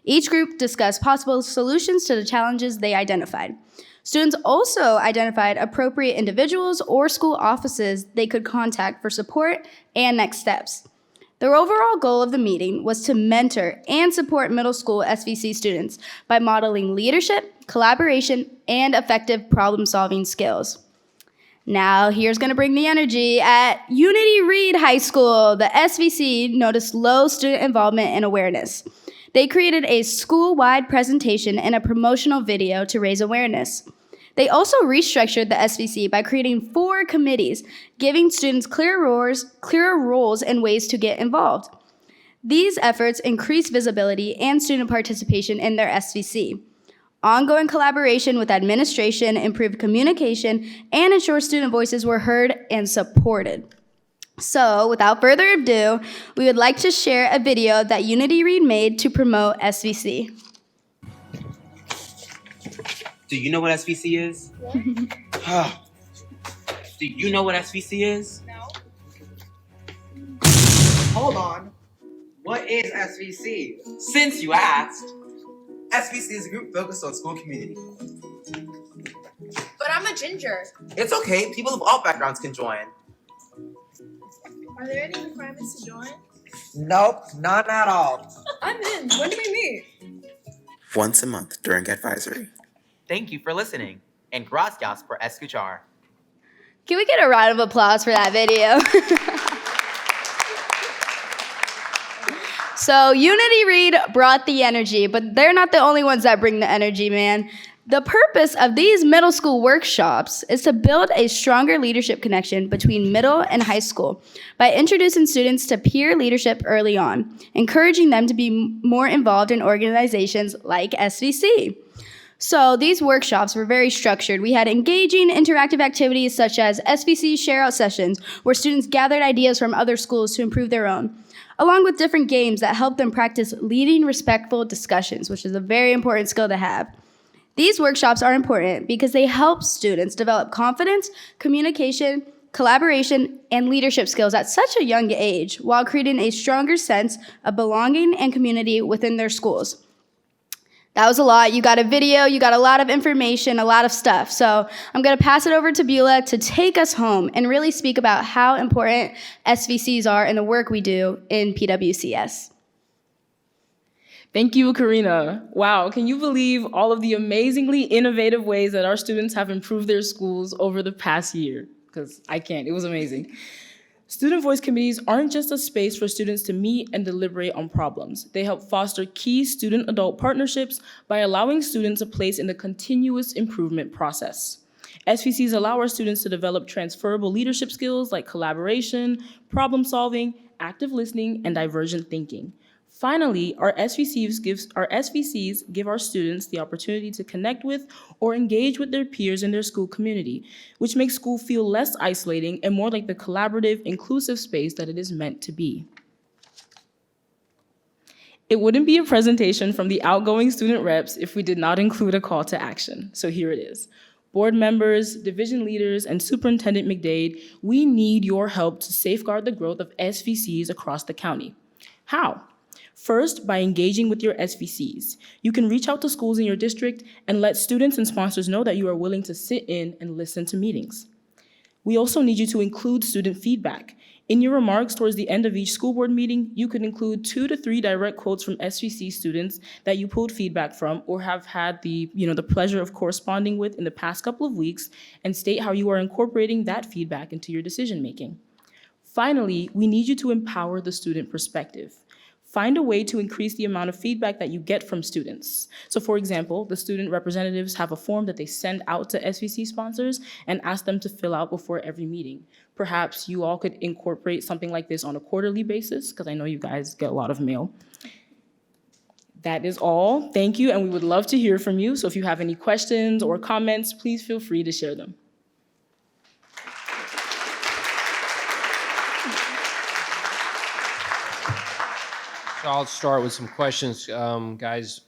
Each group discussed possible solutions to the challenges they identified. Students also identified appropriate individuals or school offices they could contact for support and next steps. The overall goal of the meeting was to mentor and support middle school SVC students by modeling leadership, collaboration, and effective problem-solving skills. Now, here's going to bring the energy. At Unity Reed High School, the SVC noticed low student involvement and awareness. They created a school-wide presentation and a promotional video to raise awareness. They also restructured the SVC by creating 4 committees, giving students clearer roles and ways to get involved. These efforts increased visibility and student participation in their SVC. Ongoing collaboration with administration improved communication and ensured student voices were heard and supported. So, without further ado, we would like to share a video that Unity Reed made to promote SVC. Do you know what SVC is? Yeah. Do you know what SVC is? No. Hold on. What is SVC? Since you asked, SVC is a group focused on school community. I'm a ginger. It's okay. People of all backgrounds can join. Are there any requirements to join? Nope, none at all. I'm in. When do we meet? Once a month during advisory. Thank you for listening. And gracias por escuchar. Can we get a round of applause for that video? So Unity Read brought the energy, but they're not the only ones that bring the energy, man. The purpose of these middle school workshops is to build a stronger leadership connection between middle and high school by introducing students to peer leadership early on, encouraging them to be more involved in organizations like SVC. So these workshops were very structured. We had engaging interactive activities such as SVC share-out sessions, where students gathered ideas from other schools to improve their own, along with different games that helped them practice leading respectful discussions, which is a very important skill to have. These workshops are important because they help students develop confidence, communication, collaboration, and leadership skills at such a young age, while creating a stronger sense of belonging and community within their schools. That was a lot. You got a video, you got a lot of information, a lot of stuff. So I'm going to pass it over to Beulah to take us home and really speak about how important SVCs are and the work we do in PWCS. Thank you, Karina. Wow, can you believe all of the amazingly innovative ways that our students have improved their schools over the past year? Because I can't, it was amazing. Student voice committees aren't just a space for students to meet and deliberate on problems. They help foster key student-adult partnerships by allowing students a place in the continuous improvement process. SVCs allow our students to develop transferable leadership skills like collaboration, problem solving, active listening, and divergent thinking. Finally, our SVCs give our students the opportunity to connect with or engage with their peers in their school community, which makes school feel less isolating and more like the collaborative, inclusive space that it is meant to be. It wouldn't be a presentation from the outgoing student reps if we did not include a call to action, so here it is. Board members, division leaders, and Superintendent McDade, we need your help to safeguard the growth of SVCs across the county. How? First, by engaging with your SVCs. You can reach out to schools in your district and let students and sponsors know that you are willing to sit in and listen to meetings. We also need you to include student feedback. In your remarks towards the end of each school board meeting, you could include 2 to 3 direct quotes from SVC students that you pulled feedback from or have had the pleasure of corresponding with in the past couple of weeks, and state how you are incorporating that feedback into your decision making. Finally, we need you to empower the student perspective. Find a way to increase the amount of feedback that you get from students. So for example, the student representatives have a form that they send out to SVC sponsors and ask them to fill out before every meeting. Perhaps you all could incorporate something like this on a quarterly basis, because I know you guys get a lot of mail. That is all. Thank you, and we would love to hear from you. So if you have any questions or comments, please feel free to share them. So I'll start with some questions. Guys,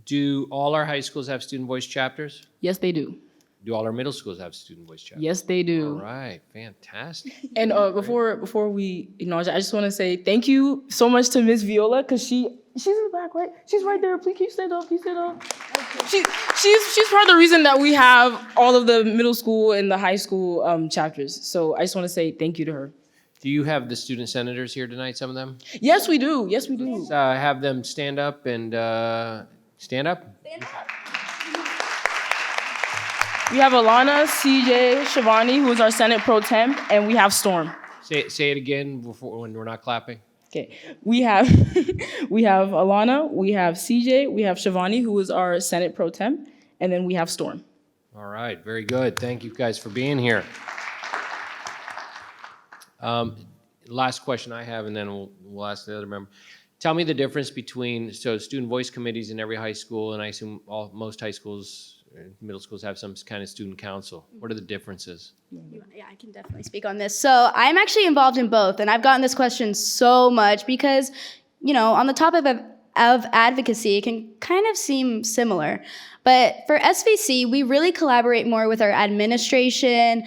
do all our high schools have student voice chapters? Yes, they do. Do all our middle schools have student voice chapters? Yes, they do. All right, fantastic. And before we acknowledge it, I just want to say thank you so much to Miss Viola, because she's in the back, right? She's right there. Please, can you stand up? Can you stand up? She's part of the reason that we have all of the middle school and the high school chapters. So I just want to say thank you to her. Do you have the student senators here tonight, some of them? Yes, we do. Yes, we do. Let's, have them stand up and stand up. We have Alana, CJ, Shivani, who is our Senate Pro Temp, and we have Storm. Say it again before when we're not clapping. Okay, we have Alana, we have CJ, we have Shivani, who is our Senate Pro Temp, and then we have Storm. All right, very good. Thank you guys for being here. Last question I have, and then we'll ask the other member. Tell me the difference between student voice committees in every high school, and I assume most high schools, middle schools have some kind of student council. What are the differences? Yeah, I can definitely speak on this. So I'm actually involved in both, and I've gotten this question so much because, on the topic of advocacy, it can kind of seem similar. But for SVC, we really collaborate more with our administration,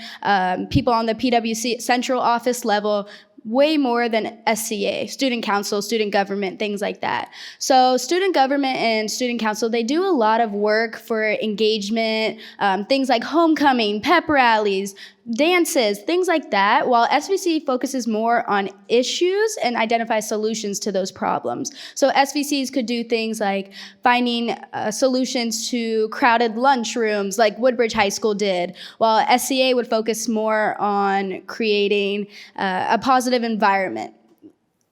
people on the PWC central office level. way more than SCA, student council, student government, things like that. So student government and student council, they do a lot of work for engagement, things like homecoming, pep rallies, dances, things like that, while SVC focuses more on issues and identifies solutions to those problems. So SVCs could do things like finding solutions to crowded lunchrooms like Woodbridge High School did, while SCA would focus more on creating a positive environment.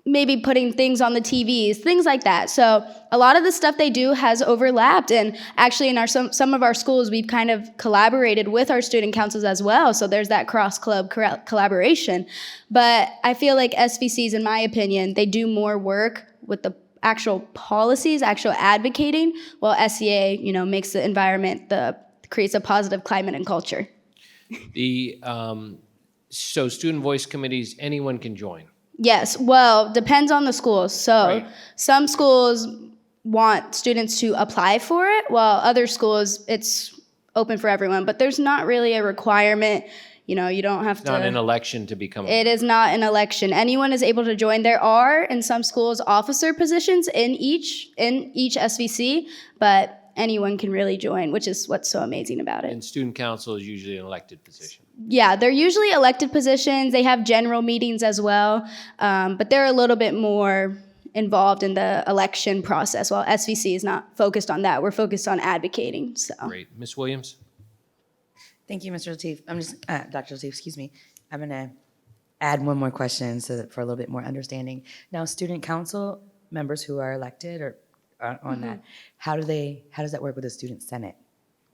Maybe putting things on the TVs, things like that. So a lot of the stuff they do has overlapped, and actually in some of our schools, we've kind of collaborated with our student councils as well, so there's that cross-club collaboration. But I feel like SVCs, in my opinion, they do more work with the actual policies, actual advocating, while SCA, makes the environment, creates a positive climate and culture. So student voice committees, anyone can join? Yes, well, depends on the school. So Right. some schools want students to apply for it, while other schools, it's open for everyone. But there's not really a requirement. You don't have It's not an to. election to become. It is not an election. Anyone is able to join. There are, in some schools, officer positions in each SVC, but anyone can really join, which is what's so amazing about it. And student council is usually an elected position. Yeah, they're usually elected positions. They have general meetings as well, but they're a little bit more involved in the election process, while SVC is not focused on that. We're focused on advocating. So. Great. Ms. Williams? Thank you, Mr. Lateef. Dr. Lateef, excuse me. I'm going to add one more question for a little bit more understanding. Now, student council members who are elected or on that, how does that work with the student senate?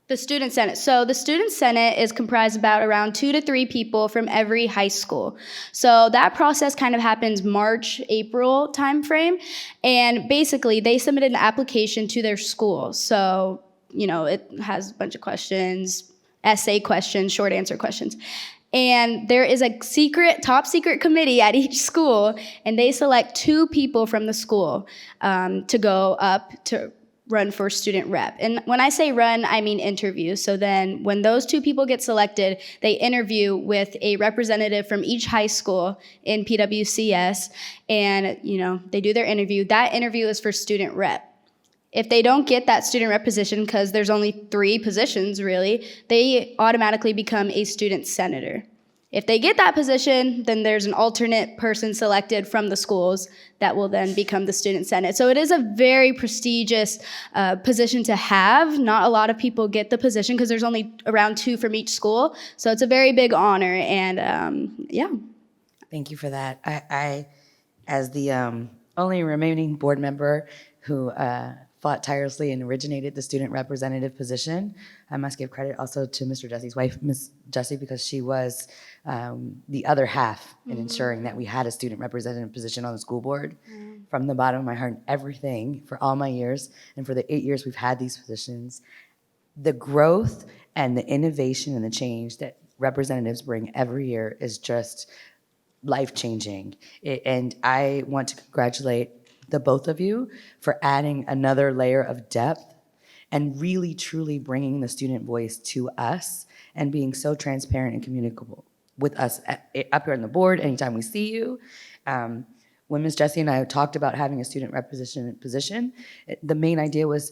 The student senate. So the student senate is comprised about around 2 to 3 people from every high school. So that process kind of happens March, April timeframe. And basically they submit an application to their school. So, it has a bunch of questions, essay questions, short answer questions. And there is a top secret committee at each school, and they select 2 people from the school to go up to run for student rep. And when I say run, I mean interview. So then when those 2 people get selected, they interview with a representative from each high school in PWCS, and they do their interview. That interview is for student rep. If they don't get that student rep position, because there's only 3 positions really, they automatically become a student senator. If they get that position, then there's an alternate person selected from the schools that will then become the student senate. So it is a very prestigious position to have. Not a lot of people get the position because there's only around 2 from each school. So it's a very big honor, and yeah. Thank you for that. I as the only remaining board member who fought tirelessly and originated the student representative position, I must give credit also to Mr. Jesse's wife, Ms. Jesse, because she was the other half in ensuring that we had a student representative position on the school board. From the bottom of my heart, everything for all my years and for the 8 years we've had these positions, the growth and the innovation and the change that representatives bring every year is just life-changing. And I want to congratulate the both of you for adding another layer of depth and really truly bringing the student voice to us and being so transparent and communicable with us up here on the board anytime we see you. When Ms. Jessie and I talked about having a student representation position, the main idea was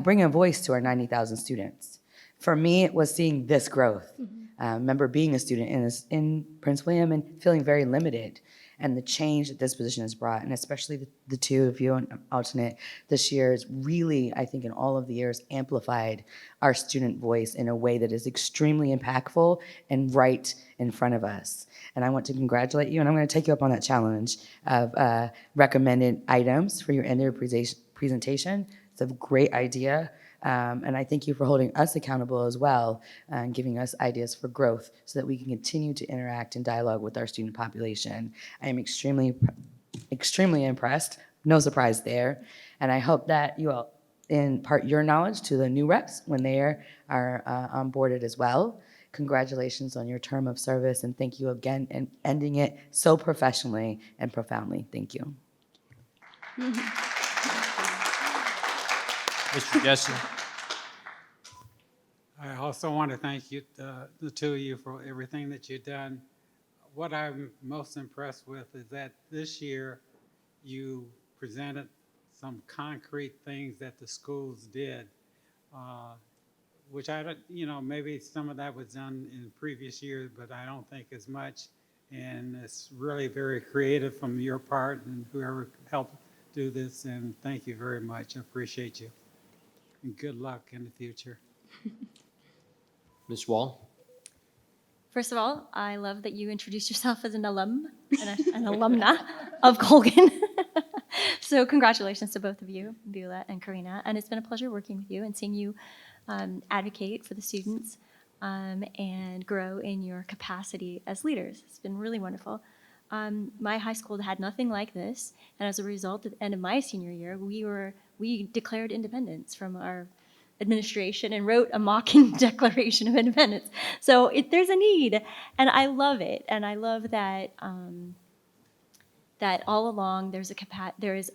bring a voice to our 90,000 students. For me, it was seeing this growth. Remember being a student in Prince William and feeling very limited, and the change that this position has brought, and especially the 2 of you on alternate this year has really, I think in all of the years, amplified our student voice in a way that is extremely impactful and right in front of us. And I want to congratulate you, and I'm going to take you up on that challenge of recommended items for your end of presentation. It's a great idea. And I thank you for holding us accountable as well and giving us ideas for growth so that we can continue to interact and dialogue with our student population. I am extremely impressed, no surprise there. And I hope that you all impart your knowledge to the new reps when they are onboarded as well. Congratulations on your term of service, and thank you again and ending it so professionally and profoundly. Thank you. Mr. Jesse? I also want to thank you, the 2 of you, for everything that you've done what I'm most impressed with is that this year you presented some concrete things that the schools did, which I don't, maybe some of that was done in previous years, but I don't think as much. And it's really very creative from your part and whoever helped do this. And thank you very much. I appreciate you. And good luck in the future. Ms. Wall? First of all, I love that you introduced yourself as an alum and an alumna of Colgan. So congratulations to both of you, Beulah and Karina. And it's been a pleasure working with you and seeing you advocate for the students and grow in your capacity as leaders. It's been really wonderful. My high school had nothing like this. And as a result, at the end of my senior year, we declared independence from our administration and wrote a mocking Declaration of Independence. So there's a need, and I love it. And I love that that all along there is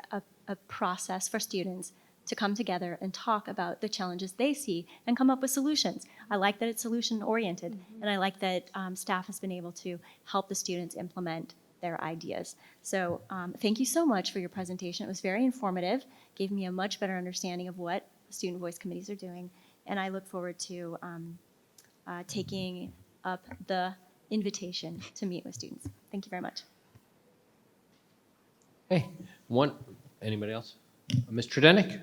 a process for students to come together and talk about the challenges they see and come up with solutions. I like that it's solution-oriented, and I like that staff has been able to help the students implement their ideas. So thank you so much for your presentation. It was very informative, gave me a much better understanding of what student voice committees are doing, and I look forward to taking up the invitation to meet with students. Thank you very much. Hey, anybody else? Ms. Tredenick?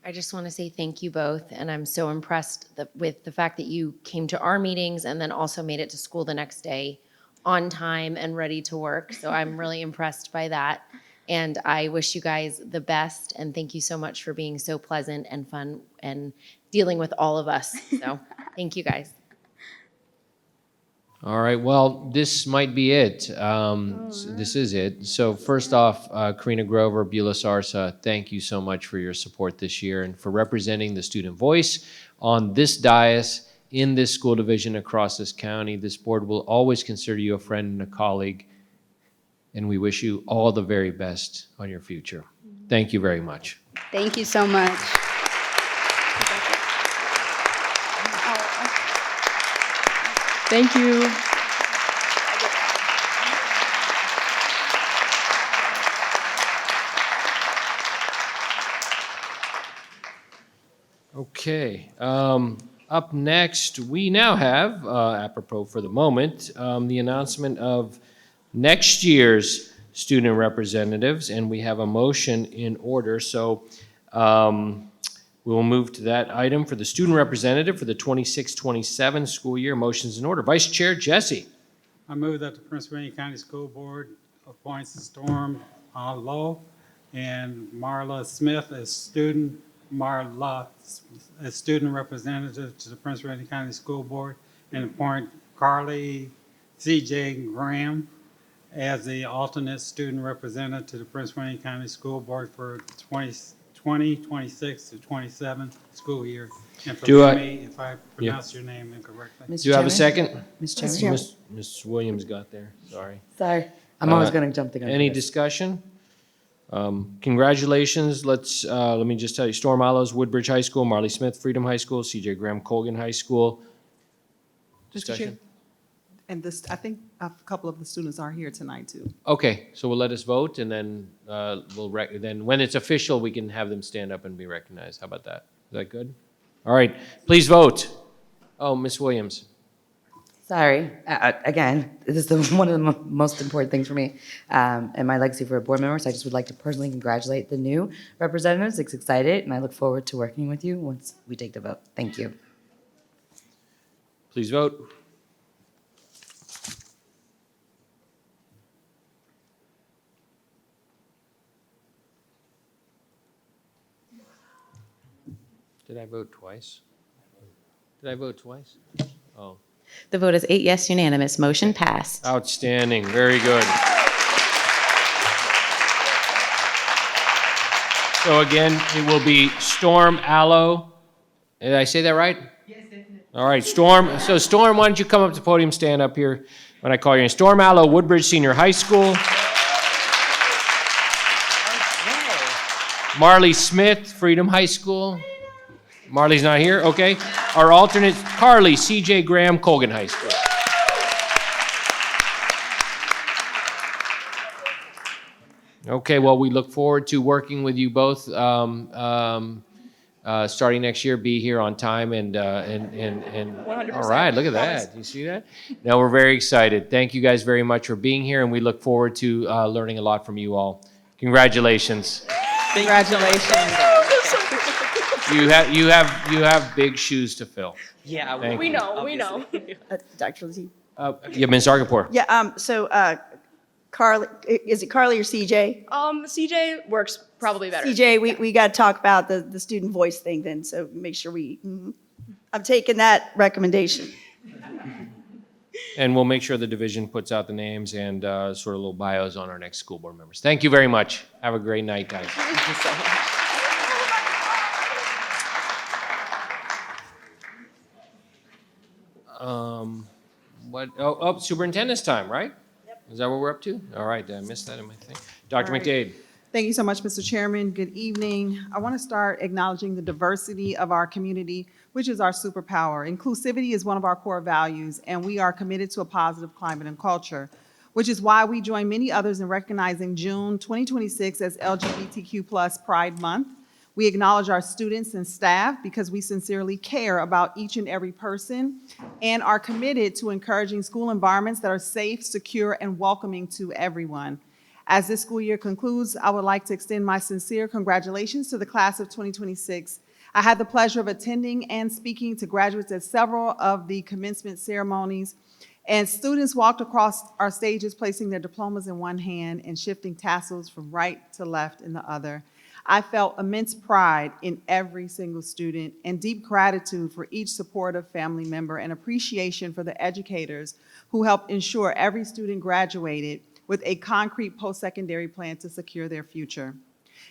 I just want to say thank you both, and I'm so impressed with the fact that you came to our meetings and then also made it to school the next day on time and ready to work. So I'm really impressed by that. And I wish you guys the best, and thank you so much for being so pleasant and fun and dealing with all of us. So thank you guys. All right, well, this might be it. This is it. So first off, Karina Grover, Beulah Sarsa, thank you so much for your support this year and for representing the student voice on this dais, in this school division across this county. This board will always consider you a friend and a colleague, and we wish you all the very best on your future. Thank you very much. Thank you so much. Thank you. Okay, up next, we now have, apropos for the moment, the announcement of next year's student representatives, and we have a motion in order. So we will move to that item for the student representative for the 26-27 school year. Motion's in order. Vice Chair Jesse. I move that the Prince William County School Board appoints Storm Lowe and Marla Smith as student representative to the Prince William County School Board, and appoint Carly C.J. Graham as the alternate student representative to the Prince William County School Board for 2026 to 27 school year. And forgive me if I pronounce your name incorrectly. Do you have a second? Mr. Chairman. Ms. Williams got there, sorry. Sorry, I'm always going to jump the gun. Any discussion? Congratulations. Let me just tell you, Storm Allows, Woodbridge High School, Marley Smith, Freedom High School, C.J. Graham, Colgan High School. Mr. Chair, and this, I think a couple of the students are here tonight too. Okay, so we'll let us vote, and then then when it's official, we can have them stand up and be recognized. How about that? Is that good? All right, please vote. Oh, Ms. Williams. Sorry, again, this is one of the most important things for me and my legacy for a board member. So I just would like to personally congratulate the new representatives. It's excited, and I look forward to working with you once we take the vote. Thank you. Please vote. Did I vote twice? Did I vote twice? Oh. The vote is 8 yes, unanimous. Motion passed. Outstanding. Very good. So again, it will be Storm Allo. Did I say that right? Yes, definitely. All right, Storm. So Storm, why don't you come up to the podium, stand up here when I call you in. Storm Allo, Woodbridge Senior High School. Marley Smith, Freedom High School. Marley's not here, okay. Our alternate, Carly C.J. Graham, Colgan High School. Okay, well, we look forward to working with you both starting next year. Be here on time and 100%. all right, look at Promise. that. You see that? Now, we're very excited. Thank you guys very much for being here, and we look forward to learning a lot from you all. Congratulations. Congratulations. You have big shoes to fill. Yeah, Thank We you. know, we know. Dr. Lateef. Yeah, Ms. Zargarpur. Yeah, Carly, is it Carly or CJ? CJ works probably better. CJ, we got to talk about the student voice thing then, so make sure I'm taking that recommendation. And we'll make sure the division puts out the names and sort of little bios on our next school board members. Thank you very much. Have a great night, guys. Thank you so much. Superintendent's time, right? Yep. Is that what we're up to? All right, did I miss that in my thing? Dr. All right. McDade. Thank you so much, Mr. Chairman. Good evening. I want to start acknowledging the diversity of our community, which is our superpower. Inclusivity is one of our core values, and we are committed to a positive climate and culture, which is why we join many others in recognizing June 2026 as LGBTQ+ Pride Month. We acknowledge our students and staff because we sincerely care about each and every person and are committed to encouraging school environments that are safe, secure, and welcoming to everyone. As this school year concludes, I would like to extend my sincere congratulations to the class of 2026. I had the pleasure of attending and speaking to graduates at several of the commencement ceremonies, and students walked across our stages placing their diplomas in one hand and shifting tassels from right to left in the other. I felt immense pride in every single student and deep gratitude for each supportive family member and appreciation for the educators who helped ensure every student graduated with a concrete post-secondary plan to secure their future.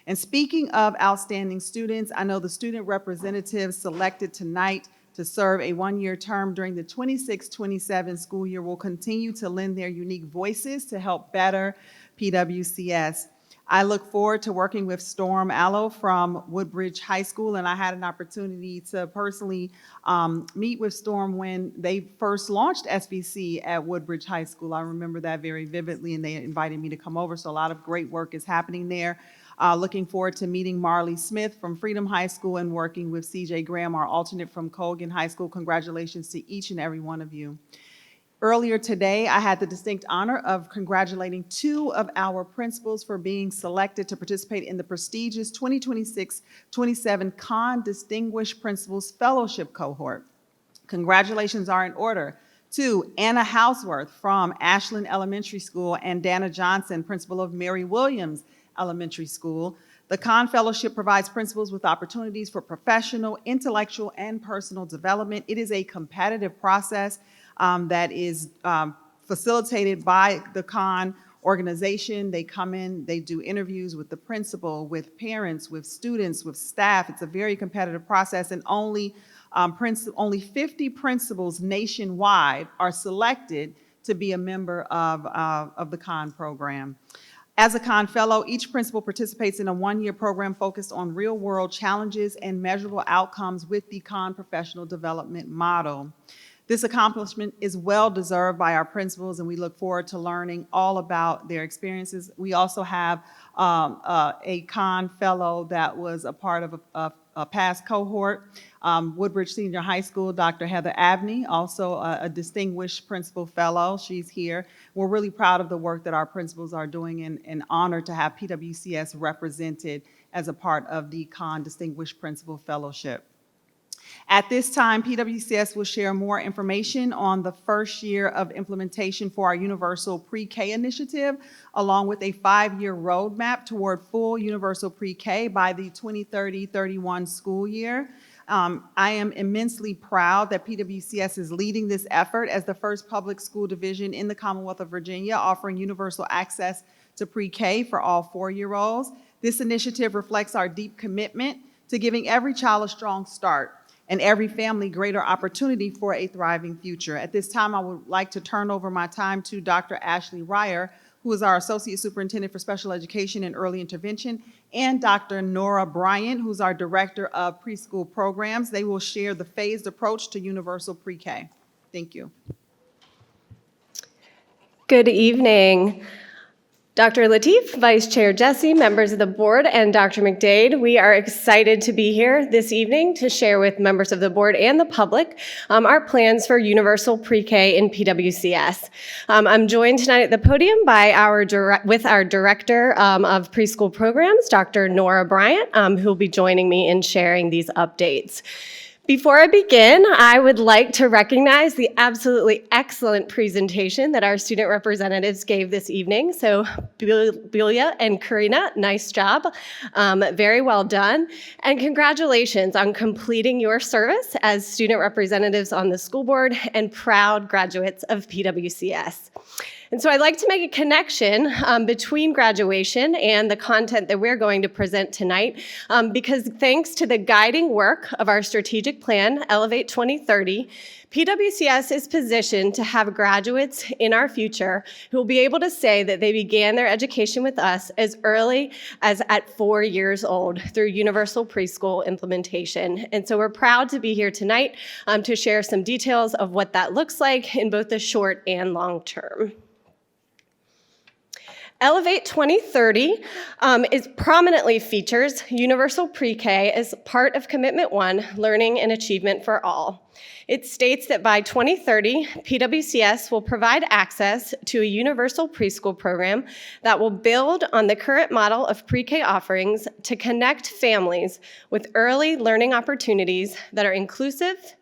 And speaking of outstanding students, I know the student representatives selected tonight to serve a one-year term during the 26-27 school year will continue to lend their unique voices to help better PWCS. I look forward to working with Storm Allo from Woodbridge High School, and I had an opportunity to personally meet with Storm when they first launched SBC at Woodbridge High School. I remember that very vividly, and they invited me to come over, so a lot of great work is happening there. Looking forward to meeting Marley Smith from Freedom High School and working with CJ Graham, our alternate from Colgan High School. Congratulations to each and every one of you. Earlier today, I had the distinct honor of congratulating 2 of our principals for being selected to participate in the prestigious 2026-27 Con Distinguished Principals Fellowship Cohort. Congratulations are in order to Anna Houseworth from Ashland Elementary School and Dana Johnson, principal of Mary Williams Elementary School. The Con Fellowship provides principals with opportunities for professional, intellectual, and personal development. It is a competitive process that is facilitated by the Con organization. They come in, they do interviews with the principal, with parents, with students, with staff. It's a very competitive process, and only 50 principals nationwide are selected to be a member of the Con program. As a Con Fellow, each principal participates in a one-year program focused on real-world challenges and measurable outcomes with the Con Professional Development Model. This accomplishment is well-deserved by our principals, and we look forward to learning all about their experiences. We also have a Con Fellow that was a part of a past cohort, Woodbridge Senior High School, Dr. Heather Abney, also a distinguished principal fellow. She's here. We're really proud of the work that our principals are doing and honored to have PWCS represented as a part of the Con Distinguished Principal Fellowship. At this time, PWCS will share more information on the first year of implementation for our Universal Pre-K initiative, along with a 5-year roadmap toward full Universal Pre-K by the 2030-31 school year. I am immensely proud that PWCS is leading this effort as the first public school division in the Commonwealth of Virginia offering universal access to pre-K for all 4-year-olds. This initiative reflects our deep commitment to giving every child a strong start and every family greater opportunity for a thriving future. At this time, I would like to turn over my time to Dr. Ashley Reyher, who is our Associate Superintendent for Special Education and Early Intervention, and Dr. Nora Bryant, who's our Director of Preschool Programs. They will share the phased approach to universal pre-K. Thank you. Good evening. Dr. Lateef, Vice Chair Jesse, members of the board, and Dr. McDade, we are excited to be here this evening to share with members of the board and the public our plans for universal pre-K in PWCS. I'm joined tonight at the podium by our Director of Preschool Programs, Dr. Nora Bryant, who will be joining me in sharing these updates. Before I begin, I would like to recognize the absolutely excellent presentation that our student representatives gave this evening. So Bulia and Karina, nice job. Very well done. And congratulations on completing your service as student representatives on the school board and proud graduates of PWCS. And so I'd like to make a connection between graduation and the content that we're going to present tonight, because thanks to the guiding work of our strategic plan, Elevate 2030, PWCS is positioned to have graduates in our future who will be able to say that they began their education with us as early as at 4 years old through universal preschool implementation. And so we're proud to be here tonight to share some details of what that looks like in both the short and long term. Elevate 2030 prominently features universal pre-K as part of Commitment 1, Learning and Achievement for All. It states that by 2030, PWCS will provide access to a universal preschool program that will build on the current model of pre-K offerings to connect families with early learning opportunities that are inclusive,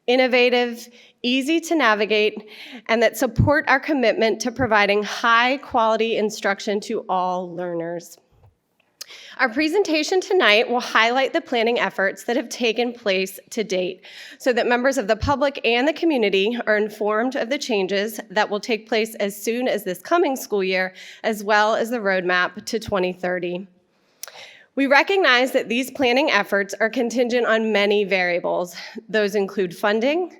innovative, easy to navigate, and that support our commitment to providing high-quality instruction to all learners. Our presentation tonight will highlight the planning efforts that have taken place to date so that members of the public and the community are informed of the changes that will take place as soon as this coming school year, as well as the roadmap to 2030. We recognize that these planning efforts are contingent on many variables. Those include funding,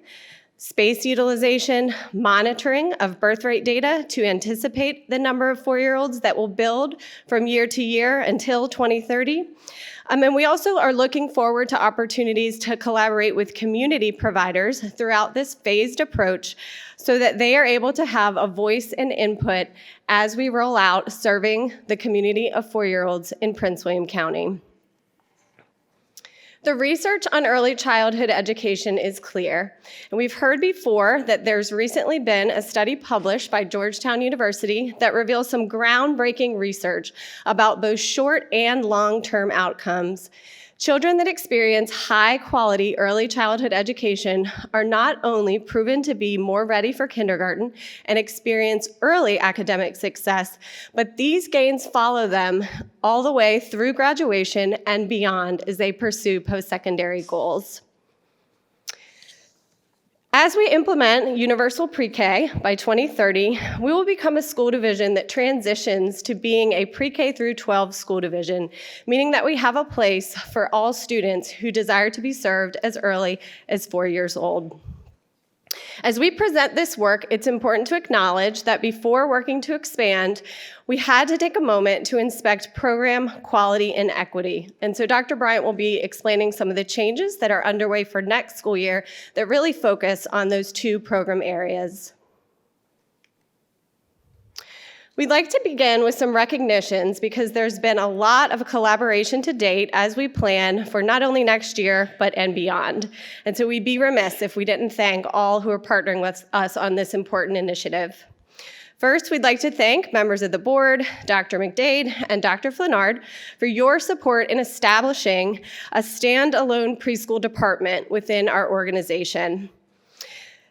space utilization, monitoring of birth rate data to anticipate the number of 4-year-olds that will build from year to year until 2030. And we also are looking forward to opportunities to collaborate with community providers throughout this phased approach so that they are able to have a voice and input as we roll out serving the community of 4-year-olds in Prince William County. The research on early childhood education is clear, and we've heard before that there's recently been a study published by Georgetown University that reveals some groundbreaking research about both short and long-term outcomes. Children that experience high-quality early childhood education are not only proven to be more ready for kindergarten and experience early academic success, but these gains follow them all the way through graduation and beyond as they pursue post-secondary goals. As we implement universal pre-K by 2030, we will become a school division that transitions to being a pre-K through 12 school division, meaning that we have a place for all students who desire to be served as early as 4 years old. As we present this work, it's important to acknowledge that before working to expand, we had to take a moment to inspect program quality and equity. And so Dr. Bryant will be explaining some of the changes that are underway for next school year that really focus on those two program areas. We'd like to begin with some recognitions because there's been a lot of collaboration to date as we plan for not only next year, but and beyond. And so we'd be remiss if we didn't thank all who are partnering with us on this important initiative. First, we'd like to thank members of the board, Dr. McDade and Dr. Flanard, for your support in establishing a standalone preschool department within our organization.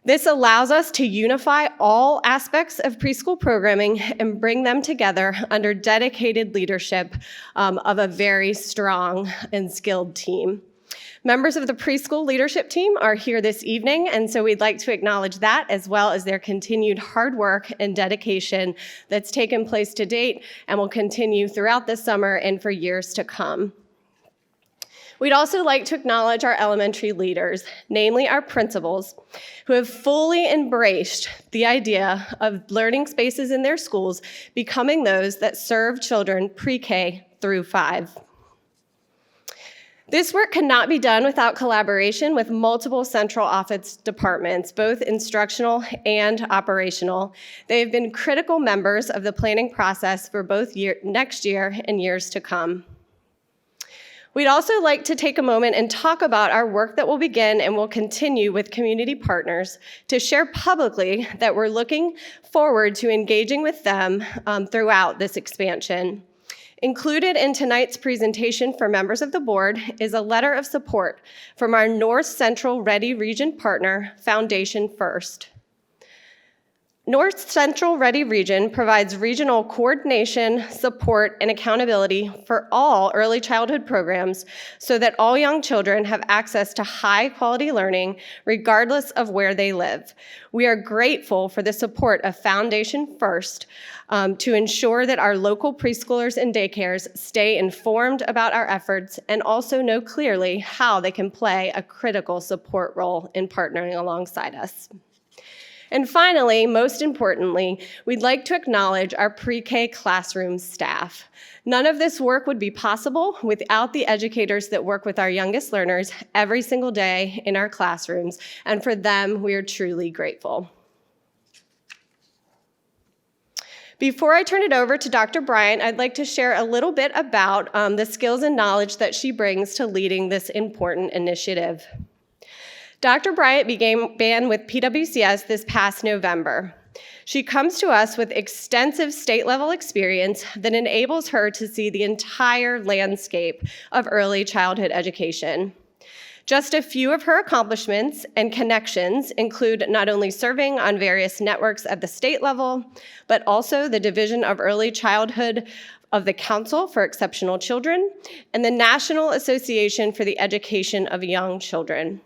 This allows us to unify all aspects of preschool programming and bring them together under dedicated leadership of a very strong and skilled team. Members of the preschool leadership team are here this evening, and so we'd like to acknowledge that as well as their continued hard work and dedication that's taken place to date and will continue throughout the summer and for years to come. We'd also like to acknowledge our elementary leaders, namely our principals, who have fully embraced the idea of learning spaces in their schools becoming those that serve children pre-K through 5. This work cannot be done without collaboration with multiple central office departments, both instructional and operational. They have been critical members of the planning process for both next year and years to come. We'd also like to take a moment and talk about our work that will begin and will continue with community partners to share publicly that we're looking forward to engaging with them throughout this expansion. Included in tonight's presentation for members of the board is a letter of support from our North Central Ready Region partner, Foundation First. North Central Ready Region provides regional coordination, support, and accountability for all early childhood programs so that all young children have access to high-quality learning regardless of where they live. We are grateful for the support of Foundation First to ensure that our local preschoolers and daycares stay informed about our efforts and also know clearly how they can play a critical support role in partnering alongside us. And finally, most importantly, we'd like to acknowledge our pre-K classroom staff. None of this work would be possible without the educators that work with our youngest learners every single day in our classrooms, and for them, we are truly grateful. Before I turn it over to Dr. Bryant, I'd like to share a little bit about the skills and knowledge that she brings to leading this important initiative. Dr. Bryant began with PWCS this past November. She comes to us with extensive state-level experience that enables her to see the entire landscape of early childhood education. Just a few of her accomplishments and connections include not only serving on various networks at the state level, but also the Division of Early Childhood of the Council for Exceptional Children and the National Association for the Education of Young Children.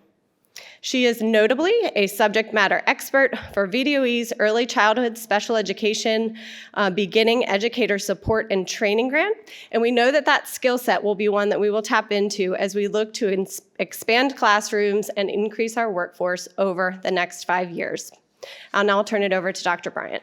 She is notably a subject matter expert for VDOE's Early Childhood Special Education Beginning Educator Support and Training Grant, and we know that that skill set will be one that we will tap into as we look to expand classrooms and increase our workforce over the next 5 years. I'll now turn it over to Dr. Bryant.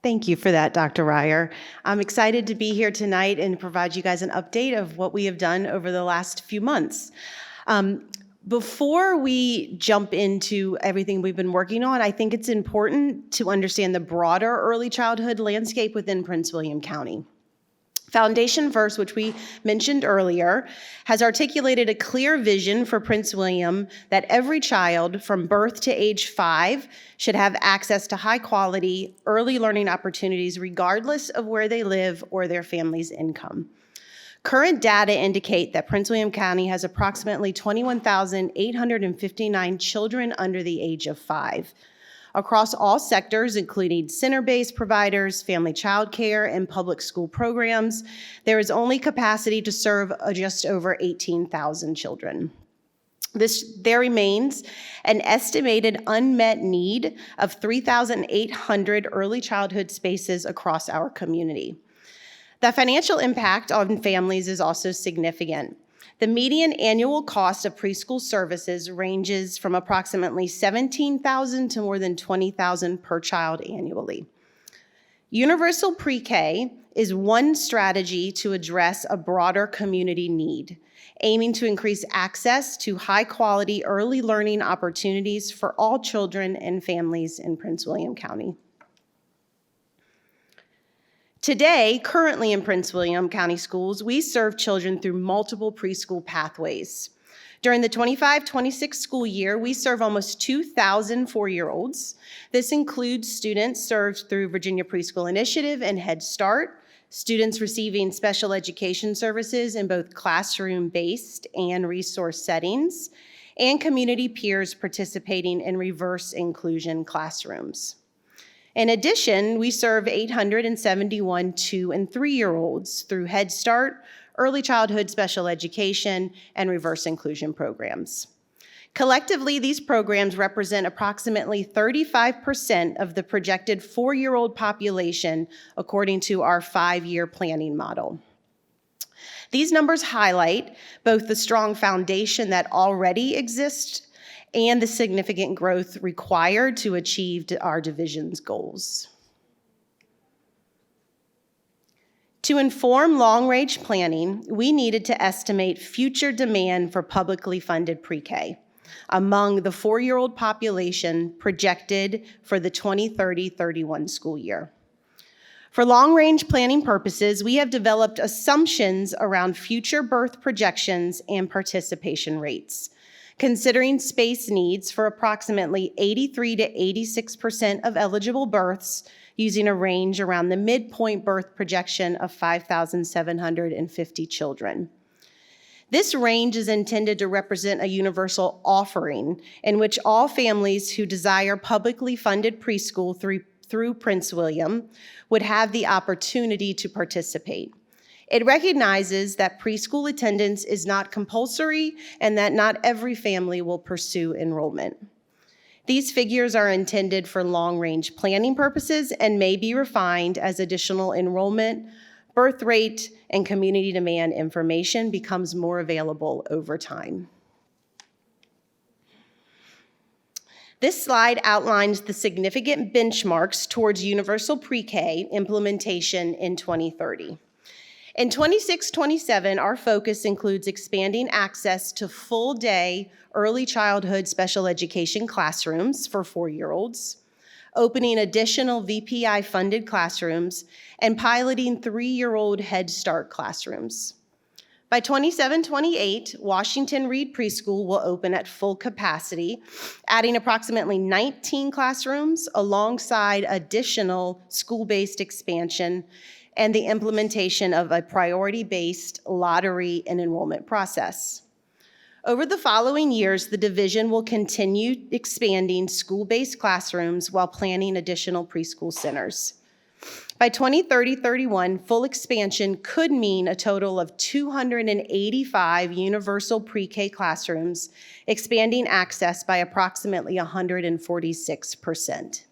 Thank you for that, Dr. Reyher. I'm excited to be here tonight and provide you guys an update of what we have done over the last few months. Before we jump into everything we've been working on, I think it's important to understand the broader early childhood landscape within Prince William County. Foundation First, which we mentioned earlier, has articulated a clear vision for Prince William that every child from birth to age 5 should have access to high-quality early learning opportunities regardless of where they live or their family's income. Current data indicate that Prince William County has approximately 21,859 children under the age of 5. Across all sectors, including center-based providers, family child care, and public school programs, there is only capacity to serve just over 18,000 children. There remains an estimated unmet need of 3,800 early childhood spaces across our community. The financial impact on families is also significant. The median annual cost of preschool services ranges from approximately $17,000 to more than $20,000 per child annually. Universal pre-K is one strategy to address a broader community need, aiming to increase access to high-quality early learning opportunities for all children and families in Prince William County. Today, currently in Prince William County Schools, we serve children through multiple preschool pathways. During the 25-26 school year, we serve almost 2,000 4-year-olds. This includes students served through Virginia Preschool Initiative and Head Start, students receiving special education services in both classroom-based and resource settings, and community peers participating in reverse inclusion classrooms. In addition, we serve 871 2- and 3-year-olds through Head Start, early childhood special education, and reverse inclusion programs. Collectively, these programs represent approximately 35% of the projected 4-year-old population according to our 5-year planning model. These numbers highlight both the strong foundation that already exists and the significant growth required to achieve our division's goals. To inform long-range planning, we needed to estimate future demand for publicly funded pre-K among the 4-year-old population projected for the 2030-31 school year. For long-range planning purposes, we have developed assumptions around future birth projections and participation rates, considering space needs for approximately 83 to 86% of eligible births, using a range around the midpoint birth projection of 5,750 children. This range is intended to represent a universal offering in which all families who desire publicly funded preschool through Prince William would have the opportunity to participate. It recognizes that preschool attendance is not compulsory and that not every family will pursue enrollment. These figures are intended for long-range planning purposes and may be refined as additional enrollment, birth rate, and community demand information becomes more available over time. This slide outlines the significant benchmarks towards universal pre-K implementation in 2030. In 26-27, our focus includes expanding access to full-day early childhood special education classrooms for 4-year-olds, opening additional VPI-funded classrooms, and piloting 3-year-old Head Start classrooms. By 27-28, Washington Reed Preschool will open at full capacity, adding approximately 19 classrooms alongside additional school-based expansion and the implementation of a priority-based lottery and enrollment process. Over the following years, the division will continue expanding school-based classrooms while planning additional preschool centers. By 2030-31, full expansion could mean a total of 285 universal pre-K classrooms, expanding access by approximately 146%.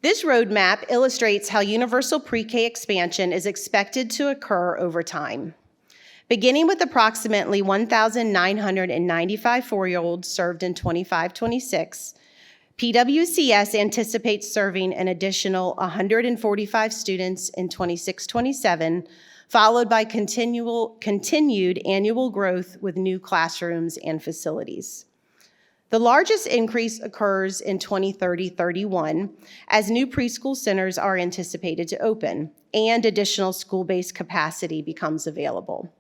This roadmap illustrates how universal pre-K expansion is expected to occur over time. Beginning with approximately 1,995 4-year-olds served in 25-26, PWCS anticipates serving an additional 145 students in 26-27, followed by continued annual growth with new classrooms and facilities. The largest increase occurs in 2030-31 as new preschool centers are anticipated to open and additional school-based capacity becomes available.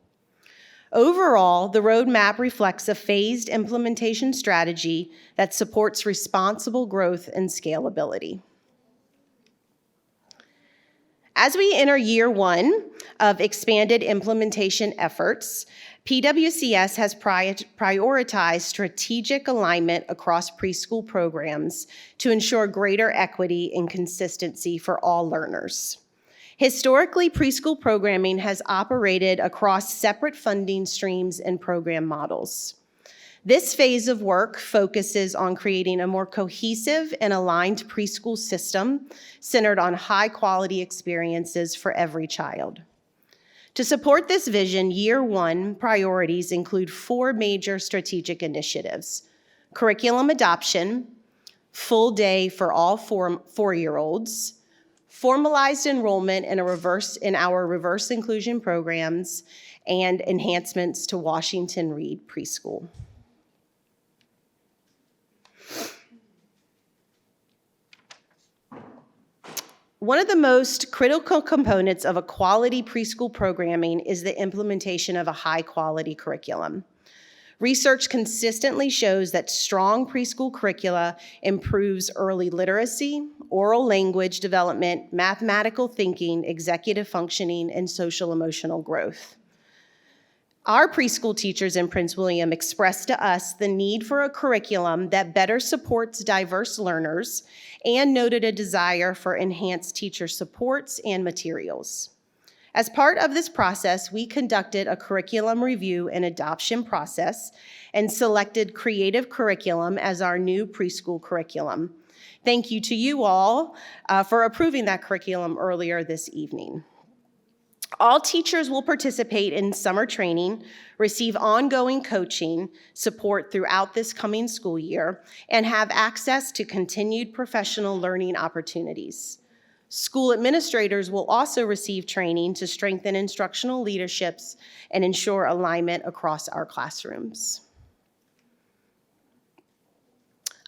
Overall, the roadmap reflects a phased implementation strategy that supports responsible growth and scalability. As we enter year 1 of expanded implementation efforts, PWCS has prioritized strategic alignment across preschool programs to ensure greater equity and consistency for all learners. Historically, preschool programming has operated across separate funding streams and program models. This phase of work focuses on creating a more cohesive and aligned preschool system centered on high-quality experiences for every child. To support this vision, year 1 priorities include 4 major strategic initiatives: curriculum adoption, full day for all 4-year-olds, formalized enrollment in our reverse inclusion programs, and enhancements to Washington Reed Preschool. One of the most critical components of a quality preschool programming is the implementation of a high-quality curriculum. Research consistently shows that strong preschool curricula improves early literacy, oral language development, mathematical thinking, executive functioning, and social emotional growth. Our preschool teachers in Prince William expressed to us the need for a curriculum that better supports diverse learners and noted a desire for enhanced teacher supports and materials. As part of this process, we conducted a curriculum review and adoption process and selected Creative Curriculum as our new preschool curriculum. Thank you to you all for approving that curriculum earlier this evening. All teachers will participate in summer training, receive ongoing coaching support throughout this coming school year, and have access to continued professional learning opportunities. School administrators will also receive training to strengthen instructional leaderships and ensure alignment across our classrooms.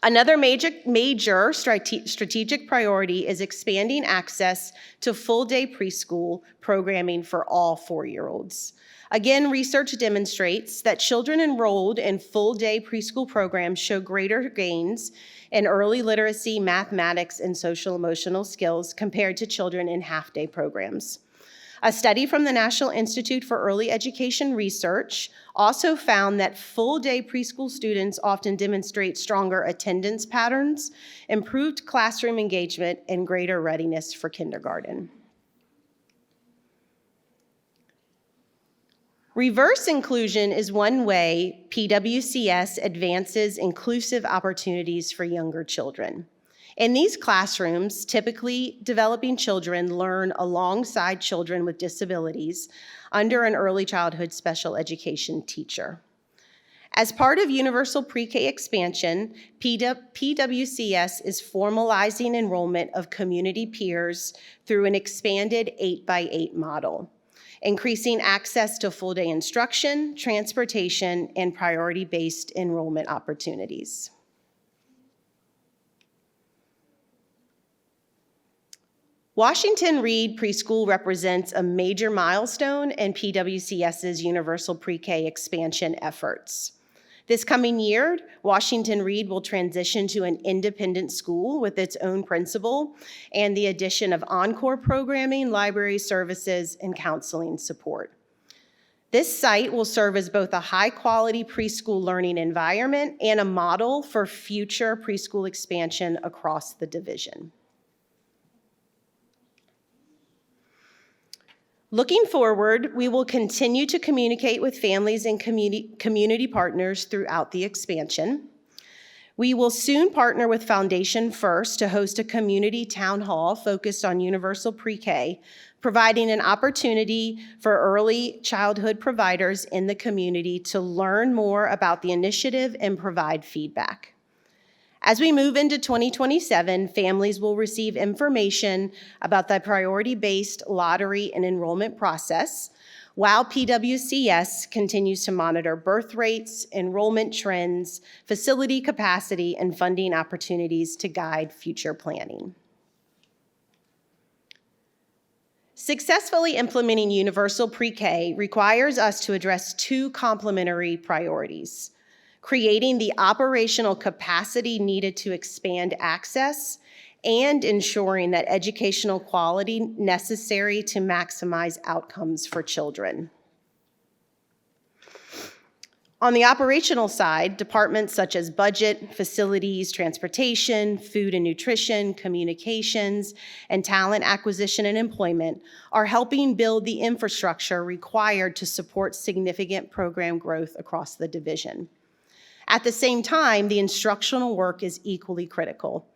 Another major strategic priority is expanding access to full-day preschool programming for all 4-year-olds. Again, research demonstrates that children enrolled in full-day preschool programs show greater gains in early literacy, mathematics, and social-emotional skills compared to children in half-day programs. A study from the National Institute for Early Education Research also found that full-day preschool students often demonstrate stronger attendance patterns, improved classroom engagement, and greater readiness for kindergarten. Reverse inclusion is one way PWCS advances inclusive opportunities for younger children. In these classrooms, typically developing children learn alongside children with disabilities under an early childhood special education teacher. As part of universal pre-K expansion, PWCS is formalizing enrollment of community peers through an expanded 8x8 model, increasing access to full-day instruction, transportation, and priority-based enrollment opportunities. Washington Reed Preschool represents a major milestone in PWCS's universal pre-K expansion efforts. This coming year, Washington Reed will transition to an independent school with its own principal and the addition of encore programming, library services, and counseling support. This site will serve as both a high-quality preschool learning environment and a model for future preschool expansion across the division. Looking forward, we will continue to communicate with families and community partners throughout the expansion. We will soon partner with Foundation First to host a community town hall focused on universal pre-K, providing an opportunity for early childhood providers in the community to learn more about the initiative and provide feedback. As we move into 2027, families will receive information about the priority-based lottery and enrollment process, while PWCS continues to monitor birth rates, enrollment trends, facility capacity, and funding opportunities to guide future planning. Successfully implementing universal pre-K requires us to address two complementary priorities: creating the operational capacity needed to expand access, and ensuring that educational quality necessary to maximize outcomes for children. On the operational side, departments such as budget, facilities, transportation, food and nutrition, communications, and talent acquisition and employment are helping build the infrastructure required to support significant program growth across the division. At the same time, the instructional work is equally critical.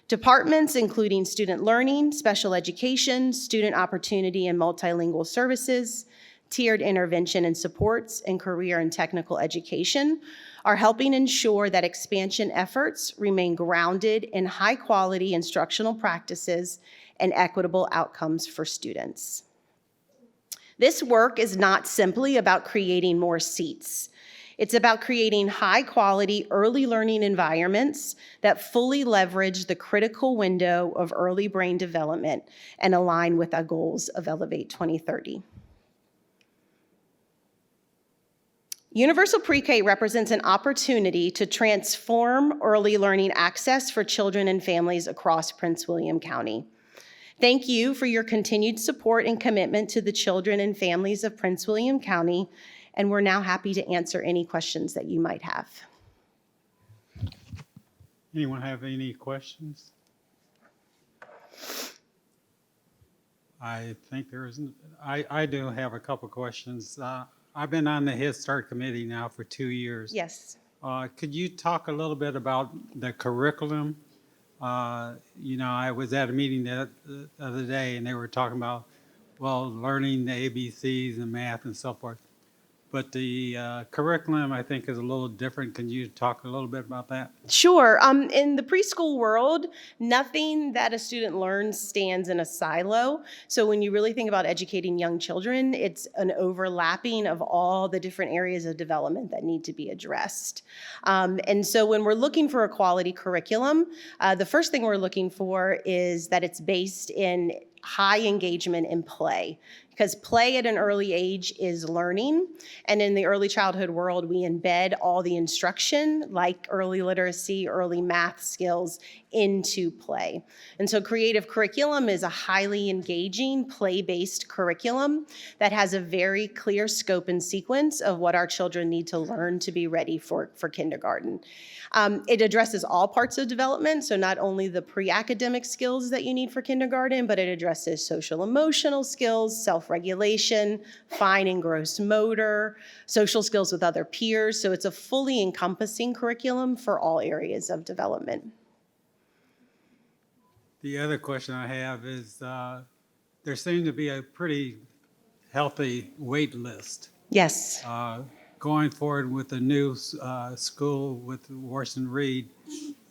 Departments including student learning, special education, student opportunity and multilingual services, tiered intervention and supports, and career and technical education are helping ensure that expansion efforts remain grounded in high-quality instructional practices and equitable outcomes for students. This work is not simply about creating more seats. It's about creating high-quality early learning environments that fully leverage the critical window of early brain development and align with our goals of Elevate 2030. Universal Pre-K represents an opportunity to transform early learning access for children and families across Prince William County. Thank you for your continued support and commitment to the children and families of Prince William County, and we're now happy to answer any questions that you might have. Anyone have any questions? I think I do have a couple questions. I've been on the Head Start Committee now for 2 years. Yes. Could you talk a little bit about the curriculum? I was at a meeting the other day and they were talking about, learning the ABCs and math and so forth. but the curriculum, I think, is a little different. Can you talk a little bit about that? Sure. In the preschool world, nothing that a student learns stands in a silo. So when you really think about educating young children, it's an overlapping of all the different areas of development that need to be addressed. And so when we're looking for a quality curriculum, the first thing we're looking for is that it's based in high engagement in play, because play at an early age is learning. And in the early childhood world, we embed all the instruction, like early literacy, early math skills, into play. And so creative curriculum is a highly engaging, play-based curriculum that has a very clear scope and sequence of what our children need to learn to be ready for kindergarten. It addresses all parts of development, so not only the pre-academic skills that you need for kindergarten, but it addresses social emotional skills, self-regulation, fine and gross motor, social skills with other peers. So it's a fully encompassing curriculum for all areas of development. The other question I have is there seems to be a pretty healthy wait list. Yes. Going forward with the new school with Washington Reed,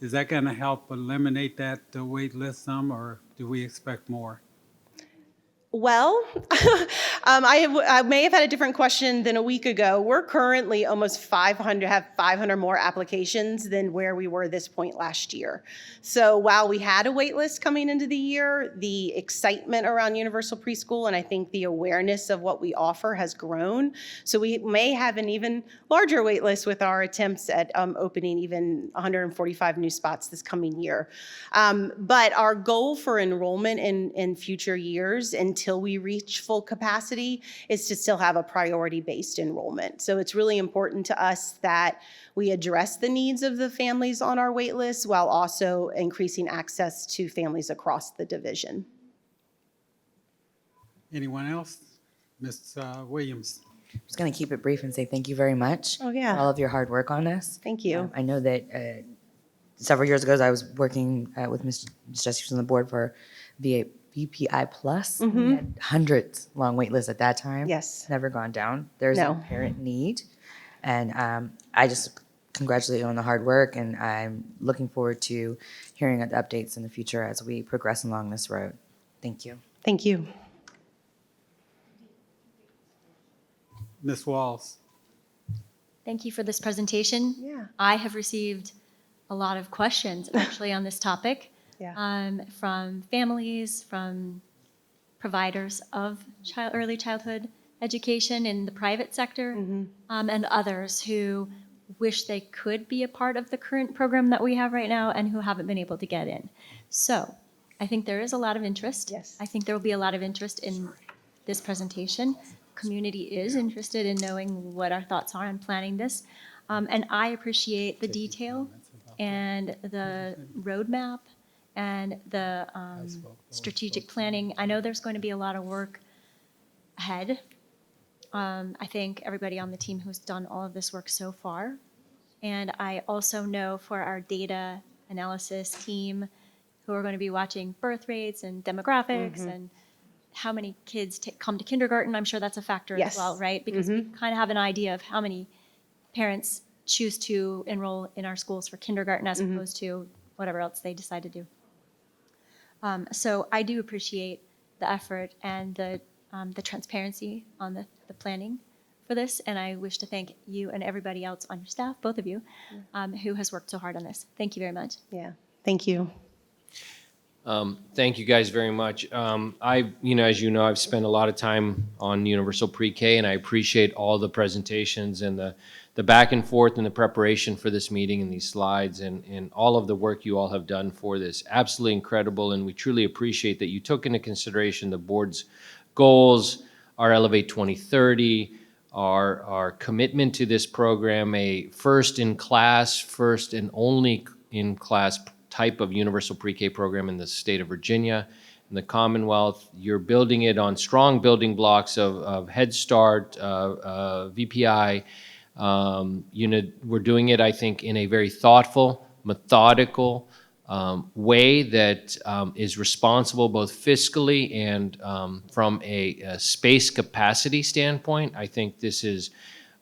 is that going to help eliminate that wait list some, or do we expect more? Well, I may have had a different question than a week ago. We're currently almost 500 more applications than where we were this point last year. So while we had a wait list coming into the year, the excitement around universal preschool and I think the awareness of what we offer has grown. So we may have an even larger wait list with our attempts at opening even 145 new spots this coming year. But our goal for enrollment in future years until we reach full capacity is to still have a priority-based enrollment. So it's really important to us that we address the needs of the families on our wait list while also increasing access to families across the division. Anyone else? Ms. Williams. I'm just going to keep it brief and say thank you very much Oh, yeah. for all of your hard work on this. Thank you. I know that several years ago, I was working with Ms. Jesse on the board for VPI Plus. Mhm. We had hundreds long wait lists at that time. Yes. Never gone down. There's No. an apparent need. And I just congratulate you on the hard work, and I'm looking forward to hearing the updates in the future as we progress along this road. Thank you. Thank you. Ms. Walls. Thank you for this presentation. Yeah. I have received a lot of questions actually on this topic. Yeah. From families, from providers of early childhood education in the private sector, and others who wish they could be a part of the current program that we have right now and who haven't been able to get in. So I think there is a lot of interest. Yes. I think there will be a lot of interest in this presentation. Community is interested in knowing what our thoughts are on planning this. And I appreciate the detail and the roadmap and the strategic planning. I know there's going to be a lot of work ahead. I thank everybody on the team who's done all of this work so far. And I also know for our data analysis team who are going to be watching birth rates and demographics and how many kids come to kindergarten, I'm sure that's a factor Yes. as well, right? Because we kind of have an idea of how many parents choose to enroll in our schools for kindergarten as opposed to whatever else they decide to do. So I do appreciate the effort and the transparency on the planning for this, and I wish to thank you and everybody else on your staff, both of you, who has worked so hard on this. Thank you very much. Yeah. Thank you. Thank you guys very much. As you know, I've spent a lot of time on universal pre-K, and I appreciate all the presentations and the back and forth and the preparation for this meeting and these slides and all of the work you all have done for this. Absolutely incredible, and we truly appreciate that you took into consideration the board's goals, our Elevate 2030, our commitment to this program, a first and only in class type of universal pre-K program in the state of Virginia, in the Commonwealth. You're building it on strong building blocks of Head Start, VPI. We're doing it, I think, in a very thoughtful, methodical way that is responsible both fiscally and from a space capacity standpoint. I think this is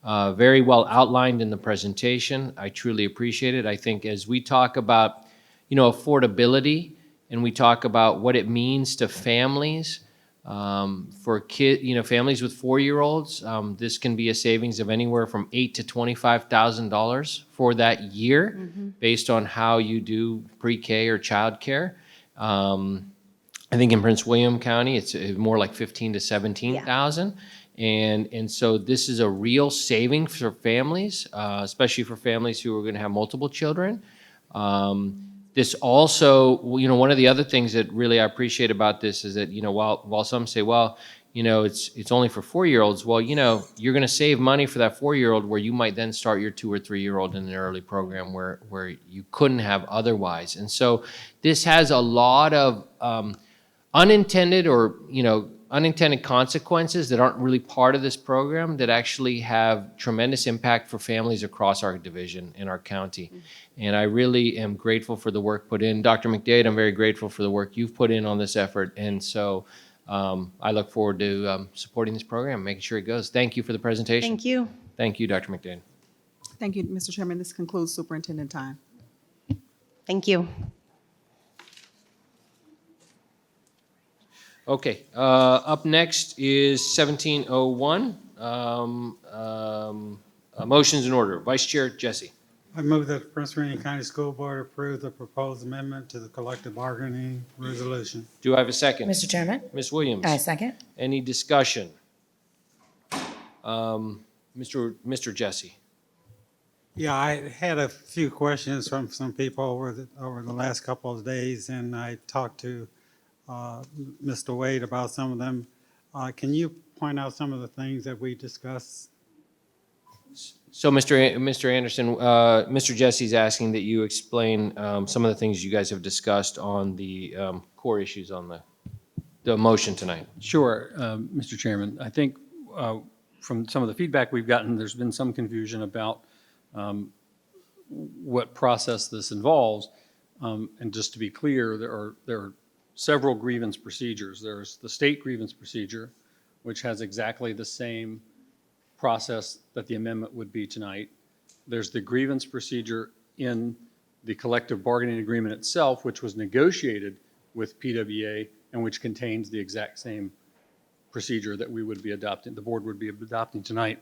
very well outlined in the presentation. I truly appreciate it. I think as we talk about, affordability, and we talk about what it means to families, for families with 4-year-olds, this can be a savings of anywhere from $8,000 to $25,000 for that year, based on how you do pre-K or childcare. I think in Prince William County, it's more like $15,000 to $17,000. And so this is a real saving for families, especially for families who are going to have multiple children. This also, one of the other things that really I appreciate about this is that, while some say, well, it's only for 4-year-olds. Well, you're going to save money for that 4-year-old, where you might then start your 2 or 3-year-old in an early program where you couldn't have otherwise. And so this has a lot of unintended consequences that aren't really part of this program that actually have tremendous impact for families across our division in our county. And I really am grateful for the work put in. Dr. McDade, I'm very grateful for the work you've put in on this effort. And so I look forward to supporting this program, making sure it goes. Thank you for the presentation. Thank you. Thank you, Dr. McDade. Thank you, Mr. Chairman. This concludes superintendent time. Thank you. Okay, up next is 1701. Motions in order. Vice Chair Jesse. I move that the Prince William County School Board approve the proposed amendment to the collective bargaining resolution. Do I have a second? Mr. Chairman? Ms. Williams. I second. Any discussion? Mr. Jesse. Yeah, I had a few questions from some people over the last couple of days, and I talked to Mr. Wade about some of them. Can you point out some of the things that we discussed? So, Mr. Anderson, Mr. Jesse's asking that you explain some of the things you guys have discussed on the core issues on the motion tonight. Sure, Mr. Chairman. I think from some of the feedback we've gotten, there's been some confusion about what process this involves. And just to be clear, there are several grievance procedures. There's the state grievance procedure, which has exactly the same process that the amendment would be tonight. There's the grievance procedure in the collective bargaining agreement itself, which was negotiated with PWA and which contains the exact same procedure that we would be adopting, the board would be adopting tonight.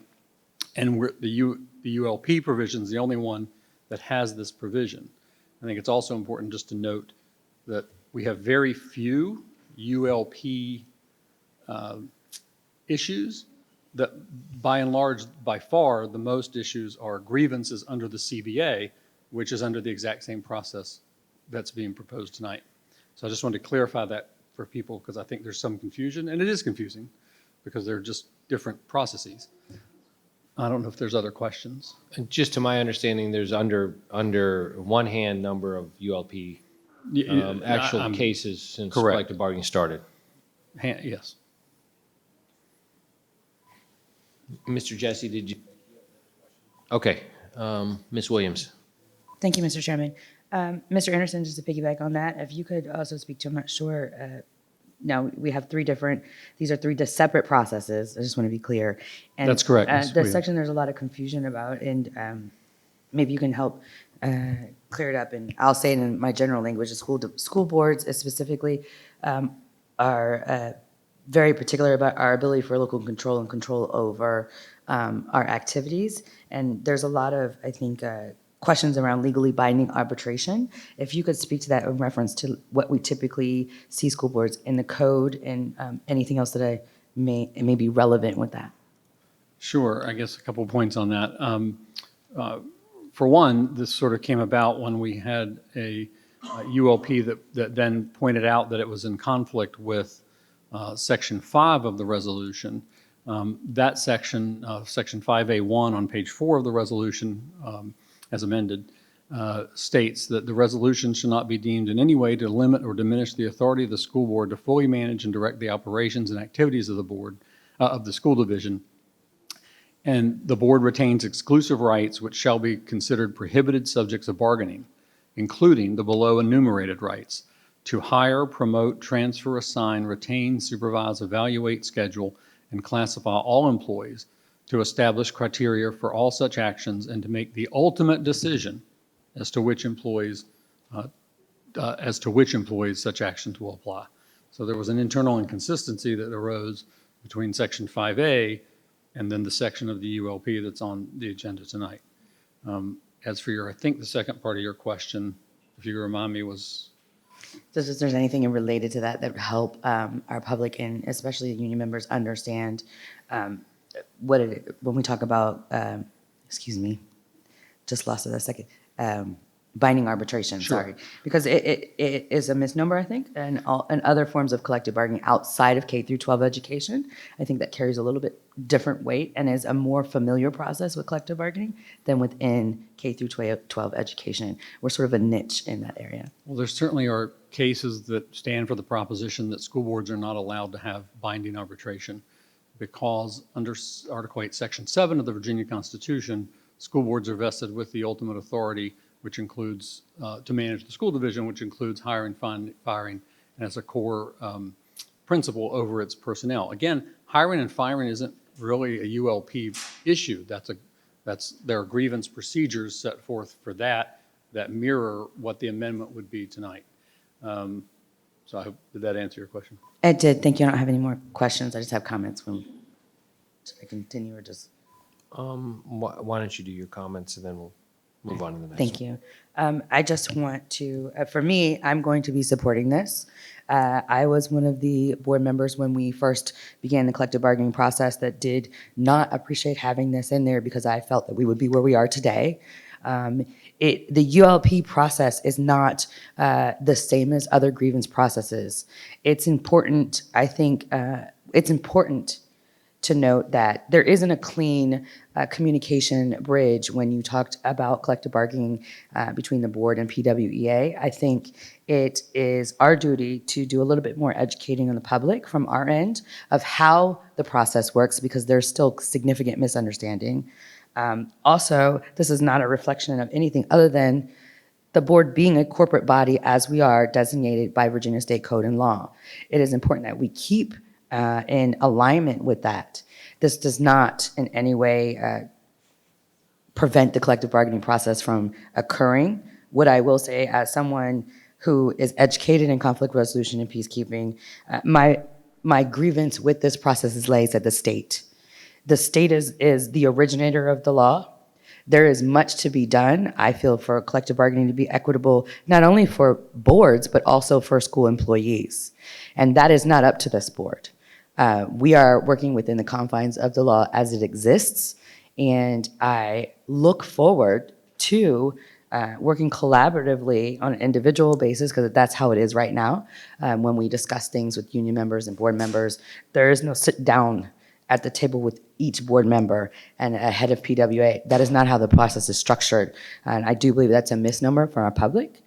And the ULP provision is the only one that has this provision. I think it's also important just to note that we have very few ULP issues. That by and large, by far, the most issues are grievances under the CBA, which is under the exact same process that's being proposed tonight. So I just wanted to clarify that for people, because I think there's some confusion, and it is confusing because they're just different processes. I don't know if there's other questions. And just to my understanding, there's under one hand number of ULP actual cases since collective bargaining started. Yes. Mr. Jesse, did you? Okay, Ms. Williams. Thank you, Mr. Chairman. Mr. Anderson, just to piggyback on that, if you could also speak to, I'm not sure, now we have these are three separate processes. I just want to be clear. And, that's correct. The section there's a lot of confusion about, and maybe you can help clear it up. And I'll say it in my general language, the school boards specifically are very particular about our ability for local control and control over our activities. And there's a lot of, I think, questions around legally binding arbitration. If you could speak to that in reference to what we typically see school boards in the code and anything else that may be relevant with that. Sure, I guess a couple of points on that. For one, this sort of came about when we had a ULP that then pointed out that it was in conflict with Section 5 of the resolution. That section, Section 5A1 on page 4 of the resolution, as amended, states that the resolution shall not be deemed in any way to limit or diminish the authority of the school board to fully manage and direct the operations and activities of the board, of the school division. And the board retains exclusive rights which shall be considered prohibited subjects of bargaining, including the below enumerated rights: to hire, promote, transfer, assign, retain, supervise, evaluate, schedule, and classify all employees, to establish criteria for all such actions and to make the ultimate decision as to which employees such actions will apply. So there was an internal inconsistency that arose between Section 5A and then the section of the ULP that's on the agenda tonight. As for I think the second part of your question, if you could remind me, was? Just if there's anything related to that that would help our public and especially the union members understand when we talk about, excuse me, just lost it a second, binding arbitration, Sure. sorry. Because it is a misnomer, I think, and other forms of collective bargaining outside of K through 12 education. I think that carries a little bit different weight and is a more familiar process with collective bargaining than within K through 12 education. We're sort of a niche in that area. Well, there certainly are cases that stand for the proposition that school boards are not allowed to have binding arbitration because under Article 8, Section 7 of the Virginia Constitution, school boards are vested with the ultimate authority, which includes to manage the school division, which includes hiring, firing, and as a core principle over its personnel. Again, hiring and firing isn't really a ULP issue. There are grievance procedures set forth for that mirror what the amendment would be tonight. So I hope, did that answer your question? It did. Thank you. I don't have any more questions. I just have comments. Should I continue or just? Why don't you do your comments and then we'll move on to the next Thank you. I just want to, for me, I'm going to be supporting this. I was one of the board members when we first began the collective bargaining process that did not appreciate having this in there because I felt that we would be where we are today. The ULP process is not the same as other grievance processes. It's important, I think, it's important to note that there isn't a clean communication bridge when you talked about collective bargaining between the board and PWEA. I think it is our duty to do a little bit more educating on the public from our end of how the process works because there's still significant misunderstanding. Also, this is not a reflection of anything other than the board being a corporate body as we are designated by Virginia State Code and Law. It is important that we keep in alignment with that. This does not in any way prevent the collective bargaining process from occurring. What I will say as someone who is educated in conflict resolution and peacekeeping, my grievance with this process lays at the state. The state is the originator of the law. There is much to be done, I feel, for collective bargaining to be equitable, not only for boards, but also for school employees. And that is not up to this board. We are working within the confines of the law as it exists, and I look forward to working collaboratively on an individual basis, because that's how it is right now. When we discuss things with union members and board members, there is no sit down at the table with each board member and a head of PWA. That is not how the process is structured. And I do believe that's a misnomer for our public.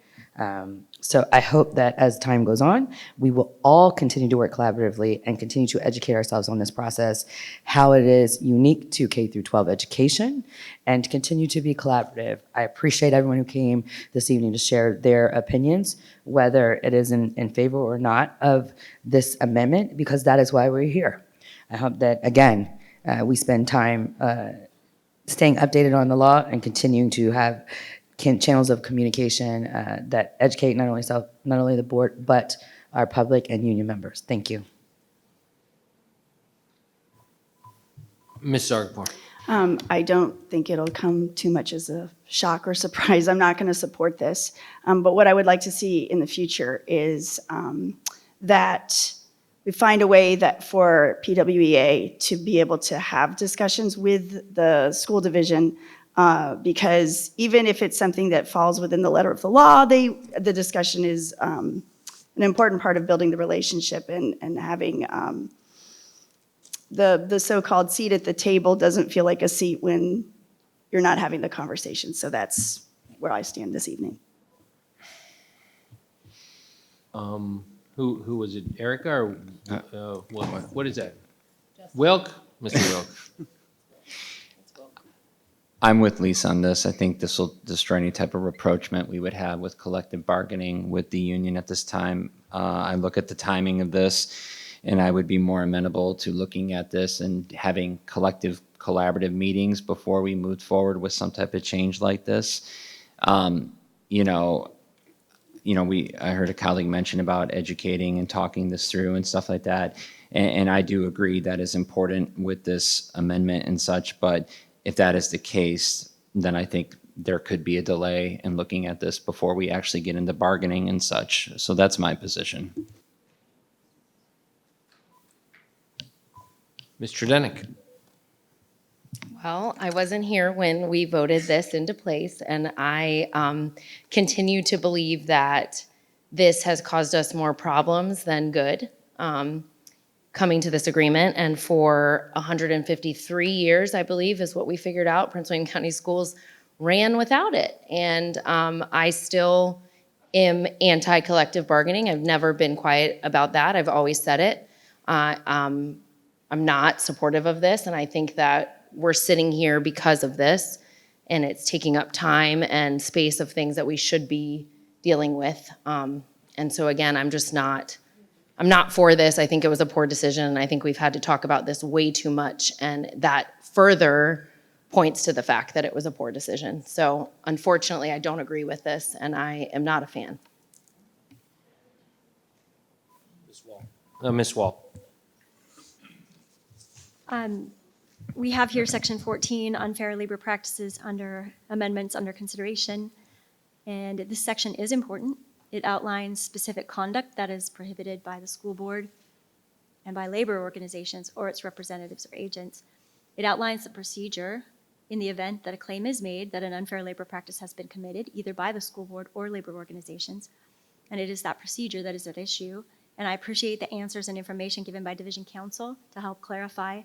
So I hope that as time goes on, we will all continue to work collaboratively and continue to educate ourselves on this process, how it is unique to K through 12 education, and continue to be collaborative. I appreciate everyone who came this evening to share their opinions, whether it is in favor or not of this amendment, because that is why we're here. I hope that, again, we spend time staying updated on the law and continuing to have channels of communication that educate not only the board, but our public and union members. Thank you. Ms. Zargarpur. I don't think it'll come too much as a shock or surprise. I'm not going to support this. But what I would like to see in the future is that we find a way that for PWEA to be able to have discussions with the school division, because even if it's something that falls within the letter of the law, the discussion is an important part of building the relationship and having the so-called seat at the table doesn't feel like a seat when you're not having the conversation. So that's where I stand this evening. Who was it, Erica or what is that? Wilk? Mr. Wilk. I'm with Lisa on this. I think this will destroy any type of rapprochement we would have with collective bargaining with the union at this time. I look at the timing of this. and I would be more amenable to looking at this and having collective collaborative meetings before we move forward with some type of change like this. You know, I heard a colleague mention about educating and talking this through and stuff like that. And I do agree that is important with this amendment and such, but if that is the case, then I think there could be a delay in looking at this before we actually get into bargaining and such. So that's my position. Ms. Tredenik. Well, I wasn't here when we voted this into place, and I continue to believe that this has caused us more problems than good, coming to this agreement. And for 153 years, I believe, is what we figured out, Prince William County Schools ran without it. And I still am anti-collective bargaining. I've never been quiet about that. I've always said it. I'm not supportive of this, and I think that we're sitting here because of this, and it's taking up time and space of things that we should be dealing with. And so again, I'm not for this. I think it was a poor decision, and I think we've had to talk about this way too much, and that further points to the fact that it was a poor decision. So unfortunately, I don't agree with this, and I am not a fan. Ms. Wall. We have here section 14, unfair labor practices under amendments under consideration. And this section is important. It outlines specific conduct that is prohibited by the school board and by labor organizations or its representatives or agents. It outlines the procedure in the event that a claim is made that an unfair labor practice has been committed either by the school board or labor organizations. And it is that procedure that is at issue. And I appreciate the answers and information given by Division Counsel to help clarify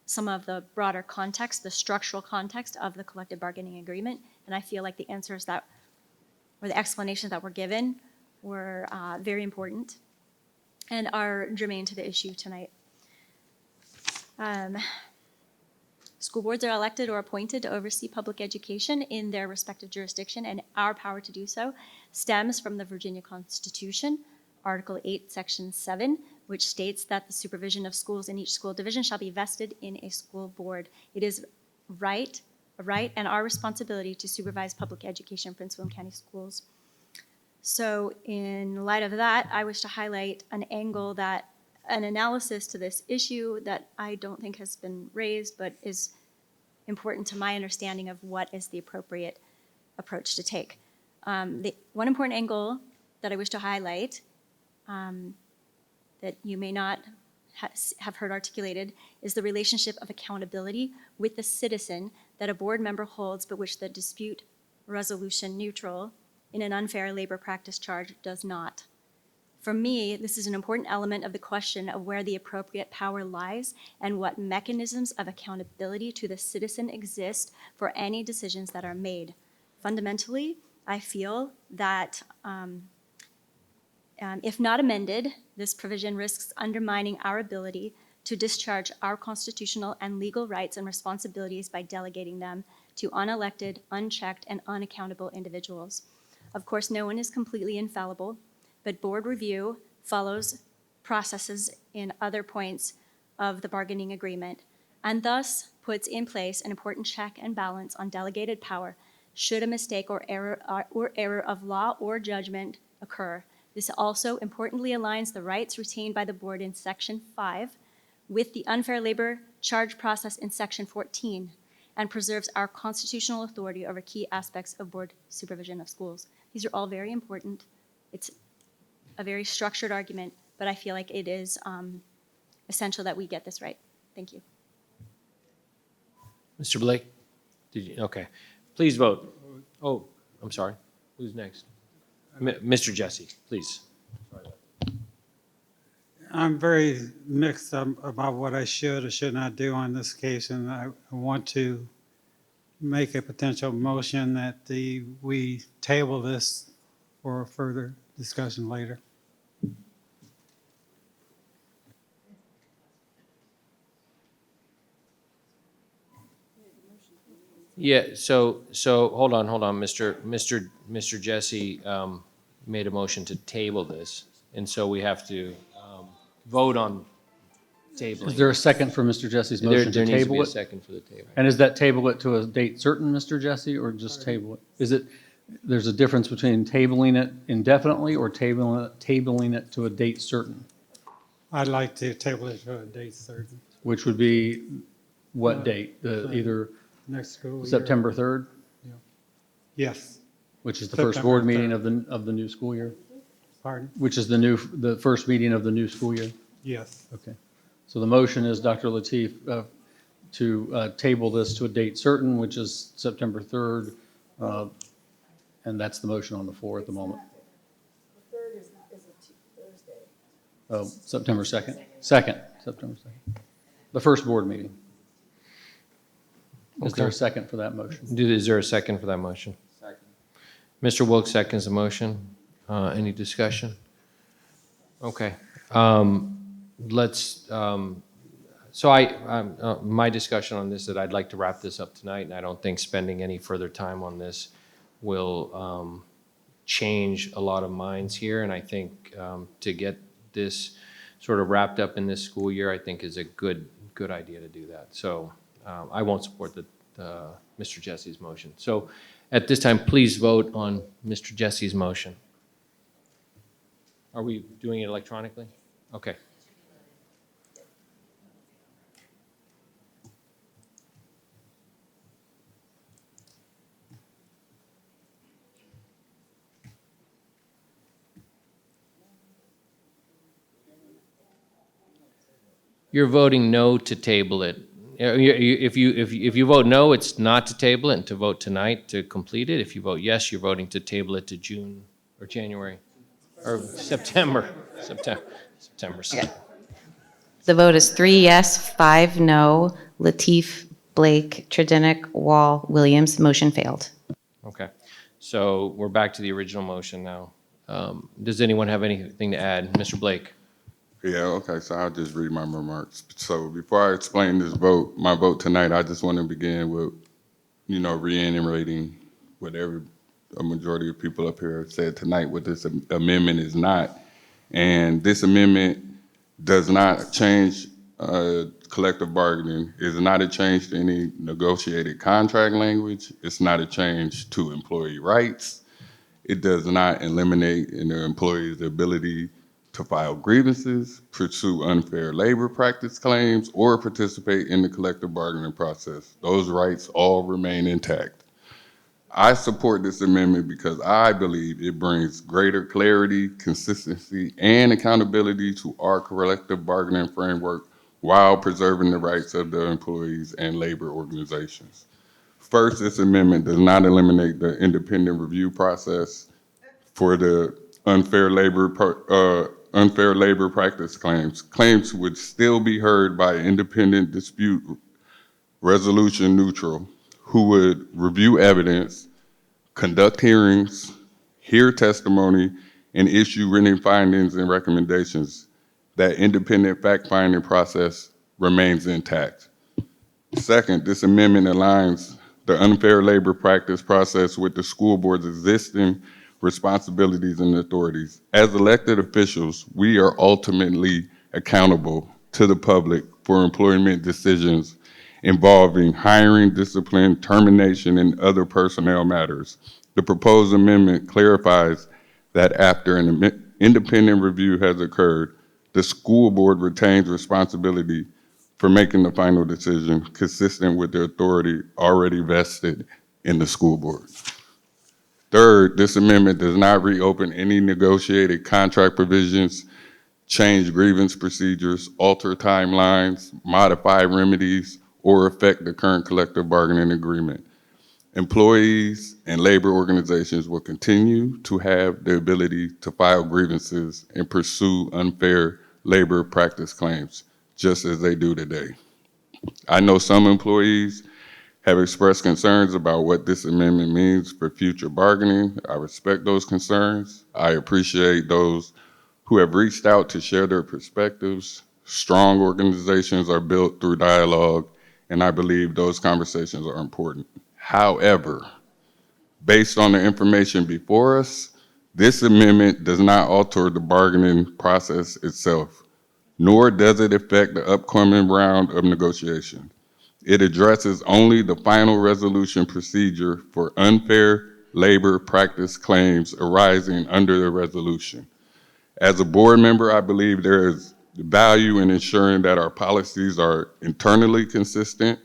some of the broader context, the structural context of the collective bargaining agreement. And I feel like the answers that, or the explanations that were given were very important and are germane to the issue tonight. School boards are elected or appointed to oversee public education in their respective jurisdiction, and our power to do so stems from the Virginia Constitution, Article 8, Section 7, which states that the supervision of schools in each school division shall be vested in a school board. It is a right and our responsibility to supervise public education in Prince William County schools. So in light of that, I wish to highlight an analysis to this issue that I don't think has been raised, but is important to my understanding of what is the appropriate approach to take. One important angle that I wish to highlight that you may not have heard articulated is the relationship of accountability with the citizen that a board member holds, but which the dispute resolution neutral in an unfair labor practice charge does not. For me, this is an important element of the question of where the appropriate power lies and what mechanisms of accountability to the citizen exist for any decisions that are made. Fundamentally, I feel that if not amended, this provision risks undermining our ability to discharge our constitutional and legal rights and responsibilities by delegating them to unelected, unchecked, and unaccountable individuals. Of course, no one is completely infallible, but board review follows processes in other points of the bargaining agreement and thus puts in place an important check and balance on delegated power should a mistake or error of law or judgment occur. This also importantly aligns the rights retained by the board in Section 5 with the unfair labor charge process in Section 14 and preserves our constitutional authority over key aspects of board supervision of schools. These are all very important. It's a very structured argument, but I feel like it is essential that we get this right. Thank you. Mr. Blake? Okay. Please vote. Oh, I'm sorry. Who's next? Mr. Jesse, please. I'm very mixed about what I should or should not do on this case, and I want to make a potential motion that we table this for further discussion later. Yeah, so hold on. Mr. Jesse made a motion to table this, and so we have to vote on tabling. Is there a second for Mr. Jesse's There motion to needs to table be a it? second for the table. And is that table it to a date certain, Mr. Jesse, or just table it? Is it, there's a difference between tabling it indefinitely or tabling it to a date certain, I'd like to table it to a date certain. which would be what date? Either Next school year. September 3rd, Yes. which is the first September board meeting 3rd. of the new school year? Pardon? Which is the first meeting of the new school year? Yes. Okay. So the motion is, Dr. Lateef, to table this to a date certain, which is September 3rd, and that's the motion on the floor at the moment. The third is a Thursday. Oh, September 2nd? September 2nd. The first board meeting. Is there a Okay. second for that motion? Is there a second for that motion? Second. Mr. Wilks seconds the motion. Any discussion? Okay. My discussion on this, that I'd like to wrap this up tonight, and I don't think spending any further time on this will change a lot of minds here. And I think to get this sort of wrapped up in this school year, I think is a good idea to do that. So I won't support Mr. Jesse's motion. So at this time, please vote on Mr. Jesse's motion. Are we doing it electronically? Okay. You're voting no to table it. If you vote no, it's not to table it and to vote tonight to complete it. If you vote yes, you're voting to table it to June or January or September. September. Okay. The vote is 3 yes, 5 no. Lateef, Blake, Tredinnick, Wall, Williams. Motion failed. Okay. So we're back to the original motion now. Does anyone have anything to add? Mr. Blake? Yeah, okay, so I'll just read my remarks. So before I explain my vote tonight, I just want to begin with, reiterating what a majority of people up here have said tonight, what this amendment is not. And this amendment does not change collective bargaining. It's not a change to any negotiated contract language. It's not a change to employee rights. It does not eliminate an employee's ability to file grievances, pursue unfair labor practice claims, or participate in the collective bargaining process. Those rights all remain intact. I support this amendment because I believe it brings greater clarity, consistency, and accountability to our collective bargaining framework while preserving the rights of the employees and labor organizations. First, this amendment does not eliminate the independent review process for the unfair labor practice claims. Claims would still be heard by independent dispute resolution neutral who would review evidence, conduct hearings, hear testimony, and issue written findings and recommendations. That independent fact-finding process remains intact. Second, this amendment aligns the unfair labor practice process with the school board's existing responsibilities and authorities. As elected officials, we are ultimately accountable to the public for employment decisions involving hiring, discipline, termination, and other personnel matters. The proposed amendment clarifies that after an independent review has occurred, the school board retains responsibility for making the final decision consistent with the authority already vested in the school board. Third, this amendment does not reopen any negotiated contract provisions, change grievance procedures, alter timelines, modify remedies, or affect the current collective bargaining agreement. Employees and labor organizations will continue to have the ability to file grievances and pursue unfair labor practice claims, just as they do today. I know some employees have expressed concerns about what this amendment means for future bargaining. I respect those concerns. I appreciate those who have reached out to share their perspectives. Strong organizations are built through dialogue, and I believe those conversations are important. However, based on the information before us, this amendment does not alter the bargaining process itself. nor does it affect the upcoming round of negotiations. It addresses only the final resolution procedure for unfair labor practice claims arising under the resolution. As a board member, I believe there is value in ensuring that our policies are internally consistent.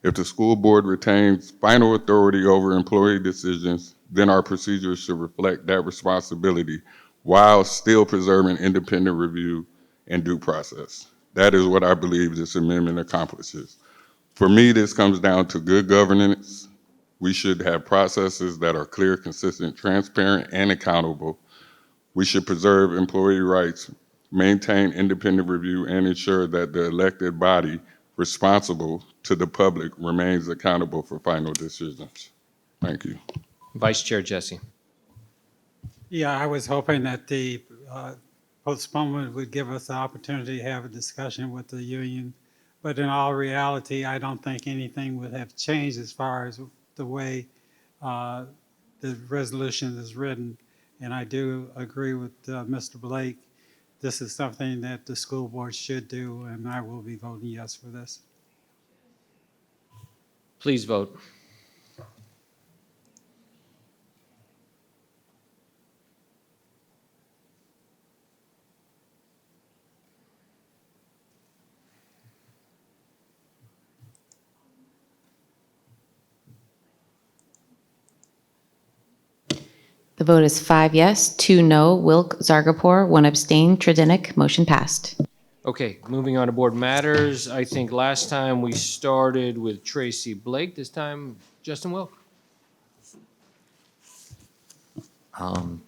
If the school board retains final authority over employee decisions, then our procedures should reflect that responsibility while still preserving independent review and due process. That is what I believe this amendment accomplishes. For me, this comes down to good governance. We should have processes that are clear, consistent, transparent, and accountable. We should preserve employee rights, maintain independent review, and ensure that the elected body responsible to the public remains accountable for final decisions. Thank you. Vice Chair Jesse. Yeah, I was hoping that the postponement would give us the opportunity to have a discussion with the union. But in all reality, I don't think anything would have changed as far as the way the resolution is written. And I do agree with Mr. Blake. This is something that the school board should do, and I will be voting yes for this. Please vote. The vote is 5 yes, 2 no, Wilk, Zargarpur, 1 abstain, Tredinick, motion passed. Okay, moving on to board matters. I think last time we started with Tracy Blake. This time, Justin Wilk. Don't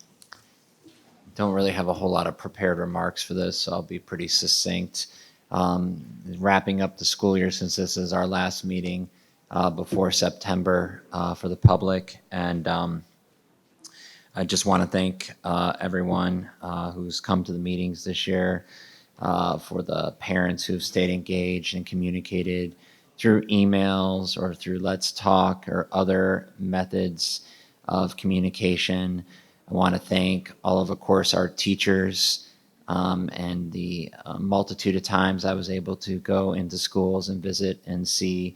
really have a whole lot of prepared remarks for this, so I'll be pretty succinct. Wrapping up the school year, since this is our last meeting before September for the public, and I just want to thank everyone who's come to the meetings this year, for the parents who've stayed engaged and communicated through emails or through Let's Talk or other methods of communication. I want to thank all of course, our teachers and the multitude of times I was able to go into schools and visit and see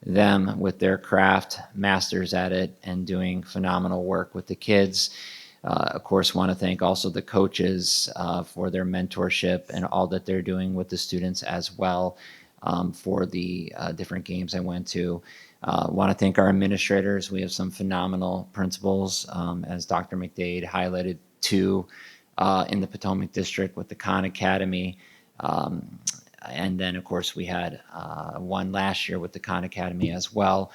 them with their craft, masters at it, and doing phenomenal work with the kids. Of course, want to thank also the coaches for their mentorship and all that they're doing with the students as well for the different games I went to. Want to thank our administrators. We have some phenomenal principals, as Dr. McDade highlighted, 2 in the Potomac District with the Khan Academy. And then, of course, we had 1 last year with the Khan Academy as well.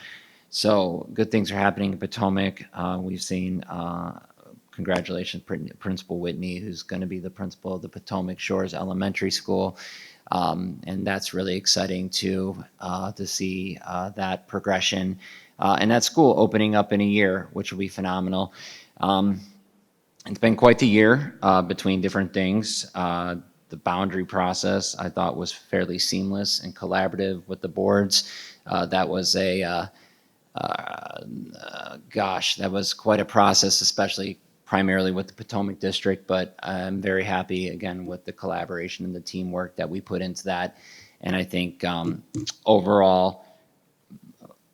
So good things are happening in Potomac. We've seen, congratulations, Principal Whitney, who's going to be the principal of the Potomac Shores Elementary School. And that's really exciting too, to see that progression and that school opening up in a year, which will be phenomenal. It's been quite the year between different things. The boundary process I thought was fairly seamless and collaborative with the boards. That was that was quite a process, especially primarily with the Potomac District, but I'm very happy again with the collaboration and the teamwork that we put into that. And I think overall,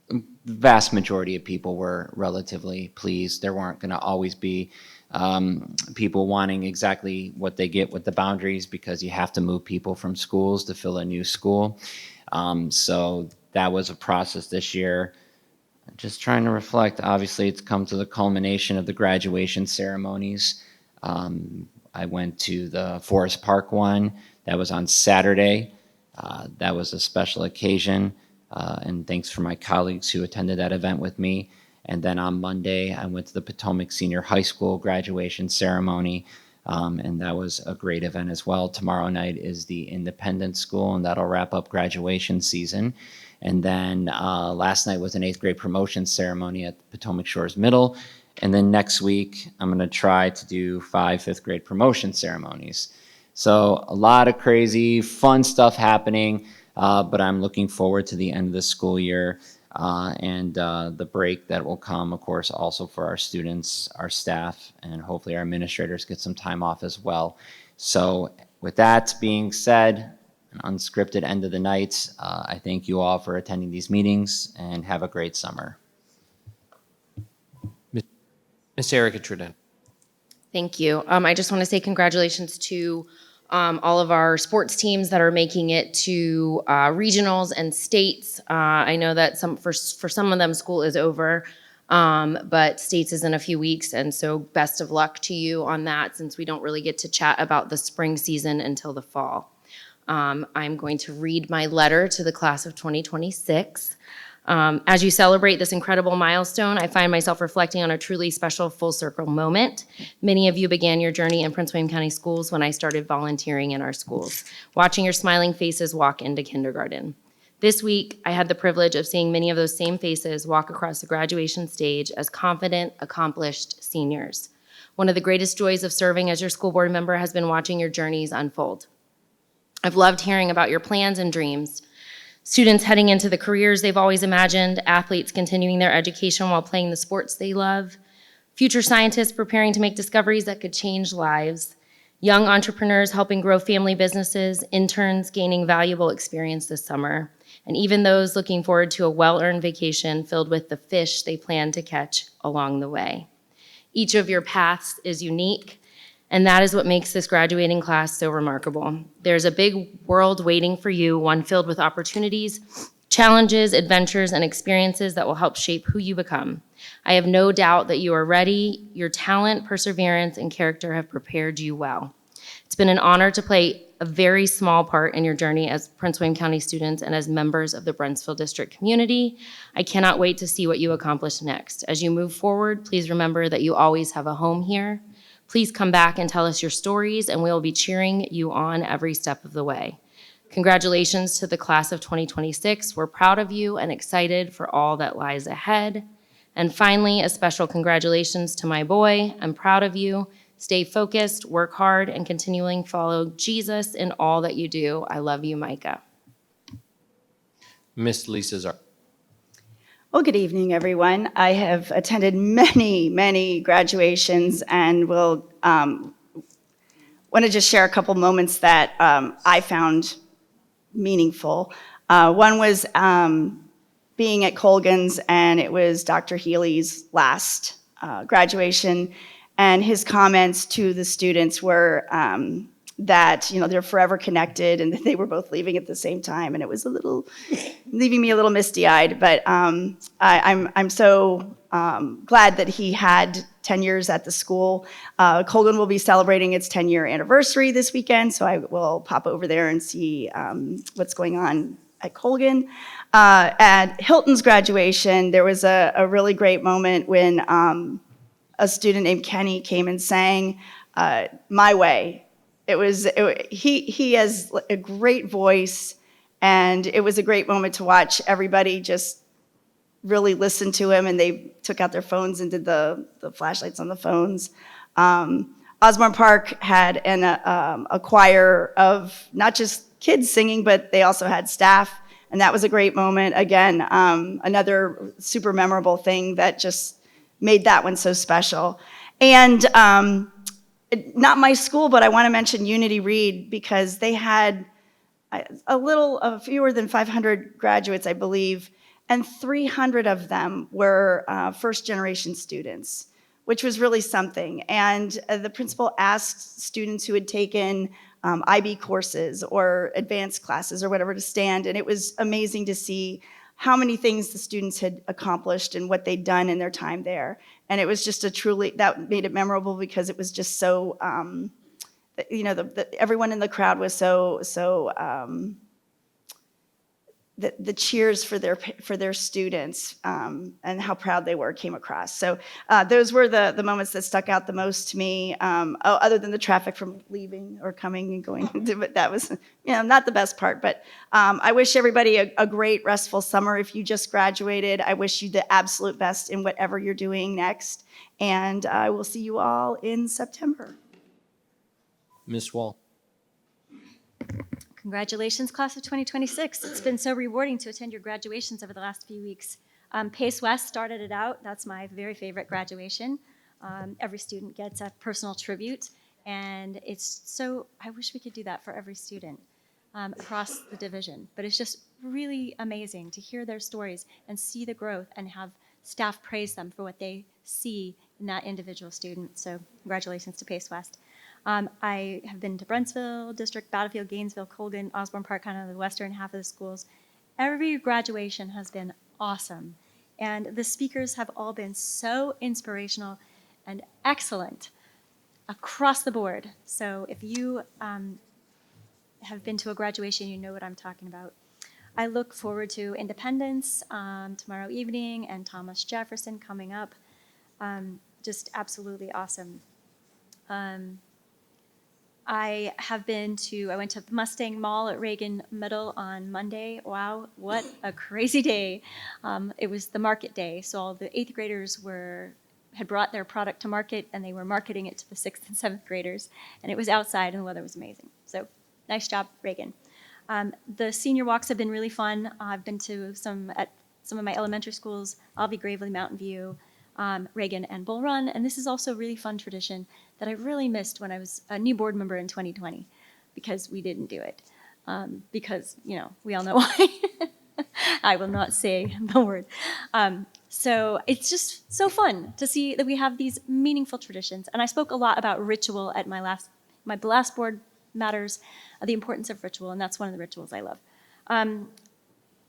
the vast majority of people were relatively pleased. There weren't going to always be people wanting exactly what they get with the boundaries, because you have to move people from schools to fill a new school. So that was a process this year. Just trying to reflect, obviously it's come to the culmination of the graduation ceremonies. I went to the Forest Park one, that was on Saturday. That was a special occasion, and thanks for my colleagues who attended that event with me. And then on Monday, I went to the Potomac Senior High School graduation ceremony, and that was a great event as well. Tomorrow night is the Independence School, and that'll wrap up graduation season. And then last night was an 8th grade promotion ceremony at Potomac Shores Middle. And then next week, I'm going to try to do 5 5th grade promotion ceremonies. So a lot of crazy, fun stuff happening, but I'm looking forward to the end of the school year and the break that will come, of course, also for our students, our staff, and hopefully our administrators get some time off as well. So With that being said, an unscripted end of the night, I thank you all for attending these meetings and have a great summer. Ms. Erica Truden. Thank you. I just want to say congratulations to all of our sports teams that are making it to regionals and states. I know that for some of them school is over, but states is in a few weeks, and so best of luck to you on that, since we don't really get to chat about the spring season until the fall. I'm going to read my letter to the class of 2026. As you celebrate this incredible milestone, I find myself reflecting on a truly special full circle moment. Many of you began your journey in Prince William County Schools when I started volunteering in our schools, watching your smiling faces walk into kindergarten. This week, I had the privilege of seeing many of those same faces walk across the graduation stage as confident, accomplished seniors. One of the greatest joys of serving as your school board member has been watching your journeys unfold. I've loved hearing about your plans and dreams. Students heading into the careers they've always imagined, athletes continuing their education while playing the sports they love, future scientists preparing to make discoveries that could change lives, young entrepreneurs helping grow family businesses, interns gaining valuable experience this summer, and even those looking forward to a well-earned vacation filled with the fish they plan to catch along the way. Each of your paths is unique, and that is what makes this graduating class so remarkable. There's a big world waiting for you, one filled with opportunities, challenges, adventures, and experiences that will help shape who you become. I have no doubt that you are ready. Your talent, perseverance, and character have prepared you well. It's been an honor to play a very small part in your journey as Prince William County students and as members of the Brentsville District community. I cannot wait to see what you accomplish next. As you move forward, please remember that you always have a home here. Please come back and tell us your stories, and we will be cheering you on every step of the way. Congratulations to the class of 2026. We're proud of you and excited for all that lies ahead. And finally, a special congratulations to my boy. I'm proud of you. Stay focused, work hard, and continually follow Jesus in all that you do. I love you, Micah. Miss Lisa Zar. Well, good evening, everyone. I have attended many graduations and will want to just share a couple moments that I found meaningful. One was being at Colgan's, and it was Dr. Healy's last graduation, and his comments to the students were that they're forever connected and that they were both leaving at the same time, and it was leaving me a little misty-eyed. But I'm so glad that he had 10 years at the school. Colgan will be celebrating its 10-year anniversary this weekend, so I will pop over there and see what's going on at Colgan. At Hilton's graduation, there was a really great moment when a student named Kenny came and sang "My Way." He has a great voice, and it was a great moment to watch everybody just really listen to him, and they took out their phones and did the flashlights on the phones. Osborne Park had a choir of not just kids singing, but they also had staff, and that was a great moment. Again, another super memorable thing that just made that one so special. And not my school, but I want to mention Unity Reed, because they had fewer than 500 graduates, I believe, and 300 of them were first-generation students, which was really something. And the principal asked students who had taken IB courses or advanced classes or whatever to stand, and it was amazing to see how many things the students had accomplished and what they'd done in their time there. And it was just that made it memorable, because it was just so, everyone in the crowd was the cheers for their students and how proud they were came across. So those were the moments that stuck out the most to me, other than the traffic from leaving or coming and going. But that was not the best part. But I wish everybody a great, restful summer. If you just graduated, I wish you the absolute best in whatever you're doing next. And I will see you all in September. Ms. Wall. Congratulations, class of 2026. It's been so rewarding to attend your graduations over the last few weeks. Pace West started it out. That's my very favorite graduation. Every student gets a personal tribute. And I wish we could do that for every student across the division. But it's just really amazing to hear their stories and see the growth and have staff praise them for what they see in that individual student. So congratulations to Pace West. I have been to Brentsville District, Battlefield, Gainesville, Colgan, Osborne Park, kind of the western half of the schools. Every graduation has been awesome. And the speakers have all been so inspirational and excellent across the board. So if you have been to a graduation, you know what I'm talking about. I look forward to Independence tomorrow evening and Thomas Jefferson coming up. Just absolutely awesome. I went to Mustang Mall at Reagan Middle on Monday. Wow, what a crazy day. It was the market day, so all the 8th graders had brought their product to market and they were marketing it to the 6th and 7th graders. And it was outside and the weather was amazing. So nice job, Reagan. The senior walks have been really fun. I've been to some of my elementary schools, Alvey, Gravely, Mountain View, Reagan, and Bull Run. And this is also a really fun tradition that I really missed when I was a new board member in 2020 because we didn't do it. Because, we all know why. I will not say the word. So it's just so fun to see that we have these meaningful traditions. And I spoke a lot about ritual at my last board matters, the importance of ritual, and that's one of the rituals I love.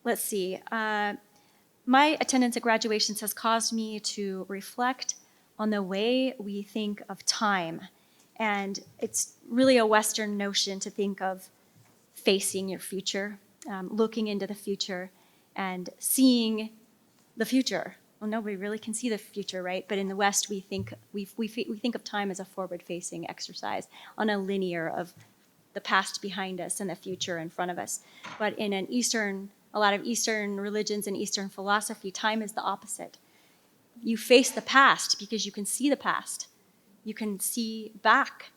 Let's see. My attendance at graduations has caused me to reflect on the way we think of time. And it's really a Western notion to think of facing your future, looking into the future, and seeing the future. Well, nobody really can see the future, right? But in the West, we think of time as a forward-facing exercise on a linear of the past behind us and the future in front of us. But in a lot of Eastern religions and Eastern philosophy, time is the opposite. You face the past because you can see the past. You can see back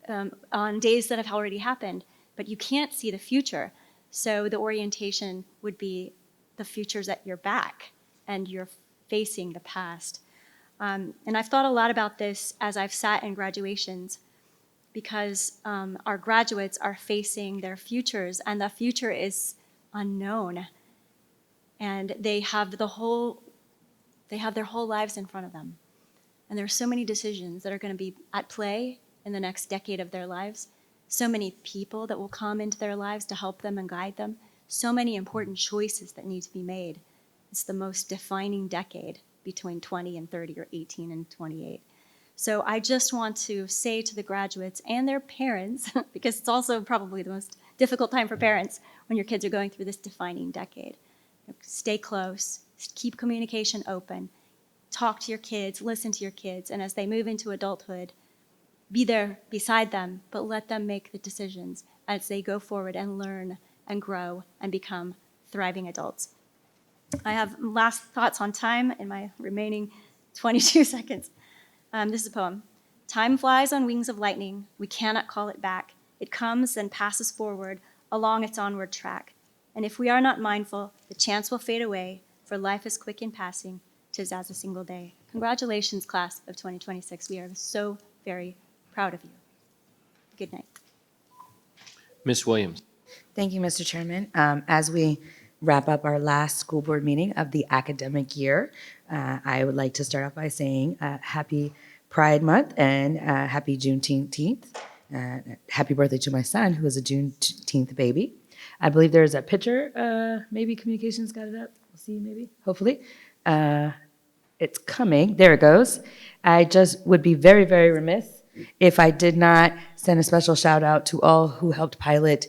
on days that have already happened, but you can't see the future. So the orientation would be the future's at your back and you're facing the past. And I've thought a lot about this as I've sat in graduations because our graduates are facing their futures and the future is unknown. And they have their whole lives in front of them. And there are so many decisions that are going to be at play in the next decade of their lives. So many people that will come into their lives to help them and guide them. So many important choices that need to be made. It's the most defining decade between 20 and 30 or 18 and 28. So I just want to say to the graduates and their parents, because it's also probably the most difficult time for parents when your kids are going through this defining decade. Stay close, keep communication open, talk to your kids, listen to your kids, and as they move into adulthood, be there beside them, but let them make the decisions as they go forward and learn and grow and become thriving adults. I have last thoughts on time in my remaining 22 seconds. This is a poem. Time flies on wings of lightning. We cannot call it back. It comes and passes forward along its onward track. And if we are not mindful, the chance will fade away, for life is quick in passing, 'tis as a single day. Congratulations, class of 2026. We are so very proud of you. Good night. Ms. Williams. Thank you, Mr. Chairman. As we wrap up our last school board meeting of the academic year, I would like to start off by saying happy Pride Month and happy Juneteenth. Happy birthday to my son, who is a Juneteenth baby. I believe there's a picture. Maybe communications got it up. We'll see, maybe, hopefully. It's coming. There it goes. I just would be very, very remiss if I did not send a special shout out to all who helped pilot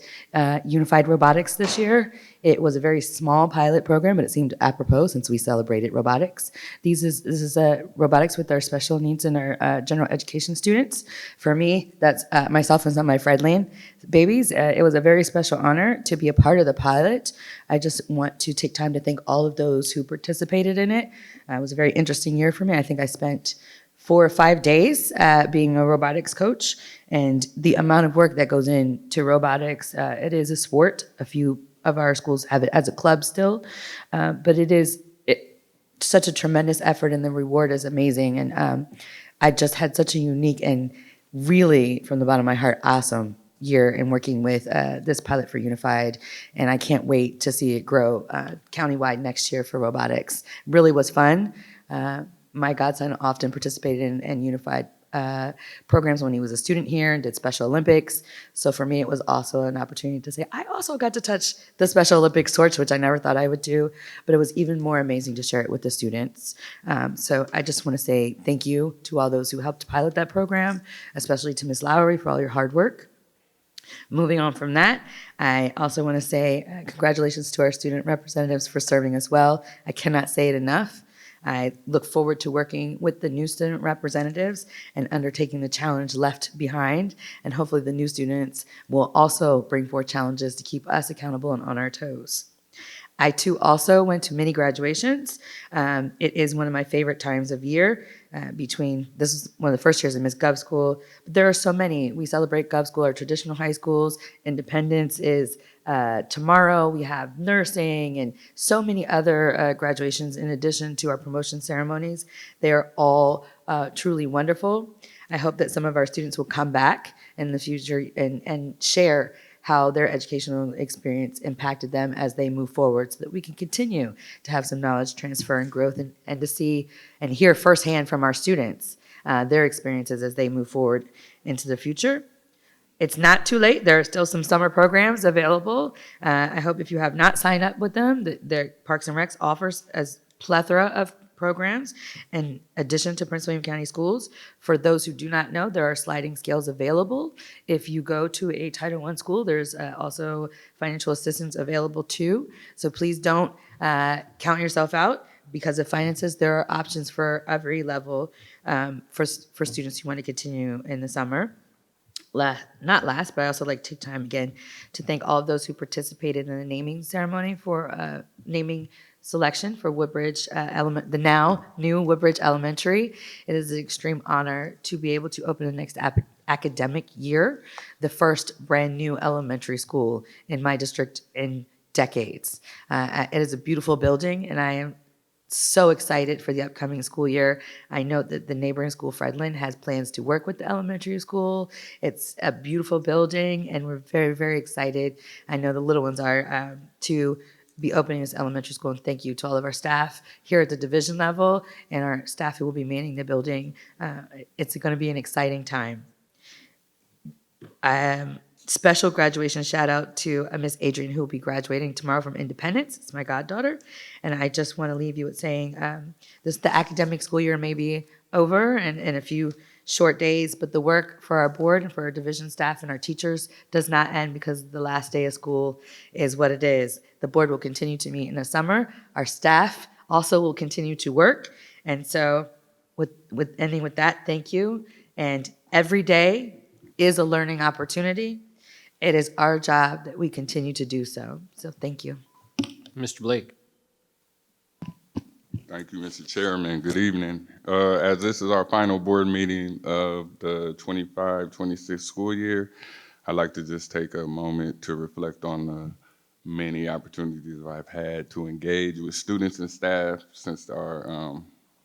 Unified Robotics this year. It was a very small pilot program, but it seemed apropos since we celebrated robotics. This is robotics with our special needs and our general education students. For me, that's myself and some of my Fredland babies. It was a very special honor to be a part of the pilot. I just want to take time to thank all of those who participated in it. It was a very interesting year for me. I think I spent 4 or 5 days being a robotics coach, and the amount of work that goes into robotics, it is a sport. A few of our schools have it as a club still, but it is such a tremendous effort, and the reward is amazing. And I just had such a unique and really, from the bottom of my heart, awesome year in working with this pilot for Unified, and I can't wait to see it grow countywide next year for robotics. Really was fun. My godson often participated in Unified programs when he was a student here and did Special Olympics. So for me, it was also an opportunity to say, I also got to touch the Special Olympics torch, which I never thought I would do, but it was even more amazing to share it with the students. So I just want to say thank you to all those who helped pilot that program, especially to Ms. Lowry for all your hard work. Moving on from that, I also want to say congratulations to our student representatives for serving us well. I cannot say it enough. I look forward to working with the new student representatives and undertaking the challenge left behind. And hopefully the new students will also bring forth challenges to keep us accountable and on our toes. I too also went to many graduations. It is one of my favorite times of year this is one of the first years I missed Gov School, but there are so many. We celebrate Gov School, our traditional high schools. Independence is tomorrow. We have nursing and so many other graduations in addition to our promotion ceremonies. They are all truly wonderful. I hope that some of our students will come back in the future and share how their educational experience impacted them as they move forward so that we can continue to have some knowledge transfer and growth and to see and hear firsthand from our students their experiences as they move forward into the future. It's not too late. There are still some summer programs available. I hope if you have not signed up with them, their Parks and Recs offers a plethora of programs in addition to Prince William County Schools. For those who do not know, there are sliding scales available. If you go to a Title I school, there's also financial assistance available too. So please don't count yourself out because of finances. There are options for every level for students who want to continue in the summer. Not last, but I also like to take time again to thank all of those who participated in the naming ceremony for naming selection for Woodbridge the now new Woodbridge Elementary. It is an extreme honor to be able to open the next academic year, the first brand new elementary school in my district in decades. It is a beautiful building, and I am so excited for the upcoming school year. I know that the neighboring school, Fredlin, has plans to work with the elementary school. It's a beautiful building, and we're very, very excited. I know the little ones are to be opening this elementary school, and thank you to all of our staff here at the division level and our staff who will be manning the building. It's going to be an exciting time. Special graduation shout out to Miss Adrian, who will be graduating tomorrow from Independence. It's my goddaughter. And I just want to leave you with saying the academic school year may be over in a few short days, but the work for our board and for our division staff and our teachers does not end because the last day of school is what it is. The board will continue to meet in the summer. Our staff also will continue to work. And so with ending with that, thank you. And every day is a learning opportunity. It is our job that we continue to do so. So thank you. Mr. Blake. Thank you, Mr. Chairman. Good evening. As this is our final board meeting of the 25-26 school year, I'd like to just take a moment to reflect on the many opportunities I've had to engage with students and staff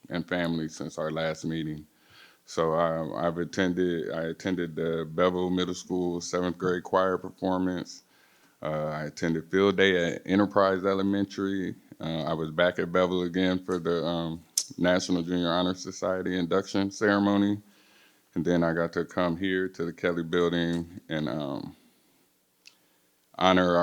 and families since our last meeting. So I attended the Bevel Middle School 7th grade choir performance. I attended field day at Enterprise Elementary. I was back at Bevel again for the National Junior Honor Society induction ceremony. And then I got to come here to the Kelly Building and honor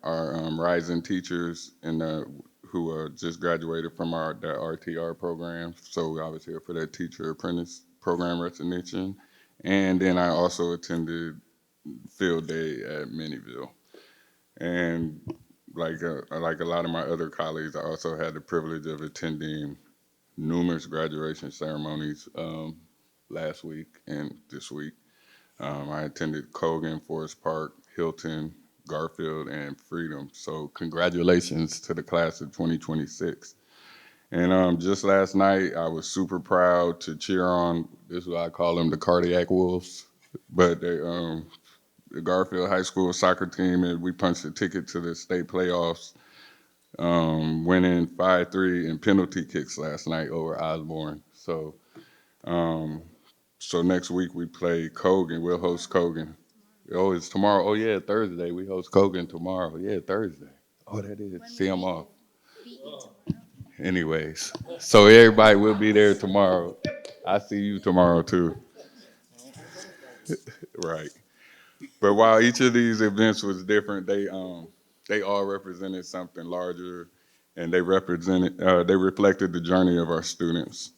our rising teachers who just graduated from the RTR program. So I was here for that teacher apprentice program recognition. And then I also attended field day at Minnieville. And like a lot of my other colleagues, I also had the privilege of attending numerous graduation ceremonies last week and this week. I attended Colgan, Forest Park, Hilton, Garfield, and Freedom. So congratulations to the class of 2026. And just last night, I was super proud to cheer on, this is what I call them, the cardiac wolves. But the Garfield High School soccer team, and we punched a ticket to the state playoffs, winning 5-3 in penalty kicks last night over Osborne. So So next week we play Cogan. We'll host Cogan. Oh, it's tomorrow. Oh yeah, Thursday. We host Cogan tomorrow. Yeah, Thursday. Oh, that is. See, I'm off. Anyways, so everybody will be there tomorrow. I see you tomorrow too. Right. But while each of these events was different, they all represented something larger, and they reflected the journey of our students.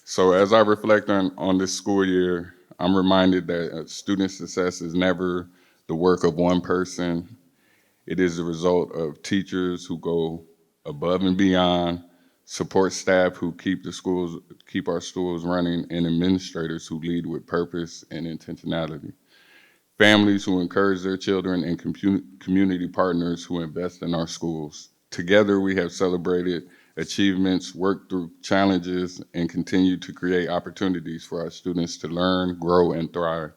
So as I reflect on this school year, I'm reminded that student success is never the work of one person. It is the result of teachers who go above and beyond, support staff who keep our schools running, and administrators who lead with purpose and intentionality. Families who encourage their children, and community partners who invest in our schools. Together, we have celebrated achievements, worked through challenges, and continued to create opportunities for our students to learn, grow, and thrive.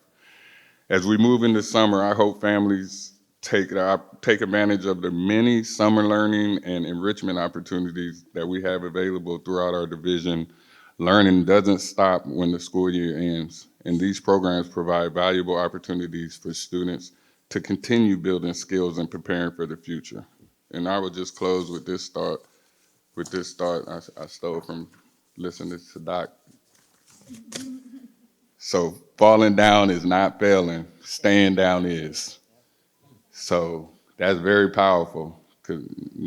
As we move into summer, I hope families take advantage of the many summer learning and enrichment opportunities that we have available throughout our division. Learning doesn't stop when the school year ends, and these programs provide valuable opportunities for students to continue building skills and preparing for the future. And I will just close with this thought. I stole from listening to Doc. So falling down is not failing, staying down is. So that's very powerful, because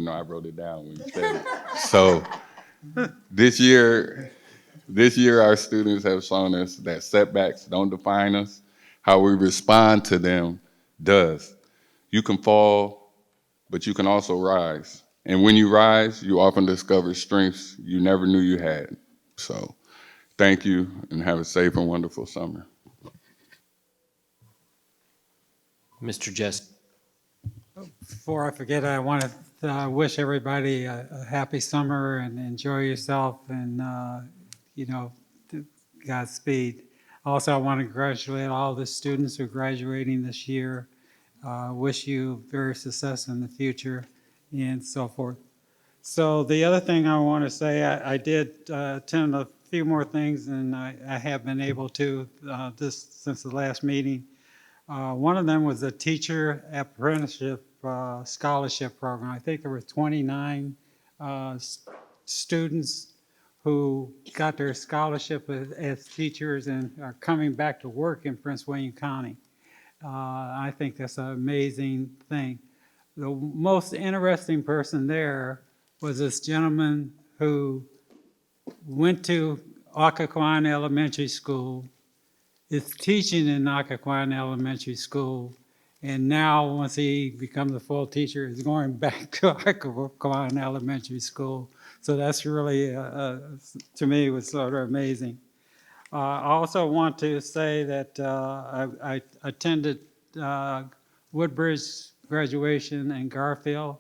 I wrote it down when you said it. So this year our students have shown us that setbacks don't define us. How we respond to them does. You can fall, but you can also rise. And when you rise, you often discover strengths you never knew you had. So thank you, and have a safe and wonderful summer. Mr. Jess. Before I forget, I want to wish everybody a happy summer and enjoy yourself, and Godspeed. Also, I want to congratulate all the students who are graduating this year. Wish you very success in the future and so forth. So the other thing I want to say, I did attend a few more things than I have been able to since the last meeting. One of them was a teacher apprenticeship scholarship program. I think there were 29 students who got their scholarship as teachers and are coming back to work in Prince William County. I think that's an amazing thing. The most interesting person there was this gentleman who went to Occoquan Elementary School, is teaching in Occoquan Elementary School, and now once he becomes a full teacher, is going back to Occoquan Elementary School. So that's really, to me, was sort of amazing. I also want to say that I attended Woodbridge graduation in Garfield.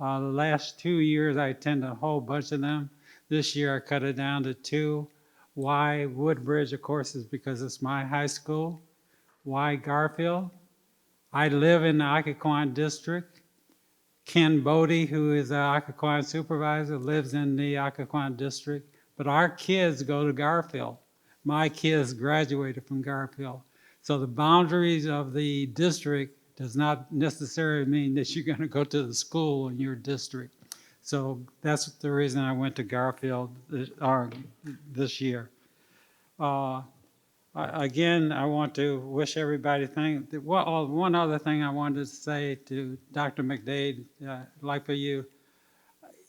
The last 2 years, I attended a whole bunch of them. This year, I cut it down to 2. Why Woodbridge, of course, is because it's my high school. Why Garfield? I live in the Occoquan district. Ken Bodie, who is the Occoquan supervisor, lives in the Occoquan district. But our kids go to Garfield. My kids graduated from Garfield. So the boundaries of the district does not necessarily mean that you're going to go to the school in your district. So that's the reason I went to Garfield this year. Again, I want to wish everybody one other thing I wanted to say to Dr. McDade, like for you,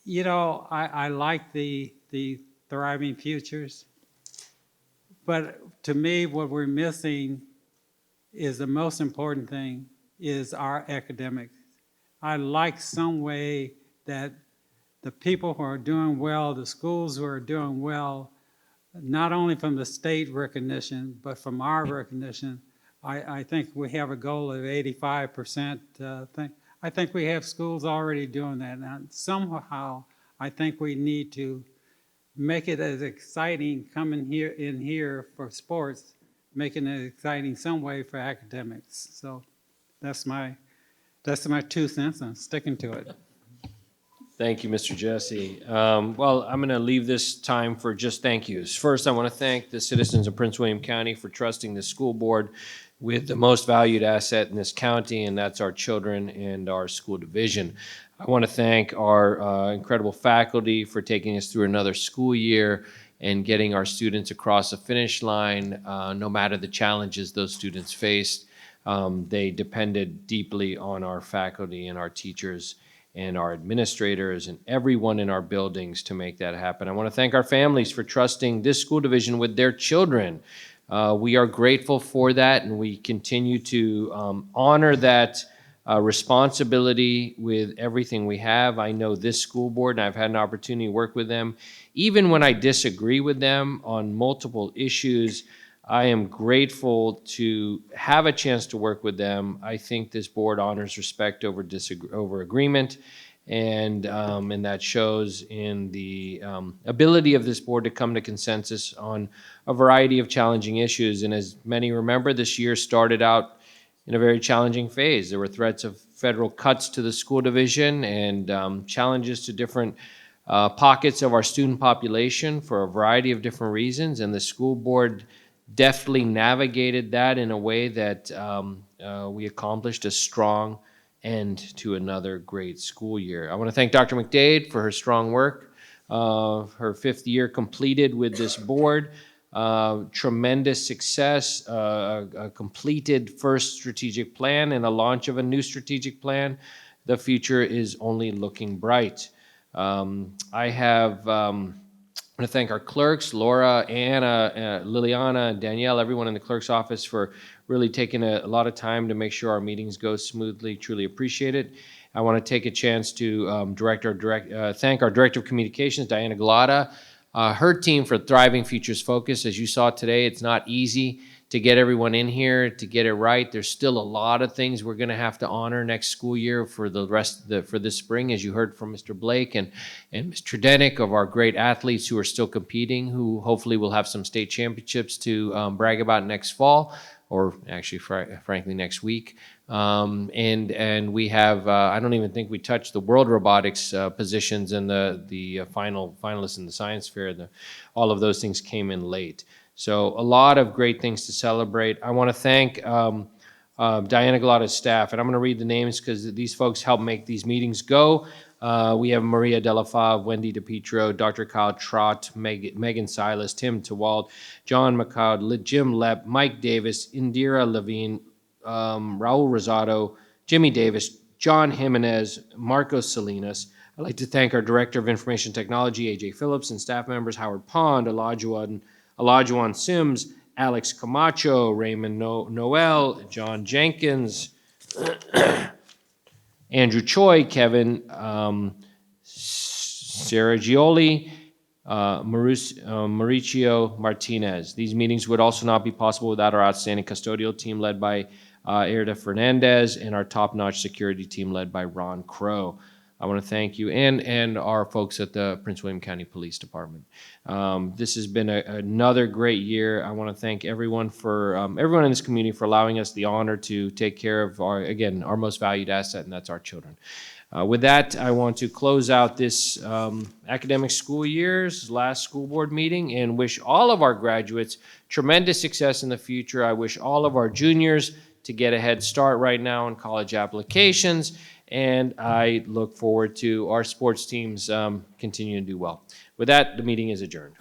I like the Thriving Futures, but to me, what we're missing is the most important thing is our academics. I like some way that the people who are doing well, the schools who are doing well, not only from the state recognition, but from our recognition, I think we have a goal of 85% thing. I think we have schools already doing that. Now, somehow, I think we need to make it as exciting coming in here for sports, making it exciting some way for academics. So that's my 2 cents. I'm sticking to it. Thank you, Mr. Jesse. Well, I'm going to leave this time for just thank yous. First, I want to thank the citizens of Prince William County for trusting the school board with the most valued asset in this county, and that's our children and our school division. I want to thank our incredible faculty for taking us through another school year and getting our students across the finish line, no matter the challenges those students faced. They depended deeply on our faculty and our teachers and our administrators and everyone in our buildings to make that happen. I want to thank our families for trusting this school division with their children. We are grateful for that, and we continue to honor that responsibility with everything we have. I know this school board, and I've had an opportunity to work with them. Even when I disagree with them on multiple issues, I am grateful to have a chance to work with them. I think this board honors respect over agreement, and that shows in the ability of this board to come to consensus on a variety of challenging issues. And as many remember, this year started out in a very challenging phase. There were threats of federal cuts to the school division and challenges to different pockets of our student population for a variety of different reasons, and the school board deftly navigated that in a way that we accomplished a strong end to another great school year. I want to thank Dr. McDade for her strong work, her 5th year completed with this board. Tremendous success, a completed first strategic plan and a launch of a new strategic plan. The future is only looking bright. I want to thank our clerks, Laura, Anna, Liliana, and Danielle, everyone in the clerk's office for really taking a lot of time to make sure our meetings go smoothly. Truly appreciate it. I want to take a chance to thank our Director of Communications, Diana Galata, her team for Thriving Futures Focus. As you saw today, it's not easy to get everyone in here, to get it right. There's still a lot of things we're going to have to honor next school year for the rest of for this spring, as you heard from Mr. Blake and Mr. Denick, of our great athletes who are still competing, who hopefully will have some state championships to brag about next fall, or actually, frankly, next week. And we have, I don't even think we touched the world robotics positions and the finalists in the science fair. All of those things came in late. So a lot of great things to celebrate. I want to thank Diana Galata's staff, and I'm going to read the names because these folks help make these meetings go. We have Maria Delafav, Wendy DePietro, Dr. Kyle Trott, Megan Silas, Tim Tewald, John McCloud, Jim Lepp, Mike Davis, Indira Levine, Raul Rosado, Jimmy Davis, John Jimenez, Marcos Salinas. I'd like to thank our Director of Information Technology, AJ Phillips, and staff members Howard Pond, Olajuwon Sims, Alex Camacho, Raymond Noel, John Jenkins, Andrew Choi, Kevin Sergioli, Mauricio Martinez. These meetings would also not be possible without our outstanding custodial team led by Erda Fernandez and our top-notch security team led by Ron Crow. I want to thank you and our folks at the Prince William County Police Department. This has been another great year. I want to thank everyone in this community for allowing us the honor to take care of our most valued asset, and that's our children. With that, I want to close out this academic school year's last school board meeting and wish all of our graduates tremendous success in the future. I wish all of our juniors to get a head start right now in college applications. And I look forward to our sports teams continuing to do well. With that, the meeting is adjourned.